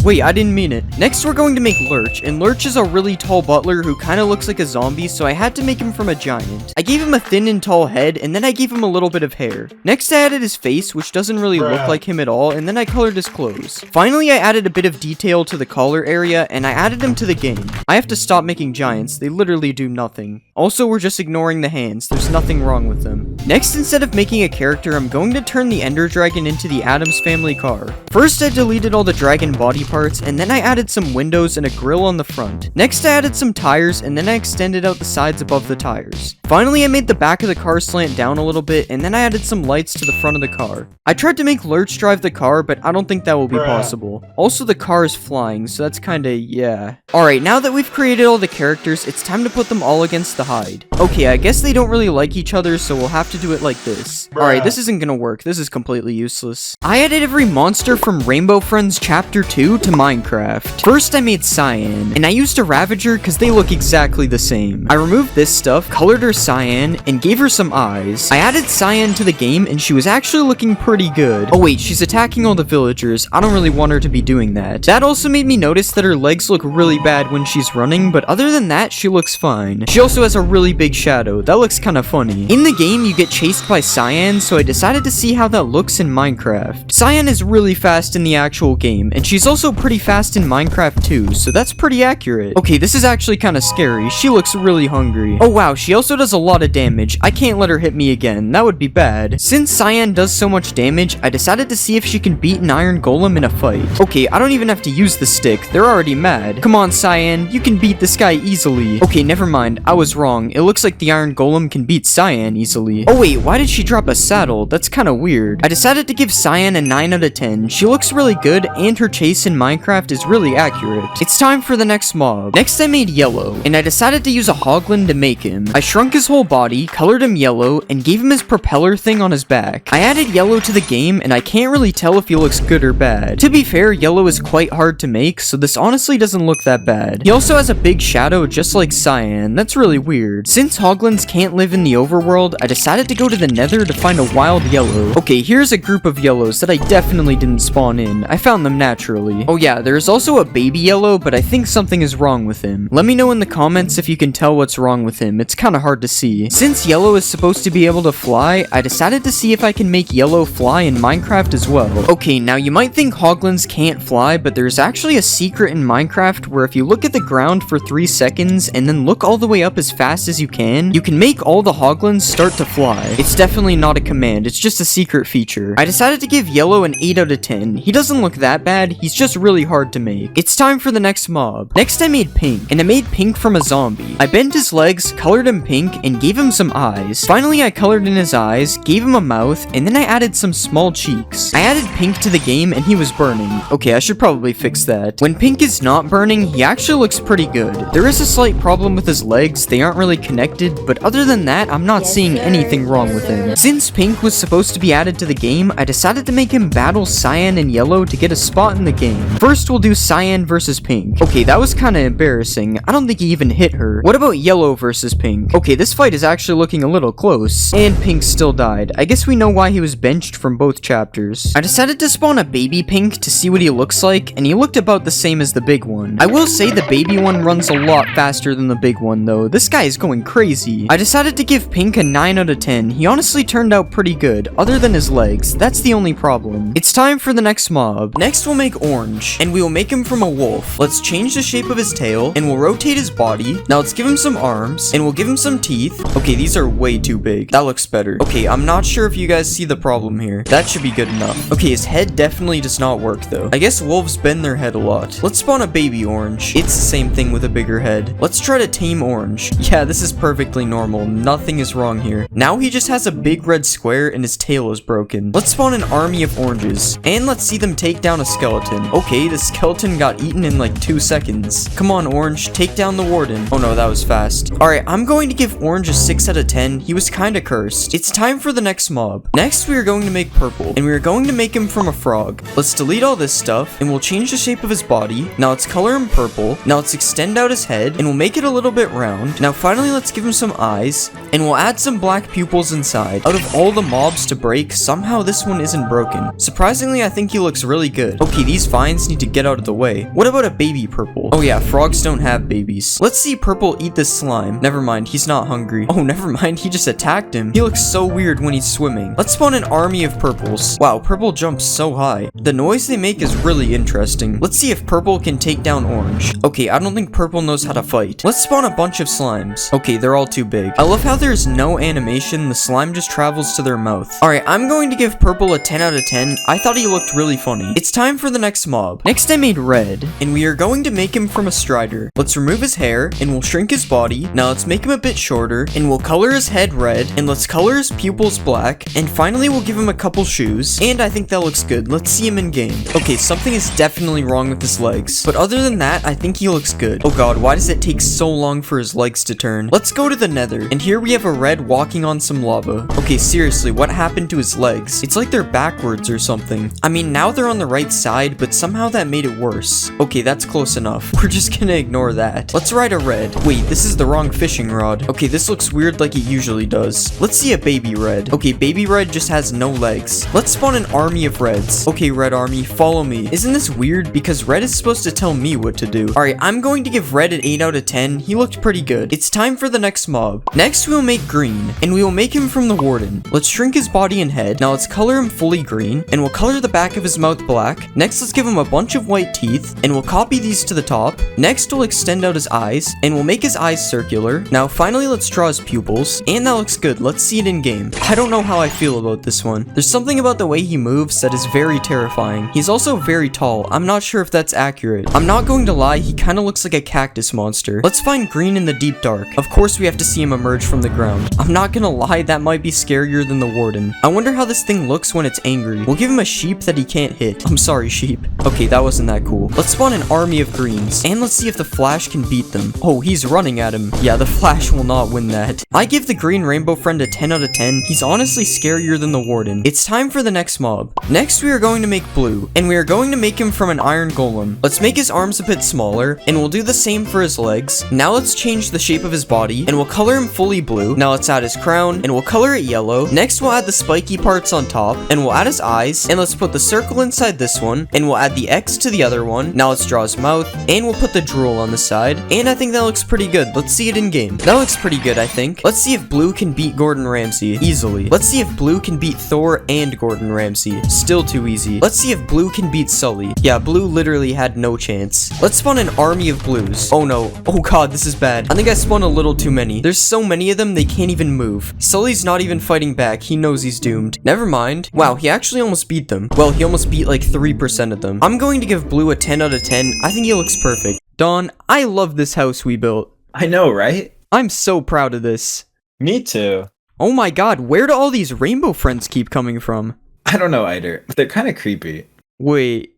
Wait, I didn't mean it. Next, we're going to make Lurch, and Lurch is a really tall butler who kind of looks like a zombie, so I had to make him from a giant. I gave him a thin and tall head, and then I gave him a little bit of hair. Next, I added his face, which doesn't really look like him at all, and then I colored his clothes. Finally, I added a bit of detail to the collar area, and I added him to the game. I have to stop making giants, they literally do nothing. Also, we're just ignoring the hands, there's nothing wrong with them. Next, instead of making a character, I'm going to turn the Ender Dragon into the Addams Family car. First, I deleted all the dragon body parts, and then I added some windows and a grill on the front. Next, I added some tires, and then I extended out the sides above the tires. Finally, I made the back of the car slant down a little bit, and then I added some lights to the front of the car. I tried to make Lurch drive the car, but I don't think that will be possible. Also, the car is flying, so that's kinda, yeah. Alright, now that we've created all the characters, it's time to put them all against the hide. Okay, I guess they don't really like each other, so we'll have to do it like this. Alright, this isn't gonna work. This is completely useless. I added every monster from Rainbow Friends Chapter 2 to Minecraft. First, I made Cyan, and I used a Ravager because they look exactly the same. I removed this stuff, colored her cyan, and gave her some eyes. I added Cyan to the game, and she was actually looking pretty good. Oh wait, she's attacking all the villagers. I don't really want her to be doing that. That also made me notice that her legs look really bad when she's running, but other than that, she looks fine. She also has a really big shadow. That looks kind of funny. In the game, you get chased by Cyan, so I decided to see how that looks in Minecraft. Cyan is really fast in the actual game, and she's also pretty fast in Minecraft too, so that's pretty accurate. Okay, this is actually kind of scary. She looks really hungry. Oh wow, she also does a lot of damage. I can't let her hit me again. That would be bad. Since Cyan does so much damage, I decided to see if she can beat an iron golem in a fight. Okay, I don't even have to use the stick. They're already mad. Come on, Cyan. You can beat this guy easily. Okay, never mind. I was wrong. It looks like the iron golem can beat Cyan easily. Oh wait, why did she drop a saddle? That's kind of weird. I decided to give Cyan a 9 out of 10. She looks really good, and her chase in Minecraft is really accurate. It's time for the next mob. Next, I made Yellow, and I decided to use a hoglin to make him. I shrunk his whole body, colored him yellow, and gave him his propeller thing on his back. I added Yellow to the game, and I can't really tell if he looks good or bad. To be fair, Yellow is quite hard to make, so this honestly doesn't look that bad. He also has a big shadow just like Cyan. That's really weird. Since hoglins can't live in the overworld, I decided to go to the nether to find a wild yellow. Okay, here's a group of yellows that I definitely didn't spawn in. I found them naturally. Oh yeah, there's also a baby yellow, but I think something is wrong with him. Let me know in the comments if you can tell what's wrong with him. It's kind of hard to see. Since Yellow is supposed to be able to fly, I decided to see if I can make Yellow fly in Minecraft as well. Okay, now you might think hoglins can't fly, but there's actually a secret in Minecraft where if you look at the ground for 3 seconds and then look all the way up as fast as you can make all the hoglins start to fly. It's definitely not a command, it's just a secret feature. I decided to give Yellow an 8 out of 10. He doesn't look that bad, he's just really hard to make. It's time for the next mob. Next, I made Pink, and I made Pink from a zombie. I bent his legs, colored him pink, and gave him some eyes. Finally, I colored in his eyes, gave him a mouth, and then I added some small cheeks. I added Pink to the game, and he was burning. Okay, I should probably fix that. When Pink is not burning, he actually looks pretty good. There is a slight problem with his legs, they aren't really connected, but other than that, I'm not seeing anything wrong with him. Since Pink was supposed to be added to the game, I decided to make him battle Cyan and Yellow to get a spot in the game. First, we'll do Cyan versus Pink. Okay, that was kind of embarrassing. I don't think he even hit her. What about Yellow versus Pink? Okay, this fight is actually looking a little close. And Pink still died. I guess we know why he was benched from both chapters. I decided to spawn a baby Pink to see what he looks like, and he looked about the same as the big one. I will say the baby one runs a lot faster than the big one though. This guy is going crazy. I decided to give Pink a 9 out of 10. He honestly turned out pretty good, other than his legs. That's the only problem. It's time for the next mob. Next, we'll make Orange, and we will make him from a wolf. Let's change the shape of his tail, and we'll rotate his body. Now let's give him some arms, and we'll give him some teeth. Okay, these are way too big. That looks better. Okay, I'm not sure if you guys see the problem here. That should be good enough. Okay, his head definitely does not work though. I guess wolves bend their head a lot. Let's spawn a baby Orange. It's the same thing with a bigger head. Let's try to tame Orange. Yeah, this is perfectly normal. Nothing is wrong here. Now Now he just has a big red square and his tail is broken. Let's spawn an army of oranges. And let's see them take down a skeleton. Okay, the skeleton got eaten in like 2 seconds. Come on, orange, take down the warden. Oh no, that was fast. Alright, I'm going to give orange a 6 out of 10. He was kinda cursed. It's time for the next mob. Next, we are going to make purple. And we are going to make him from a frog. Let's delete all this stuff. And we'll change the shape of his body. Now let's color him purple. Now let's extend out his head. And we'll make it a little bit round. Now finally, let's give him some eyes. And we'll add some black pupils inside. Out of all the mobs to break, somehow this one isn't broken. Surprisingly, I think he looks really good. Okay, these vines need to get out of the way. What about a baby purple? Oh yeah, frogs don't have babies. Let's see purple eat this slime. Never mind, he's not hungry. Oh, never mind, he just attacked him. He looks so weird when he's swimming. Let's spawn an army of purples. Wow, purple jumps so high. The noise they make is really interesting. Let's see if purple can take down orange. Okay, I don't think purple knows how to fight. Let's spawn a bunch of slimes. Okay, they're all too big. I love how there's no animation. The slime just travels to their mouth. Alright, I'm going to give purple a 10 out of 10. I thought he looked really funny. It's time for the next mob. Next, I made red, and we are going to make him from a strider. Let's remove his hair, and we'll shrink his body. Now let's make him a bit shorter, and we'll color his head red, and let's color his pupils black, and finally we'll give him a couple shoes, and I think that looks good. Let's see him in game. Okay, something is definitely wrong with his legs, but other than that, I think he looks good. Oh god, why does it take so long for his legs to turn? Let's go to the nether, and here we have a red walking on some lava. Okay, seriously, what happened to his legs? It's like they're backwards or something. I mean, now they're on the right side, but somehow that made it worse. Okay, that's close enough. We're just gonna ignore that. Let's ride a red. Wait, this is the wrong fishing rod. Okay, this looks weird like it usually does. Let's see a baby red. Okay, baby red just has no legs. Let's spawn an army of reds. Okay, red army, follow me. Isn't this weird? Because red is supposed to tell me what to do. Alright, I'm going to give red an 8 out of 10. He looked pretty good. It's time for the next mob. Next, we'll make green, and we will make him from the warden. Let's shrink his body and head. Now let's color him fully green, and we'll color the back of his mouth black. Next, let's give him a bunch of white teeth, and we'll copy these to the top. Next, we'll extend out his eyes, and we'll make his eyes circular. Now, finally, let's draw his pupils, and that looks good. Let's see it in game. I don't know how I feel about this one. There's something about the way he moves that is very terrifying. He's also very tall. I'm not sure if that's accurate. I'm not going to lie, he kind of looks like a cactus monster. Let's find green in the deep dark. Of course, we have to see him emerge from the ground. I'm not gonna lie, that might be scarier than the warden. I wonder how this thing looks when it's angry. We'll give him a sheep that he can't hit. I'm sorry, sheep. Okay, that wasn't that cool. Let's spawn an army of greens, and let's see if the Flash can beat them. Oh, he's running at him. Yeah, the Flash will not win that. I give the green rainbow friend a 10 out of 10. He's honestly scarier than the warden. It's time for the next mob. Next, we are going to make blue, and we are going to make him from an iron golem. Let's make his arms a bit smaller, and we'll do the same for his legs. Now let's change the shape of his body, and we'll color him fully blue. Now let's add his crown, and we'll color it yellow. Next, we'll add the spiky parts on top, and we'll add his eyes, and let's put the circle inside this one, and we'll add the X to the other one. Now let's draw his mouth, and we'll put the drool on the side, and I think that looks pretty good. Let's see it in game. That looks pretty good, I think. Let's see if blue can beat Gordon Ramsay easily. Let's see if blue can beat Thor and Gordon Ramsay. Still too easy. Let's see if blue can beat Sully. Yeah, blue literally had no chance. Let's spawn an army of blues. Oh no. Oh god, this is bad. I think I spawned a little too many. There's so many of them, they can't even move. Sully's not even fighting back. He knows he's doomed. Never mind. Wow, he actually almost beat them. Well, he almost beat like 3% of them. I'm going to give blue a 10 out of 10. I think he looks perfect. Dawn, I love this house we built. I know, right? I'm so proud of this. Me too. Oh my god, where do all these rainbow friends keep coming from? I don't know, Eider, but they're kind of creepy. Wait.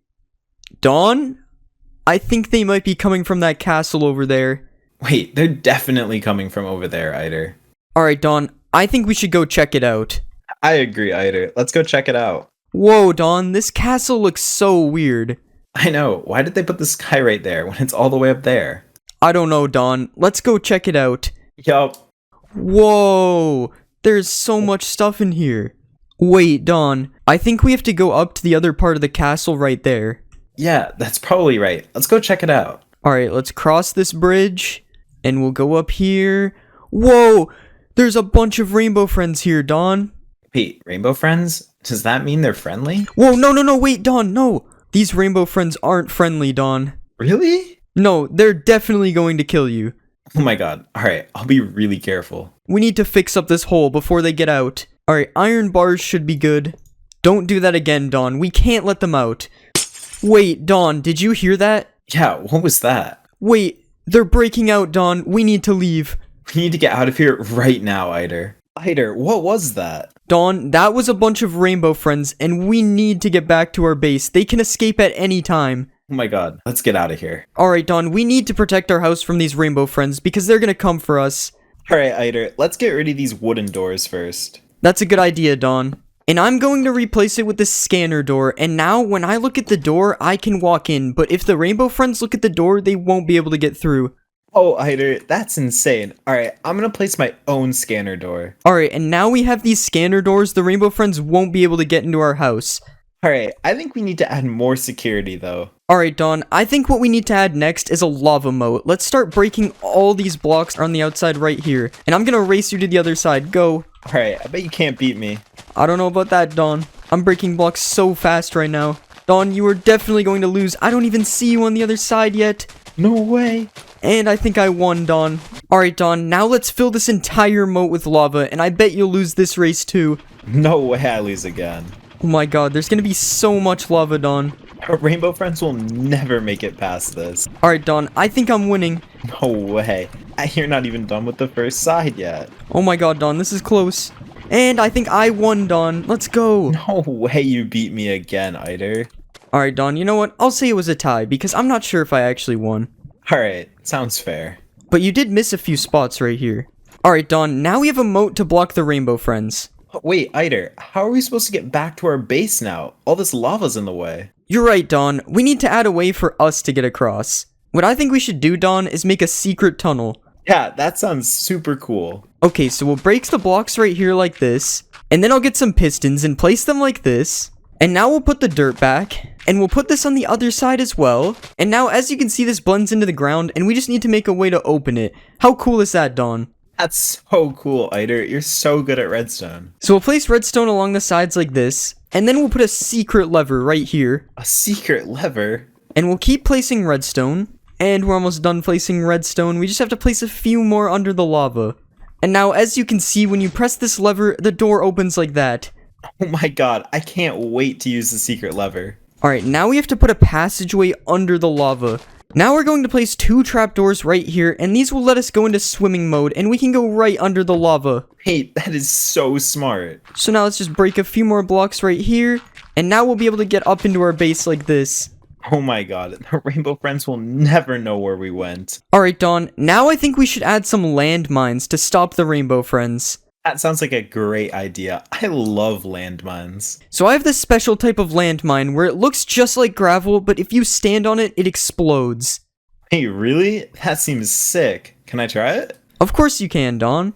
Dawn? I think they might be coming from that castle over there. Wait, they're definitely coming from over there, Eider. Alright, Dawn, I think we should go check it out. I agree, Eider. Let's go check it out. Whoa, Dawn, this castle looks so weird. I know. Why did they put the sky right there when it's all the way up there? I don't know, Dawn. Let's go check it out. Yup. Whoa, there's so much stuff in here. Wait, Dawn, I think we have to go up to the other part of the castle right there. Yeah, that's probably right. Let's go check it out. Alright, let's cross this bridge, and we'll go up here. Whoa, there's a bunch of rainbow friends here, Dawn. Wait, rainbow friends? Does that mean they're friendly? Whoa, no, wait, Dawn, no. These rainbow friends aren't friendly, Dawn. Really? No, they're definitely going to kill you. Oh my god. Alright, I'll be really careful. We need to fix up this hole before they get out. Alright, iron bars should be good. Don't do that again, Dawn. We can't let them out. Wait, Dawn, did you hear that? Yeah, what was that? Wait, they're breaking out, Dawn. We need to leave. We need to get out of here right now, Eider. Eider, what was that? Dawn, that was a bunch of rainbow friends, and we need to get back to our base. They can escape at any time. Oh my god, let's get out of here. Alright, Dawn, we need to protect our house from these rainbow friends because they're gonna come for us. Alright, Eider, let's get rid of these wooden doors first. That's a good idea, Dawn. And I'm going to replace it with this scanner door, and now when I look at the door, I can walk in, but if the rainbow friends look at the door, they won't be able to get through. Oh, Eider, that's insane. Alright, I'm gonna place my own scanner door. Alright, and now we have these scanner doors, the rainbow friends won't be able to get into our house. Alright, I think we need to add more security though. Alright, Dawn, I think what we need to add next is a lava moat. Let's start breaking all these blocks on the outside right here. And I'm gonna race you to the other side. Go. Alright, I bet you can't beat me. I don't know about that, Dawn. I'm breaking blocks so fast right now. Dawn, you are definitely going to lose. I don't even see you on the other side yet. No way. And I think I won, Dawn. Alright, Dawn, now let's fill this entire moat with lava, and I bet you'll lose this race too. No way I lose again. Oh my god, there's gonna be so much lava, Dawn. Our rainbow friends will never make it past this. Alright, Dawn, I think I'm winning. No way. You're not even done with the first side yet. Oh my god, Dawn, this is close. And I think I won, Dawn. Let's go. No way you beat me again, Eider. Alright, Dawn, you know what? I'll say it was a tie, because I'm not sure if I actually won. Alright, sounds fair. But you did miss a few spots right here. Alright, Dawn, now we have a moat to block the rainbow friends. Wait, Eider, how are we supposed to get back to our base now? All this lava's in the way. You're right, Dawn. We need to add a way for us to get across. What I think we should do, Dawn, is make a secret tunnel. Yeah, that sounds super cool. Okay, so we'll break the blocks right here like this, and then I'll get some pistons and place them like this, and now we'll put the dirt back, and we'll put this on the other side as well, and now as you can see this blends into the ground, and we just need to make a way to open it. How cool is that, Dawn? That's so cool, Eider. You're so good at redstone. So we'll place redstone along the sides like this, and then we'll put a secret lever right here, A secret lever? and we'll keep placing redstone, and we're almost done placing redstone. We just have to place a few more under the lava. And now, as you can see, when you press this lever, the door opens like that. Oh my god, I can't wait to use the secret lever. Alright, now we have to put a passageway under the lava. Now we're going to place 2 trapdoors right here, and these will let us go into swimming mode, and we can go right under the lava. Hey, that is so smart. So now let's just break a few more blocks right here, and now we'll be able to get up into our base like this. Oh my god, the rainbow friends will never know where we went. Alright, Dawn, now I think we should add some landmines to stop the rainbow friends. That sounds like a great idea. I love landmines. So I have this special type of landmine where it looks just like gravel, but if you stand on it, it explodes. Hey, really? That seems sick. Can I try it? Of course you can, Dawn.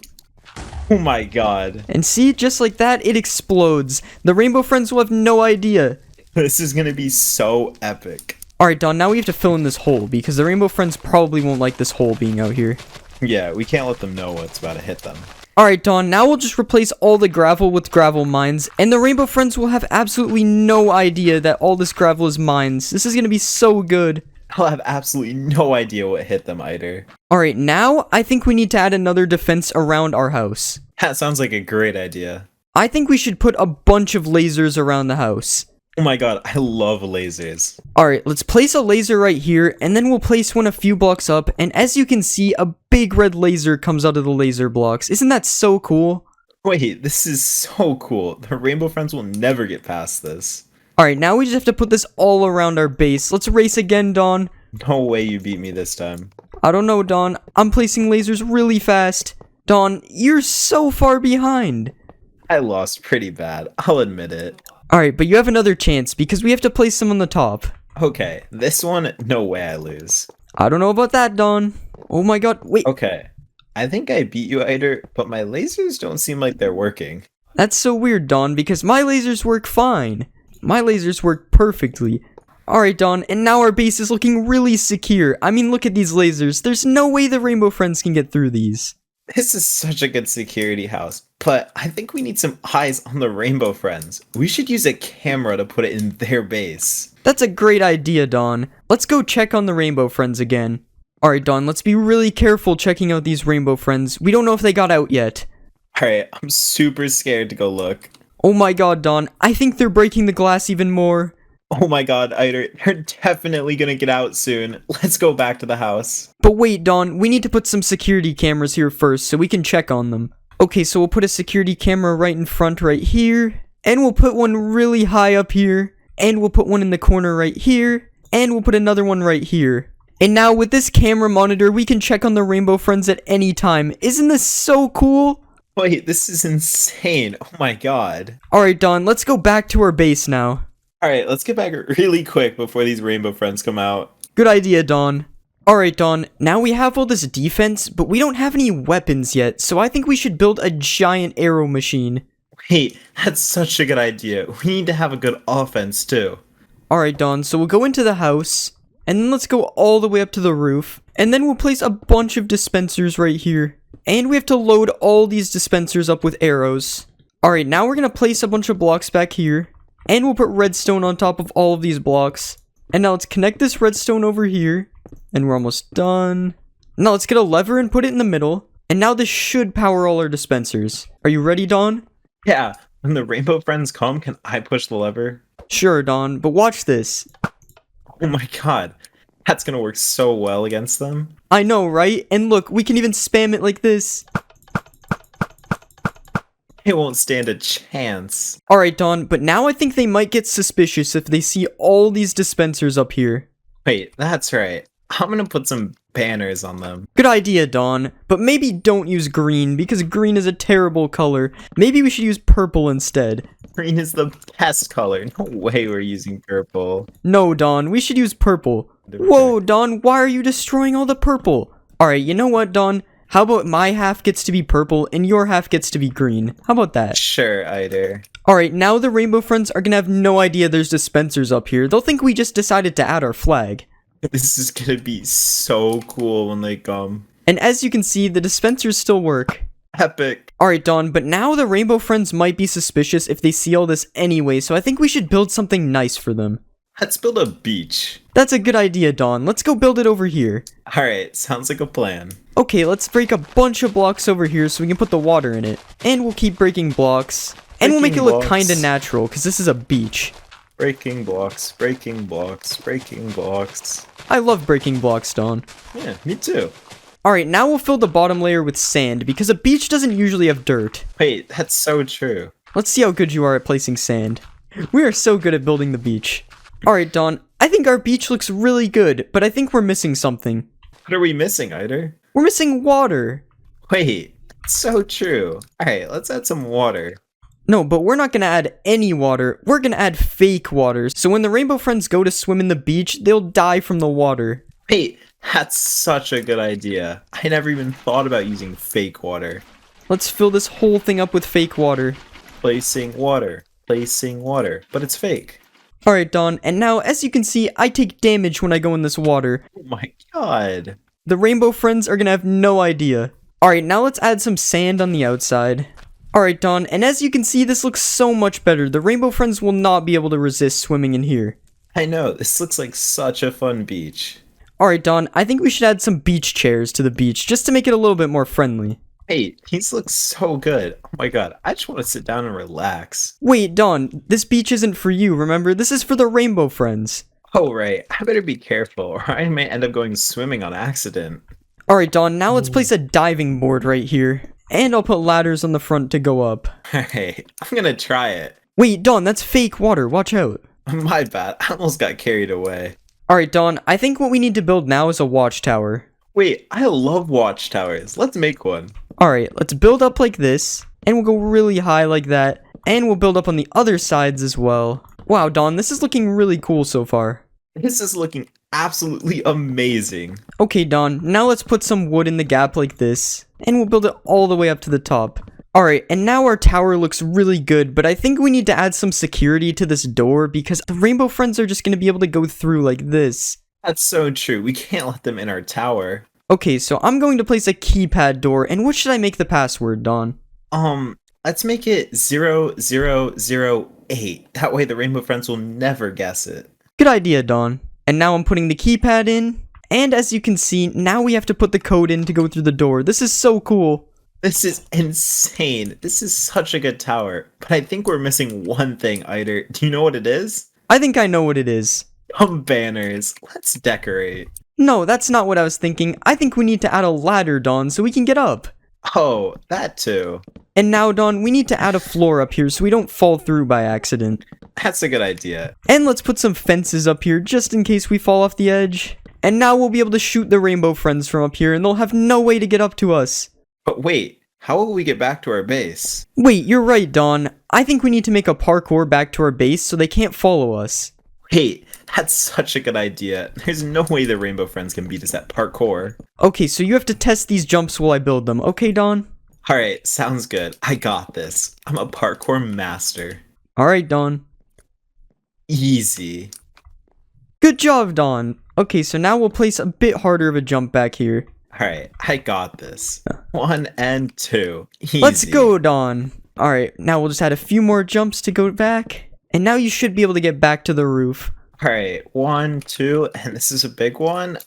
Oh my god. And see, just like that, it explodes. The rainbow friends will have no idea. This is gonna be so epic. Alright, Dawn, now we have to fill in this hole, because the rainbow friends probably won't like this hole being out here. Yeah, we can't let them know what's about to hit them. Alright, Dawn, now we'll just replace all the gravel with gravel mines, and the rainbow friends will have absolutely no idea that all this gravel is mines. This is gonna be so good. I'll have absolutely no idea what hit them, Eider. Alright, now I think we need to add another defense around our house. That sounds like a great idea. I think we should put a bunch of lasers around the house. Oh my god, I love lasers. Alright, let's place a laser right here, and then we'll place one a few blocks up, and as you can see, a big red laser comes out of the laser blocks. Isn't that so cool? Wait, this is so cool. The rainbow friends will never get past this. Alright, now we just have to put this all around our base. Let's race again, Dawn. No way you beat me this time. I don't know, Dawn. I'm placing lasers really fast. Dawn, you're so far behind. I lost pretty bad, I'll admit it. Alright, but you have another chance, because we have to place them on the top. Okay, this one, no way I lose. I don't know about that, Dawn. Oh my god, wait. Okay, I think I beat you, Eider, but my lasers don't seem like they're working. That's so weird, Dawn, because my lasers work fine. My lasers work perfectly. Alright, Dawn, and now our base is looking really secure. I mean, look at these lasers. There's no way the rainbow friends can get through these. This is such a good security house, but I think we need some eyes on the rainbow friends. We should use a camera to put it in their base. That's a great idea, Dawn. Let's go check on the rainbow friends again. Alright, Dawn, let's be really careful checking out these rainbow friends. We don't know if they got out yet. Alright, I'm super scared to go look. Oh my god, Dawn. I think they're breaking the glass even more. Oh my god, Eider, they're definitely gonna get out soon. Let's go back to the house. But wait, Dawn, we need to put some security cameras here first so we can check on them. Okay, so we'll put a security camera right in front right here. And we'll put one really high up here. And we'll put one in the corner right here. And we'll put another one right here. And now with this camera monitor, we can check on the Rainbow Friends at any time. Isn't this so cool? Wait, this is insane. Oh my god. Alright, Don, let's go back to our base now. Alright, let's get back really quick before these Rainbow Friends come out. Good idea, Don. Alright, Don, now we have all this defense, but we don't have any weapons yet, so I think we should build a giant arrow machine. Wait, that's such a good idea. We need to have a good offense, too. Alright, Don, so we'll go into the house, and then let's go all the way up to the roof, and then we'll place a bunch of dispensers right here. And we have to load all these dispensers up with arrows. Alright, now we're gonna place a bunch of blocks back here, and we'll put redstone on top of all of these blocks. And now let's connect this redstone over here, and we're almost done. Now let's get a lever and put it in the middle, and now this should power all our dispensers. Are you ready, Don? Yeah, when the Rainbow Friends come, can I push the lever? Sure, Don, but watch this. Oh my god, that's gonna work so well against them. I know, right? And look, we can even spam it like this. They won't stand a chance. Alright, Don, but now I think they might get suspicious if they see all these dispensers up here. Wait, that's right. I'm gonna put some banners on them. Good idea, Don, but maybe don't use green, because green is a terrible color. Maybe we should use purple instead. Green is the best color. No way we're using purple. No, Don, we should use purple. Whoa, Don, why are you destroying all the purple? Alright, you know what, Don? How about my half gets to be purple and your half gets to be green? How about that? Sure, Eider. Alright, now the Rainbow Friends are gonna have no idea there's dispensers up here. They'll think we just decided to add our flag. This is gonna be so cool when they come. And as you can see, the dispensers still work. Epic. Alright, Don, but now the Rainbow Friends might be suspicious if they see all this anyway, so I think we should build something nice for them. Let's build a beach. That's a good idea, Don. Let's go build it over here. Alright, sounds like a plan. Okay, let's break a bunch of blocks over here so we can put the water in it. And we'll keep breaking blocks. And we'll make it look kinda natural, because this is a beach. Breaking blocks, breaking blocks, breaking blocks. I love breaking blocks, Don. Yeah, me too. Alright, now we'll fill the bottom layer with sand, because a beach doesn't usually have dirt. Wait, that's so true. Let's see how good you are at placing sand. We are so good at building the beach. Alright, Don, I think our beach looks really good, but I think we're missing something. What are we missing, Eider? We're missing water. Wait, that's so true. Alright, let's add some water. No, but we're not gonna add any water. We're gonna add fake water. So when the Rainbow Friends go to swim in the beach, they'll die from the water. Wait, that's such a good idea. I never even thought about using fake water. Let's fill this whole thing up with fake water. Placing water. Placing water. But it's fake. Alright, Don, and now, as you can see, I take damage when I go in this water. Oh my god. The Rainbow Friends are gonna have no idea. Alright, now let's add some sand on the outside. Alright, Don, and as you can see, this looks so much better. The Rainbow Friends will not be able to resist swimming in here. I know, this looks like such a fun beach. Alright, Don, I think we should add some beach chairs to the beach, just to make it a little bit more friendly. Hey, these look so good. Oh my god, I just want to sit down and relax. Wait, Don, this beach isn't for you, remember? This is for the Rainbow Friends. Oh right, I better be careful or I may end up going swimming on accident. Alright, Don, now let's place a diving board right here. And I'll put ladders on the front to go up. Alright, I'm gonna try it. Wait, Don, that's fake water, watch out. My bad, I almost got carried away. Alright, Don, I think what we need to build now is a watchtower. Wait, I love watchtowers. Let's make one. Alright, let's build up like this, and we'll go really high like that, and we'll build up on the other sides as well. Wow, Don, this is looking really cool so far. This is looking absolutely amazing. Okay, Don, now let's put some wood in the gap like this, and we'll build it all the way up to the top. Alright, and now our tower looks really good, but I think we need to add some security to this door because the Rainbow Friends are just going to be able to go through like this. That's so true. We can't let them in our tower. Okay, so I'm going to place a keypad door, and what should I make the password, Don? Let's make it 0008. That way the Rainbow Friends will never guess it. Good idea, Don. And now I'm putting the keypad in, and as you can see, now we have to put the code in to go through the door. This is so cool. This is insane. This is such a good tower. But I think we're missing one thing, Eider. Do you know what it is? I think I know what it is. Some banners. Let's decorate. No, that's not what I was thinking. I think we need to add a ladder, Don, so we can get up. Oh, that too. And now, Dawn, we need to add a floor up here so we don't fall through by accident. That's a good idea. And let's put some fences up here just in case we fall off the edge. And now we'll be able to shoot the rainbow friends from up here and they'll have no way to get up to us. But wait, how will we get back to our base? Wait, you're right, Dawn. I think we need to make a parkour back to our base so they can't follow us. Wait, that's such a good idea. There's no way the rainbow friends can beat us at parkour. Okay, so you have to test these jumps while I build them. Okay, Dawn? Alright, sounds good. I got this. I'm a parkour master. Alright, Dawn. Easy. Good job, Dawn. Okay, so now we'll place a bit harder of a jump back here. Alright, I got this. 1 and 2. Easy. Let's go, Dawn. Alright, now we'll just add a few more jumps to go back. And now you should be able to get back to the roof. Alright, 1, 2, and this is a big one.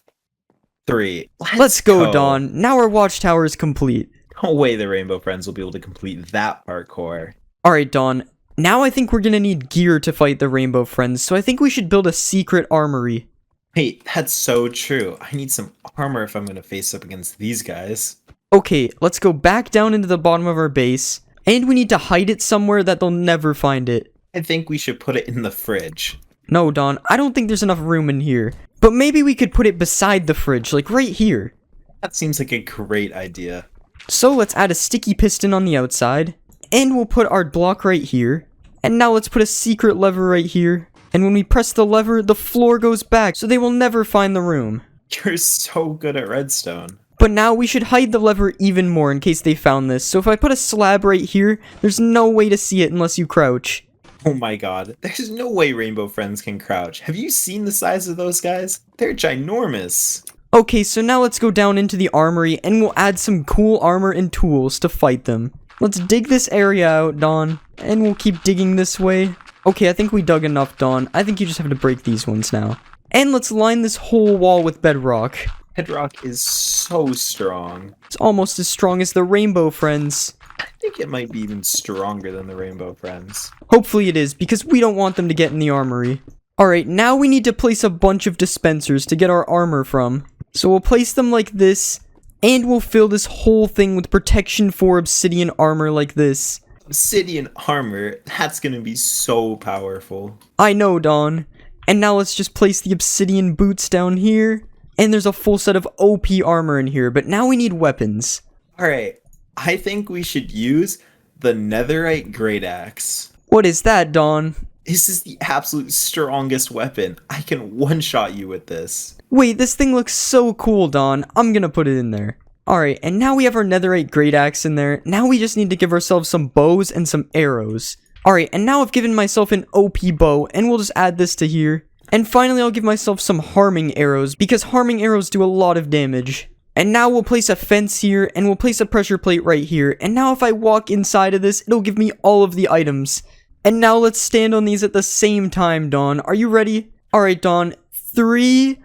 3. Let's go, Dawn. Now our watchtower is complete. No way the rainbow friends will be able to complete that parkour. Alright, Dawn. Now I think we're gonna need gear to fight the rainbow friends, so I think we should build a secret armory. Wait, that's so true. I need some armor if I'm gonna face up against these guys. Okay, let's go back down into the bottom of our base, and we need to hide it somewhere that they'll never find it. I think we should put it in the fridge. No, Dawn, I don't think there's enough room in here. But maybe we could put it beside the fridge, like right here. That seems like a great idea. So let's add a sticky piston on the outside, and we'll put our block right here. And now let's put a secret lever right here. And when we press the lever, the floor goes back, so they will never find the room. You're so good at redstone. But now we should hide the lever even more in case they found this. So if I put a slab right here, there's no way to see it unless you crouch. Oh my god, there's no way rainbow friends can crouch. Have you seen the size of those guys? They're ginormous. Okay, so now let's go down into the armory and we'll add some cool armor and tools to fight them. Let's dig this area out, Dawn, and we'll keep digging this way. Okay, I think we dug enough, Dawn. I think you just have to break these ones now. And let's line this whole wall with bedrock. Bedrock is so strong. It's almost as strong as the rainbow friends. I think it might be even stronger than the rainbow friends. Hopefully it is, because we don't want them to get in the armory. Alright, now we need to place a bunch of dispensers to get our armor from. So we'll place them like this, and we'll fill this whole thing with protection for obsidian armor like this. Obsidian armor, that's gonna be so powerful. I know, Dawn. And now let's just place the obsidian boots down here. And there's a full set of OP armor in here, but now we need weapons. Alright, I think we should use the netherite great axe. What is that, Dawn? This is the absolute strongest weapon. I can one-shot you with this. Wait, this thing looks so cool, Dawn. I'm gonna put it in there. Alright, and now we have our netherite great axe in there. Now we just need to give ourselves some bows and some arrows. Alright, and now I've given myself an OP bow, and we'll just add this to here. And finally, I'll give myself some harming arrows, because harming arrows do a lot of damage. And now we'll place a fence here, and we'll place a pressure plate right here. And now if I walk inside of this, it'll give me all of the items. And now let's stand on these at the same time, Dawn. Are you ready? Alright, Dawn. 3,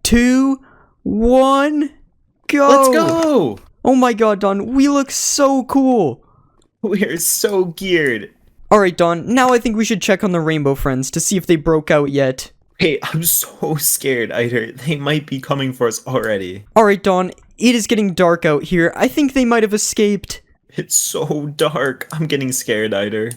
2, 1, go! Let's go! Oh my god, Dawn. We look so cool. We are so geared. Alright, Dawn. Now I think we should check on the rainbow friends to see if they broke out yet. Hey, I'm so scared, Eider. They might be coming for us already. Alright, Dawn. It is getting dark out here. I think they might have escaped. It's so dark. I'm getting scared, Eider.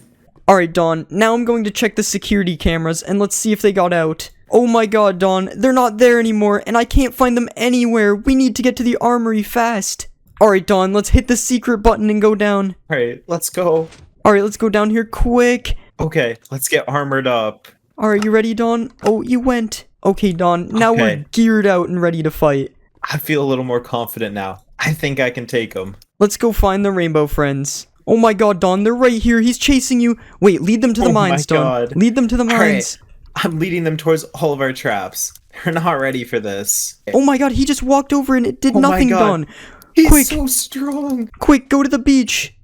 Alright, Dawn. Now I'm going to check the security cameras and let's see if they got out. Oh my god, Dawn. They're not there anymore and I can't find them anywhere. We need to get to the armory fast. Alright, Dawn. Let's hit the secret button and go down. Alright, let's go. Alright, let's go down here quick. Okay, let's get armored up. Alright, you ready, Dawn? Oh, you went. Okay, Dawn. Now we're geared out and ready to fight. I feel a little more confident now. I think I can take them. Let's go find the rainbow friends. Oh my god, Dawn, they're right here. He's chasing you. Wait, lead them to the mines, Dawn. God. Lead them to the mines. Right. I'm leading them towards all of our traps. They're not ready for this. Oh my god, he just walked over and it did nothing, Dawn. He's Quick, so strong. Quick, go to the beach.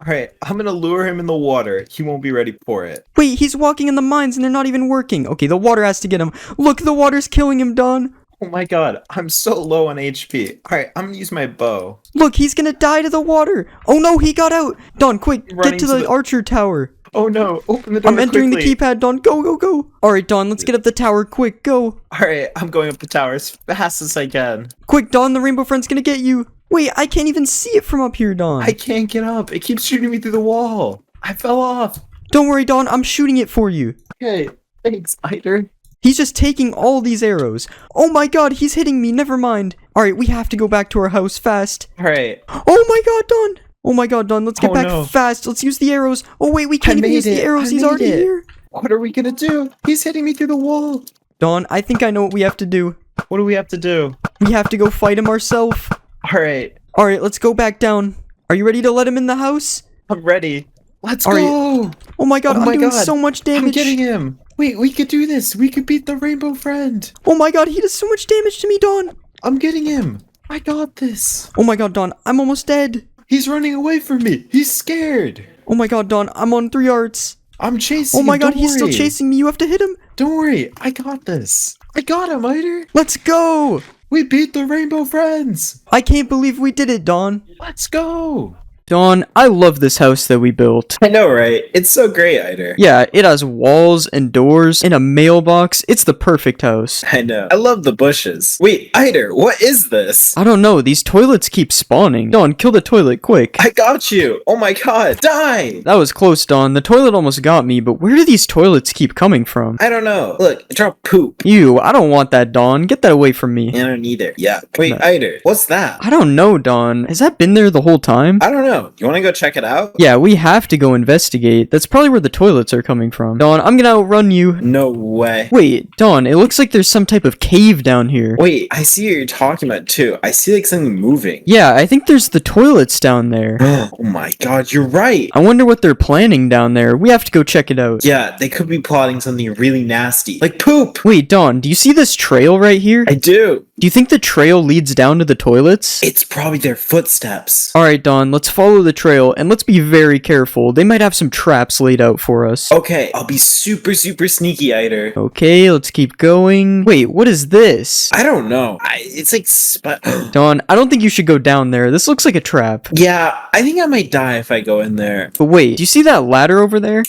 Alright, I'm gonna lure him in the water. He won't be ready for it. Wait, he's walking in the mines and they're not even working. Okay, the water has to get him. Look, the water's killing him, Dawn. Oh my god, I'm so low on HP. Alright, I'm gonna use my bow. Look, he's gonna die to the water. Oh no, he got out. Dawn, quick, get to the archer tower. Oh no, open the door I'm entering quickly. the keypad, Dawn. Go, go, go. Alright, Dawn, let's get up the tower. Quick, go. Alright, I'm going up the tower as fast as I can. Quick, Dawn, the rainbow friend's gonna get you. Wait, I can't even see it from up here, Dawn. I can't get up. It keeps shooting me through the wall. I fell off. Don't worry, Dawn. I'm shooting it for you. Okay, thanks, Spider. He's just taking all these arrows. Oh my god, he's hitting me. Never mind. Alright, we have to go back to our house fast. Alright. Oh my god, Dawn. Oh my god, Dawn. Let's get back fast. Let's use the arrows. Oh wait, we can't even use the arrows. He's already here. What are we gonna do? He's hitting me through the wall. Dawn, I think I know what we have to do. What do we have to do? We have to go fight him ourselves. Alright. Alright, let's go back down. Are you ready to let him in the house? I'm ready. Let's All go. Right. Oh my god, I'm doing so much damage. I'm getting him. Wait, we could do this. We could beat the rainbow friend. Oh my god, he does so much damage to me, Dawn. I'm getting him. I got this. Oh my god, Dawn, I'm almost dead. He's running away from me. He's scared. Oh my god, Dawn, I'm on 3 hearts. I'm chasing him. Oh my god, he's still chasing me. You have to hit him. Don't worry. I got this. I got him, Iter. Let's go. We beat the rainbow friends. I can't believe we did it, Dawn. Let's go. Dawn, I love this house that we built. I know, right? It's so great, Iter. Yeah, it has walls and doors and a mailbox. It's the perfect house. I know. I love the bushes. Wait, Iter, what is this? I don't know. These toilets keep spawning. Dawn, kill the toilet quick. I got you. Oh my god. Die. That was close, Dawn. The toilet almost got me, but where do these toilets keep coming from? I don't know. Look, it dropped poop. Ew, I don't want that, Dawn. Get that away from me. I don't either. Yeah. Wait, Iter, what's that? I don't know, Dawn. Has that been there the whole time? I don't know. You want to go check it out? Yeah, we have to go investigate. That's probably where the toilets are coming from. Dawn, I'm gonna outrun you. No way. Wait, Dawn, it looks like there's some type of cave down here. Wait, I see what you're talking about too. I see like something moving. Yeah, I think there's the toilets down there. Oh my god, you're right. I wonder what they're planning down there. We have to go check it out. Yeah, they could be plotting something really nasty. Like poop! Wait, Dawn, do you see this trail right here? I do. Do you think the trail leads down to the toilets? It's probably their footsteps. Alright, Dawn, let's follow the trail, and let's be very careful. They might have some traps laid out for us. Okay, I'll be super sneaky, Iter. Okay, let's keep going. Wait, what is this? I don't know. It's like Dawn, I don't think you should go down there. This looks like a trap. Yeah, I think I might die if I go in there. But wait, do you see that ladder over there?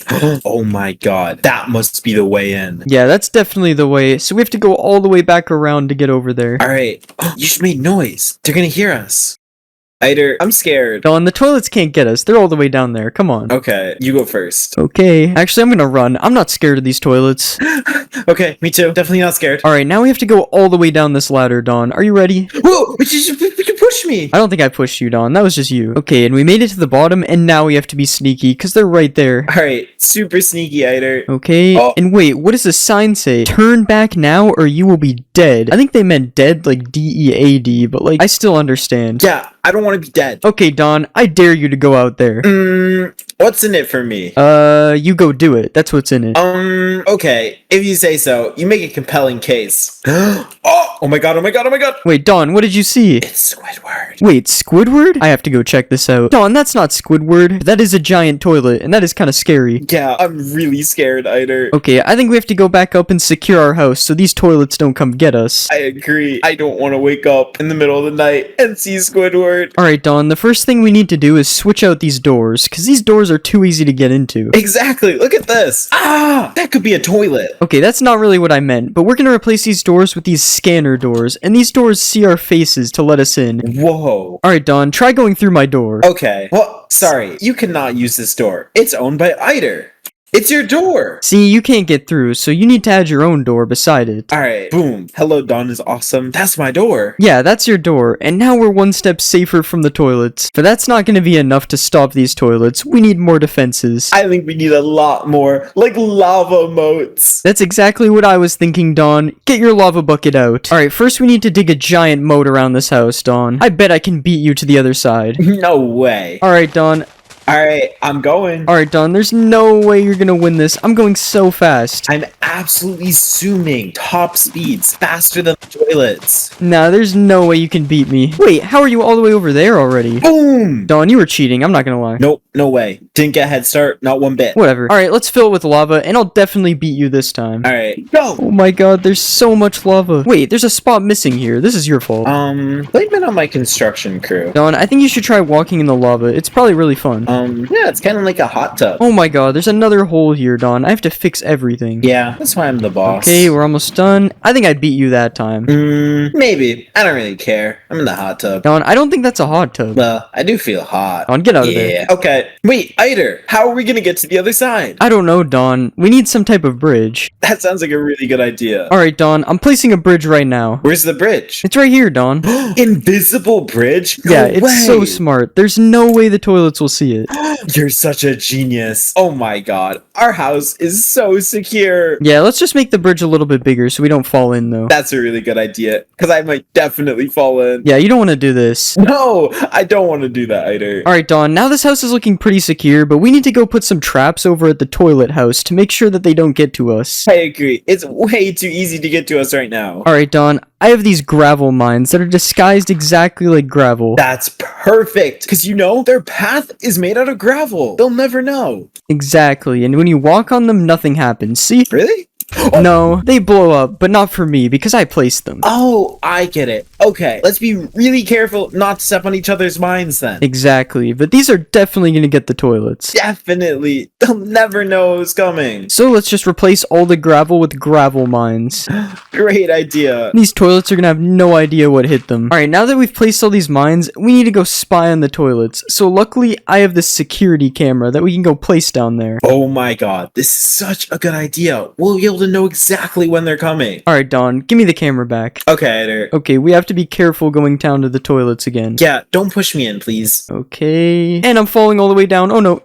Oh my god, that must be the way in. Yeah, that's definitely the way. So we have to go all the way back around to get over there. Alright, you just made noise. They're gonna hear us. Iter, I'm scared. Dawn, the toilets can't get us. They're all the way down there. Come on. Okay, you go first. Okay. Actually, I'm gonna run. I'm not scared of these toilets. Okay, me too. Definitely not scared. Alright, now we have to go all the way down this ladder, Dawn. Are you ready? Whoa! You push me! I don't think I pushed you, Dawn. That was just you. Okay, and we made it to the bottom, and now we have to be sneaky, because they're right there. Alright, super sneaky, Iter. Okay, and wait, what does the sign say? Turn back now, or you will be dead. I think they meant dead, like D-E-A-D, but like, I still understand. Yeah, I don't want to be dead. Okay, Dawn, I dare you to go out there. What's in it for me? You go do it. That's what's in it. Okay. If you say so, you make a compelling case. Oh my god. Wait, Dawn, what did you see? It's Squidward. Wait, Squidward? I have to go check this out. Dawn, that's not Squidward. That is a giant toilet, and that is kind of scary. Yeah, I'm really scared, Iter. Okay, I think we have to go back up and secure our house so these toilets don't come get us. I agree. I don't want to wake up in the middle of the night and see Squidward. Alright, Dawn, the first thing we need to do is switch out these doors, because these doors are too easy to get into. Exactly. Look at this. Ah, that could be a toilet. Okay, that's not really what I meant, but we're gonna replace these doors with these scanner doors, and these doors see our faces to let us in. Whoa. Alright, Dawn, try going through my door. Okay. Well, sorry. You cannot use this door. It's owned by Iter. It's your door! See, you can't get through, so you need to add your own door beside it. Alright, boom. Hello, Dawn is awesome. That's my door. Yeah, that's your door, and now we're one step safer from the toilets. But that's not gonna be enough to stop these toilets. We need more defenses. I think we need a lot more, like lava moats. That's exactly what I was thinking, Dawn. Get your lava bucket out. Alright, first we need to dig a giant moat around this house, Dawn. I bet I can beat you to the other side. No way. Alright, Dawn. Alright, I'm going. Alright, Dawn, there's no way you're gonna win this. I'm going so fast. I'm absolutely zooming top speeds, faster than the toilets. Nah, there's no way you can beat me. Wait, how are you all the way over there already? Boom! Dawn, you were cheating, I'm not gonna lie. Nope, no way. Didn't get a head start, not one bit. Whatever. Alright, let's fill it with lava, and I'll definitely beat you this time. Alright, go! Oh my god, there's so much lava. Wait, there's a spot missing here. This is your fault. Blame it on my construction crew. Dawn, I think you should try walking in the lava. It's probably really fun. Yeah, it's kind of like a hot tub. Oh my god, there's another hole here, Don. I have to fix everything. Yeah, that's why I'm the boss. Okay, we're almost done. I think I beat you that time. Maybe. I don't really care. I'm in the hot tub. Don, I don't think that's a hot tub. Well, I do feel hot. Don, get out of there. Yeah. Okay. Wait, Eider, how are we gonna get to the other side? I don't know, Don. We need some type of bridge. That sounds like a really good idea. Alright, Don, I'm placing a bridge right now. Where's the bridge? It's right here, Don. Invisible bridge? No Yeah, it's way. so smart. There's no way the toilets will see it. You're such a genius. Oh my god. Our house is so secure. Yeah, let's just make the bridge a little bit bigger so we don't fall in, though. That's a really good idea, because I might definitely fall in. Yeah, you don't want to do this. No, I don't want to do that, Eider. Alright, Don, now this house is looking pretty secure, but we need to go put some traps over at the toilet house to make sure that they don't get to us. I agree. It's way too easy to get to us right now. Alright, Don, I have these gravel mines that are disguised exactly like gravel. That's perfect, because you know, their path is made out of gravel. They'll never know. Exactly, and when you walk on them, nothing happens. See? Really? No, they blow up, but not for me, because I placed them. Oh, I get it. Okay, let's be really careful not to step on each other's minds then. Exactly, but these are definitely gonna get the toilets. Definitely. They'll never know it's coming. So let's just replace all the gravel with gravel mines. Great idea. These toilets are gonna have no idea what hit them. Alright, now that we've placed all these mines, we need to go spy on the toilets. So luckily, I have this security camera that we can go place down there. Oh my god, this is such a good idea. We'll be able to know exactly when they're coming. Alright, Don, give me the camera back. Okay, Eider. Okay, we have to be careful going down to the toilets again. Yeah, don't push me in, please. Okay. And I'm falling all the way down. Oh no.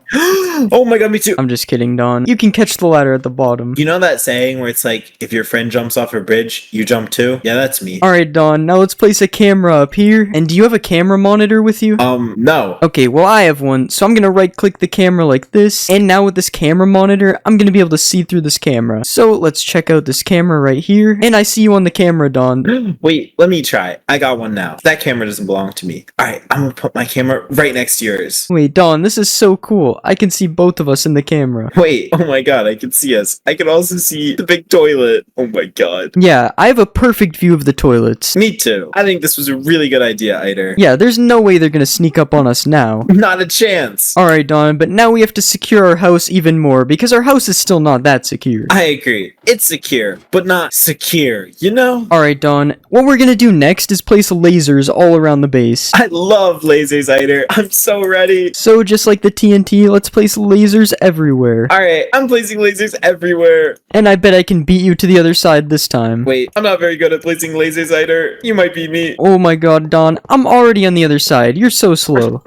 Oh my god, me too. I'm just kidding, Don. You can catch the ladder at the bottom. You know that saying where it's like, if your friend jumps off a bridge, you jump too? Yeah, that's me. Alright, Don, now let's place a camera up here. And do you have a camera monitor with you? No. Okay, well I have one, so I'm gonna right click the camera like this, and now with this camera monitor, I'm gonna be able to see through this camera. So let's check out this camera right here, and I see you on the camera, Don. Wait, let me try. I got one now. That camera doesn't belong to me. Alright, I'm gonna put my camera right next to yours. Wait, Don, this is so cool. I can see both of us in the camera. Wait, oh my god, I can see us. I can also see the big toilet. Oh my god. Yeah, I have a perfect view of the toilets. Me too. I think this was a really good idea, Eider. Yeah, there's no way they're gonna sneak up on us now. Not a chance. Alright, Don, but now we have to secure our house even more, because our house is still not that secure. I agree. It's secure, but not secure, you know? Alright, Don, what we're gonna do next is place lasers all around the base. I love lasers, Eider. I'm so ready. So just like the TNT, let's place lasers everywhere. Alright, I'm placing lasers everywhere. And I bet I can beat you to the other side this time. Wait, I'm not very good at placing lasers, Eider. You might beat me. Oh my god, Don, I'm already on the other side. You're so slow.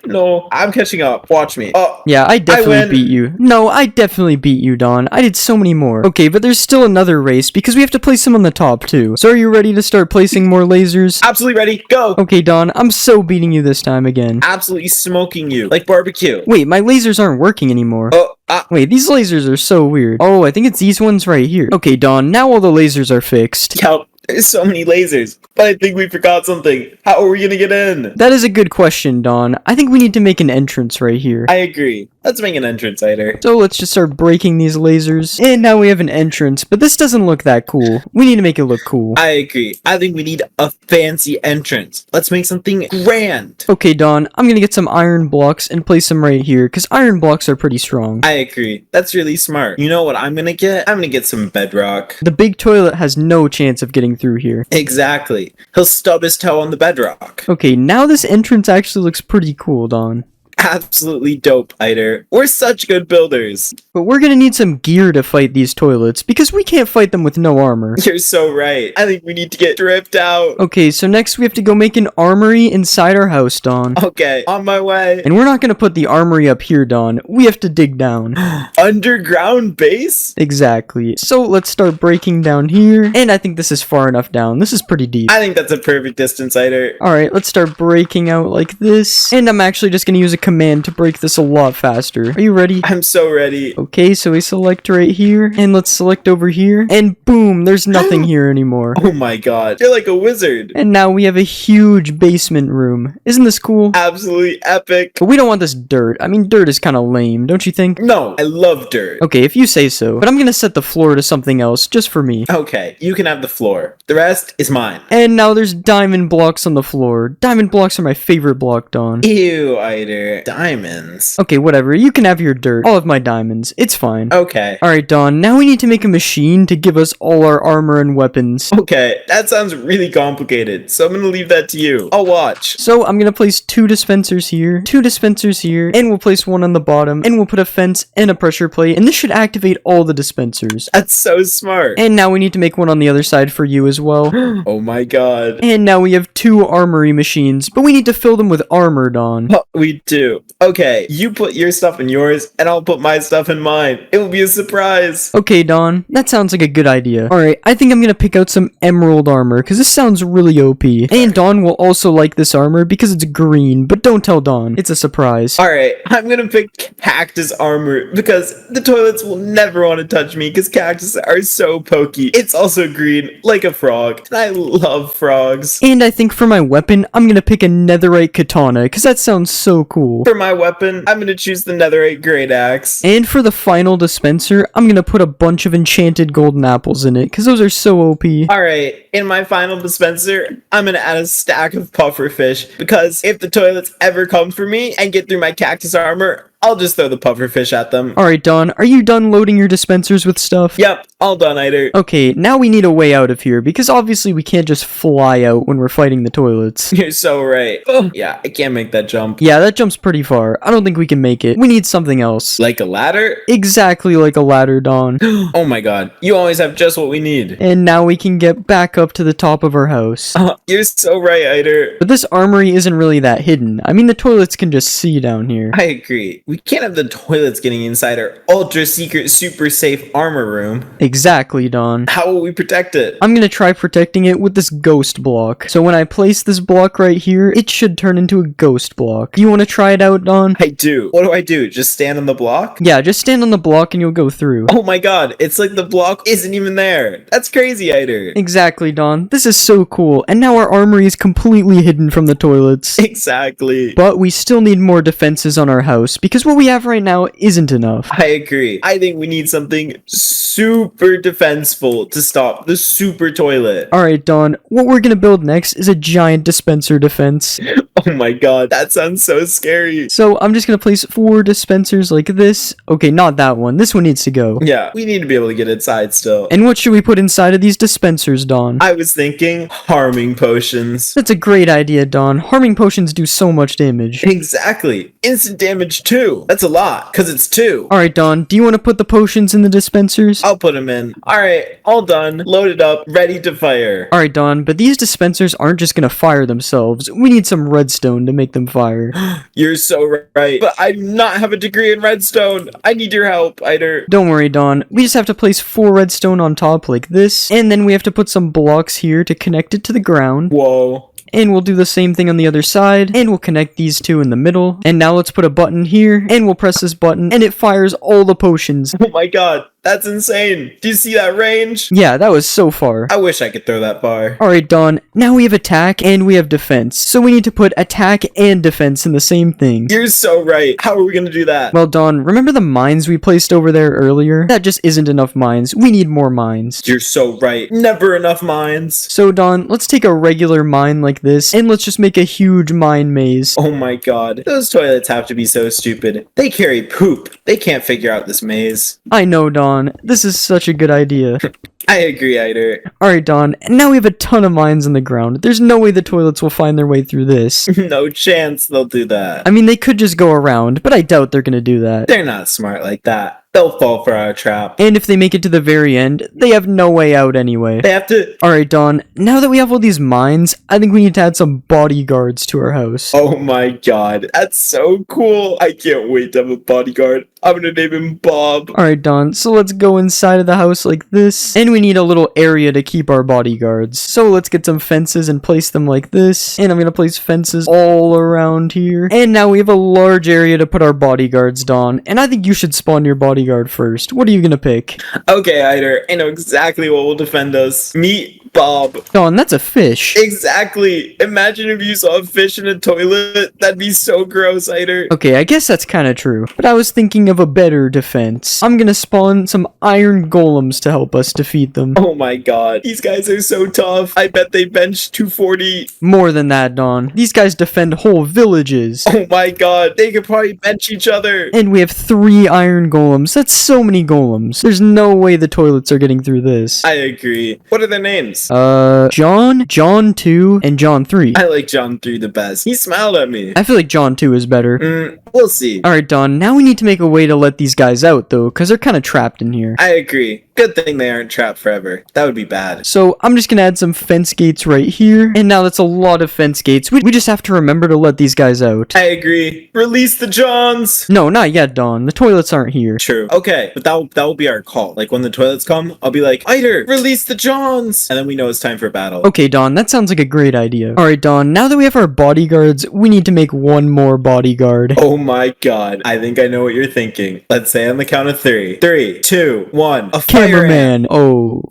No, I'm catching up. Watch me. Oh, Yeah, I I definitely win. beat you. No, I definitely beat you, Don. I did so many more. Okay, but there's still another race because we have to place them on the top too. So are you ready to start placing more lasers? absolutely ready. Go. Okay, Don, I'm so beating you this time again. Absolutely smoking you like barbecue. Wait, my lasers aren't working anymore. Oh, Wait, these lasers are so weird. Oh, I think it's these ones right here. Okay, Don, now all the lasers are fixed. Yup. There's so many lasers, but I think we forgot something. How are we gonna get in? That is a good question, Don. I think we need to make an entrance right here. I agree. Let's make an entrance, Eider. So let's just start breaking these lasers. And now we have an entrance, but this doesn't look that cool. We need to make it look cool. I agree. I think we need a fancy entrance. Let's make something grand. Okay, Don, I'm gonna get some iron blocks and place them right here, because iron blocks are pretty strong. I agree. That's really smart. You know what I'm gonna get? I'm gonna get some bedrock. The big toilet has no chance of getting through here. Exactly. He'll stub his toe on the bedrock. Okay, now this entrance actually looks pretty cool, Don. Absolutely dope, Eider. We're such good builders. But we're gonna need some gear to fight these toilets, because we can't fight them with no armor. You're so right. I think we need to get dripped out. Okay, so next we have to go make an armory inside our house, Don. Okay, on my way. And we're not gonna put the armory up here, Don. We have to dig down. Underground base? Exactly. So let's start breaking down here. And I think this is far enough down. This is pretty deep. I think that's a perfect distance, Eider. Alright, let's start breaking out like this. And I'm actually just gonna use a command to break this a lot faster. Are you ready? I'm so ready. Okay, so we select right here. And let's select over here. And boom, there's nothing here anymore. Oh my god. You're like a wizard. And now we have a huge basement room. Isn't this cool? Absolutely epic. But we don't want this dirt. I mean, dirt is kind of lame, don't you think? No, I love dirt. Okay, if you say so. But I'm gonna set the floor to something else, just for me. Okay, you can have the floor. The rest is mine. And now there's diamond blocks on the floor. Diamond blocks are my favorite block, Don. Ew, Eider. Eider, diamonds. Okay, whatever. You can have your dirt. I'll have my diamonds. It's fine. Okay. Alright, Dawn. Now we need to make a machine to give us all our armor and weapons. Okay, that sounds really complicated, so I'm gonna leave that to you. I'll watch. So I'm gonna place 2 dispensers here, 2 dispensers here, and we'll place one on the bottom, and we'll put a fence and a pressure plate, and this should activate all the dispensers. That's so smart. And now we need to make one on the other side for you as well. Oh my god. And now we have 2 armory machines, but we need to fill them with armor, Dawn. Oh, we do. Okay, you put your stuff in yours, and I'll put my stuff in mine. It will be a surprise. Okay, Dawn, that sounds like a good idea. Alright, I think I'm gonna pick out some emerald armor, because this sounds really OP. And Dawn will also like this armor because it's green, but don't tell Dawn. It's a surprise. Alright, I'm gonna pick cactus armor because the toilets will never want to touch me because cactus are so pokey. It's also green, like a frog, and I love frogs. And I think for my weapon, I'm gonna pick a netherite katana, because that sounds so cool. For my weapon, I'm gonna choose the netherite great axe. And for the final dispenser, I'm gonna put a bunch of enchanted golden apples in it, because those are so OP. Alright, in my final dispenser, I'm gonna add a stack of puffer fish because if the toilets ever come for me and get through my cactus armor, I'll just throw the puffer fish at them. Alright, Dawn, are you done loading your dispensers with stuff? Yep, all done, Eider. Okay, now we need a way out of here, because obviously we can't just fly out when we're fighting the toilets. You're so right. Oh, yeah, I can't make that jump. Yeah, that jump's pretty far. I don't think we can make it. We need something else. Like a ladder? Exactly like a ladder, Dawn. Oh my god, you always have just what we need. And now we can get back up to the top of our house. You're so right, Eider. But this armory isn't really that hidden. I mean, the toilets can just see down here. I agree. We can't have the toilets getting inside our ultra secret super safe armor room. Exactly, Dawn. How will we protect it? I'm gonna try protecting it with this ghost block. So when I place this block right here, it should turn into a ghost block. You wanna try it out, Dawn? I do. What do I do? Just stand on the block? Yeah, just stand on the block and you'll go through. Oh my god, it's like the block isn't even there. That's crazy, Eider. Exactly, Dawn. This is so cool. And now our armory is completely hidden from the toilets. Exactly. But we still need more defenses on our house, because what we have right now isn't enough. I agree. I think we need something super defenseful to stop the super toilet. Alright, Dawn, what we're gonna build next is a giant dispenser defense. Oh my god, that sounds so scary. So I'm just gonna place 4 dispensers like this. Okay, not that one. This one needs to go. Yeah, we need to be able to get inside still. And what should we put inside of these dispensers, Dawn? I was thinking harming potions. That's a great idea, Dawn. Harming potions do so much damage. Exactly. Instant damage too. That's a lot, because it's 2. Alright, Dawn, do you want to put the potions in the dispensers? I'll put them in. Alright, all done. Loaded up, ready to fire. Alright, Dawn, but these dispensers aren't just gonna fire themselves. We need some redstone to make them fire. You're so right. But I do not have a degree in redstone. I need your help, Eider. Don't worry, Dawn. We just have to place 4 redstone on top like this, and then we have to put some blocks here to connect it to the ground. Whoa. And we'll do the same thing on the other side, and we'll connect these 2 in the middle. And now let's put a button here, and we'll press this button, and it fires all the potions. Oh my god, that's insane. Do you see that range? Yeah, that was so far. I wish I could throw that far. Alright, Dawn, now we have attack and we have defense. So we need to put attack and defense in the same thing. You're so right. How are we gonna do that? Well, Dawn, remember the mines we placed over there earlier? That just isn't enough mines. We need more mines. You're so right. Never enough mines. So, Dawn, let's take a regular mine like this, and let's just make a huge mine maze. Oh my god. Those toilets have to be so stupid. They carry poop. They can't figure out this maze. I know, Dawn. This is such a good idea. I agree, Eider. Alright, Dawn, and now we have a ton of mines on the ground. There's no way the toilets will find their way through this. No chance they'll do that. I mean, they could just go around, but I doubt they're gonna do that. They're not smart like that. They'll fall for our trap. And if they make it to the very end, they have no way out anyway. They have to... Alright, Dawn, now that we have all these mines, I think we need to add some bodyguards to our house. Oh my god. That's so cool. I can't wait to have a bodyguard. I'm gonna name him Bob. Alright, Dawn, so let's go inside of the house like this. And we need a little area to keep our bodyguards. So let's get some fences and place them like this. And I'm gonna place fences all around here. And now we have a large area to put our bodyguards, Dawn. And I think you should spawn your bodyguard first. What are you gonna pick? Okay, Eider. I know exactly what will defend us. Meet Bob. Dawn, that's a fish. Exactly. Imagine if you saw a fish in a toilet. That'd be so gross, Eider. Okay, I guess that's kinda true. But I was thinking of a better defense. I'm gonna spawn some iron golems to help us defeat defeat them. Oh my god. These guys are so tough. I bet they bench 240. More than that, Don. These guys defend whole villages. Oh my god. They could probably bench each other. And we have 3 iron golems. That's so many golems. There's no way the toilets are getting through this. I agree. What are their names? John, John 2, and John 3. I like John 3 the best. He smiled at me. I feel like John 2 is better. We'll see. Alright, Don, now we need to make a way to let these guys out, though, because they're kind of trapped in here. I agree. Good thing they aren't trapped forever. That would be bad. So, I'm just gonna add some fence gates right here, and now that's a lot of fence gates. We just have to remember to let these guys out. I agree. Release the Johns! No, not yet, Don. The toilets aren't here. True. Okay, but that will be our call. Like, when the toilets come, I'll be like, Eider, release the Johns! And then we know it's time for battle. Okay, Don, that sounds like a great idea. Alright, Don, now that we have our bodyguards, we need to make one more bodyguard. Oh my god. I think I know what you're thinking. Let's say on the count of 3. 3, 2, 1. A fire ant. Cameraman. Oh.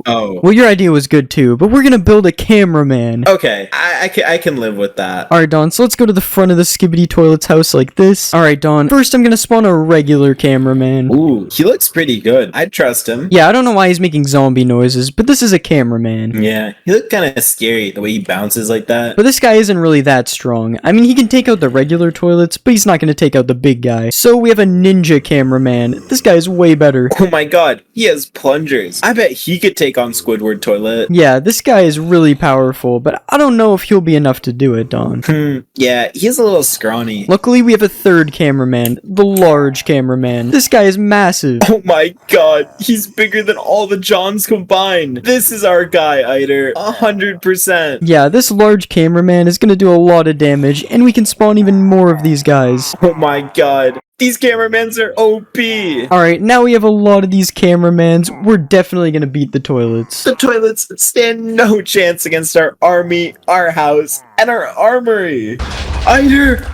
Well, your idea was good too, but we're gonna build a cameraman. Okay, I can live with that. Alright, Don, so let's go to the front of the Skibbity Toilet's house like this. Alright, Don, first I'm gonna spawn a regular cameraman. Ooh, he looks pretty good. I'd trust him. Yeah, I don't know why he's making zombie noises, but this is a cameraman. Yeah, he looked kind of scary, the way he bounces like that. But this guy isn't really that strong. I mean, he can take out the regular toilets, but he's not gonna take out the big guy. So we have a ninja cameraman. This guy is way better. Oh my god, he has plungers. I bet he could take on Squidward Toilet. Yeah, this guy is really powerful, but I don't know if he'll be enough to do it, Don. Yeah, he's a little scrawny. Luckily, we have a third cameraman, the large cameraman. This guy is massive. Oh my god, he's bigger than all the Johns combined. This is our guy, Eider. 100%. Yeah, this large cameraman is gonna do a lot of damage, and we can spawn even more of these guys. Oh my god. These cameramans are OP. Alright, now we have a lot of these cameramans. We're definitely gonna beat the toilets. The toilets stand no chance against our army, our house, and our armory. Eider,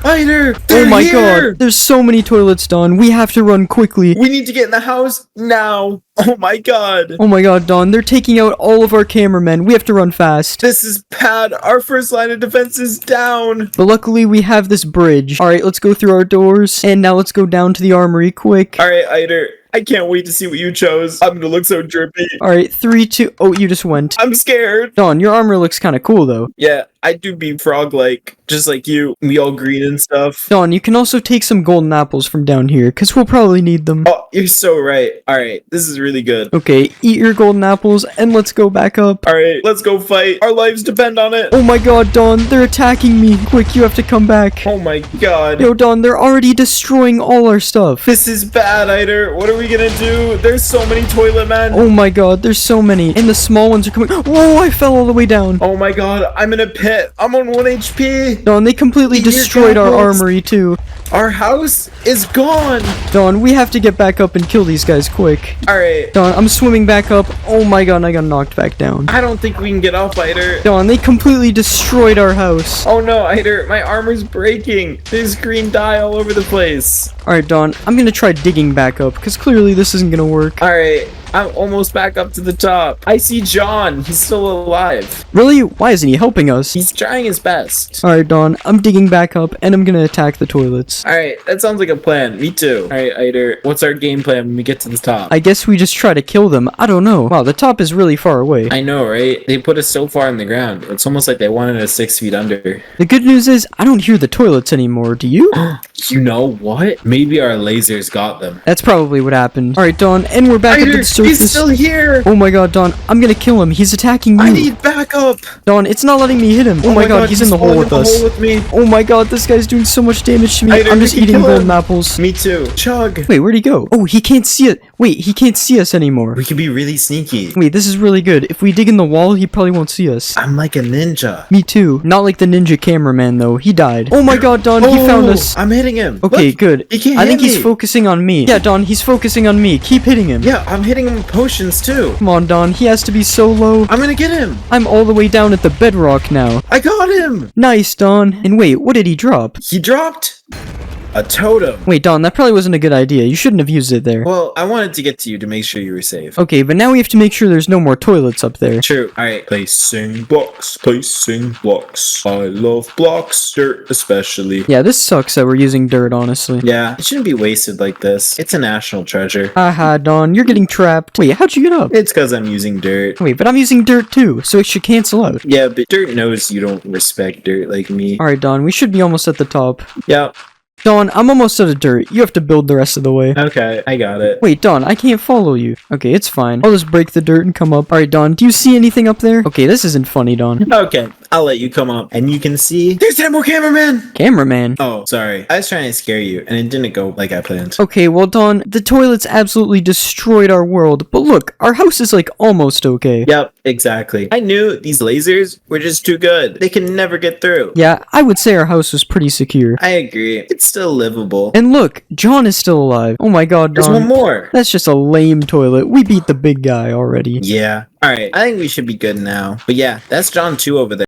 oh my god, there's so many toilets, Don. We have to run quickly. We need to get in the house now. Oh my god. Oh my god, Don, they're taking out all of our cameramen. We have to run fast. This is bad. Our first line of defense is down. But luckily, we have this bridge. Alright, let's go through our doors. And now let's go down to the armory quick. Alright, Eider. I can't wait to see what you chose. I'm gonna look so drippy. Alright, 3, 2... Oh, you just went. I'm scared. Don, your armor looks kind of cool, though. Yeah, I do be frog-like. Just like you. We all green and stuff. Don, you can also take some golden apples from down here, because we'll probably need them. Oh, you're so right. Alright, this is really good. Okay, eat your golden apples, and let's go back up. Alright, let's go fight. Our lives depend on it. Oh my god, Don, they're attacking me. Quick, you have to come back. Oh my god. Yo, Don, they're already destroying all our stuff. This is bad, Eider. What are we gonna do? There's so many toilet men. Oh my god, there's so many. And the small ones are coming. Whoa, I fell all the way down. Oh my god, I'm in a pit. I'm on 1 HP. Don, they completely destroyed our armory too. Our house is gone. Don, we have to get back up and kill these guys quick. Alright. Don, I'm swimming back up. Oh my god, I got knocked back down. I don't think we can get up, Eider. Don, they completely destroyed our house. Oh no, Eider, my armor's breaking. There's green dye all over the place. Alright, Don, I'm gonna try digging back up, because clearly this isn't gonna work. Alright, I'm almost back up to the top. I see John. He's still alive. Really? Why isn't he helping us? He's trying his best. Alright, Don, I'm digging back up, and I'm gonna attack the toilets. Alright, that sounds like a plan. Me too. Alright, Eider, what's our game plan when we get to the top? I guess we just try to kill them. I don't know. Wow, the top is really far away. I know, right? They put us so far in the ground. It's almost like they wanted us 6 feet under. The good news is, I don't hear the toilets anymore. Do you? You know what? Maybe our lasers got them. That's probably what happened. Alright, Don, and we're back at the surface. He's still here! Oh my god, Don, I'm gonna kill him. He's attacking me. I need backup! Don, it's not letting me hit him. Oh my god, he's in the hole with us. Me. Oh my god, this guy's doing so much damage to me. I'm just eating golden apples. Me too. Chug. Wait, where'd he go? Oh, he can't see it. Wait, he can't see us anymore. We can be really sneaky. Wait, this is really good. If we dig in the wall, he probably won't see us. I'm like a ninja. Me too. Not like the ninja cameraman, though. He died. Oh my god, Don, he found us. I'm hitting him. Okay, Look, good. He can't I think hit he's me. focusing on me. Yeah, Don, he's focusing on me. Keep hitting him. Yeah, I'm hitting him with potions too. Come on, Don. He has to be so low. I'm gonna get him. I'm all the way down at the bedrock now. I got him. Nice, Don. And wait, what did he drop? He dropped a totem. Wait, Don, that probably wasn't a good idea. You shouldn't have used it there. Well, I wanted to get to you to make sure you were safe. Okay, but now we have to make sure there's no more toilets up there. True. Alright. Placing blocks. Placing blocks. I love blocks. Dirt especially. Yeah, this sucks that we're using dirt, honestly. Yeah, it shouldn't be wasted like this. It's a national treasure. Haha, Don, you're getting trapped. Wait, how'd you get up? It's because I'm using dirt. Wait, but I'm using dirt too, so it should cancel out. Yeah, but dirt knows you don't respect dirt like me. Alright, Don, we should be almost at the top. Yep. Don, I'm almost out of dirt. You have to build the rest of the way. Okay, I got it. Wait, Don, I can't follow you. Okay, it's fine. I'll just break the dirt and come up. Alright, Don, do you see anything up there? Okay, this isn't funny, Don. Okay, I'll let you come up. And you can see... There's 10 more cameramen! Cameraman. Oh, sorry. I was trying to scare you, and it didn't go like I planned. Okay, well, Don, the toilets absolutely destroyed our world. But look, our house is like almost okay. Yep, exactly. I knew these lasers were just too good. They can never get through. Yeah, I would say our house was pretty secure. I agree. It's still livable. And look, John is still alive. Oh my god, There's Don. one more. That's just a lame toilet. We beat the big guy already. Yeah. Alright, I think we should be good now. But yeah, that's John 2 over there.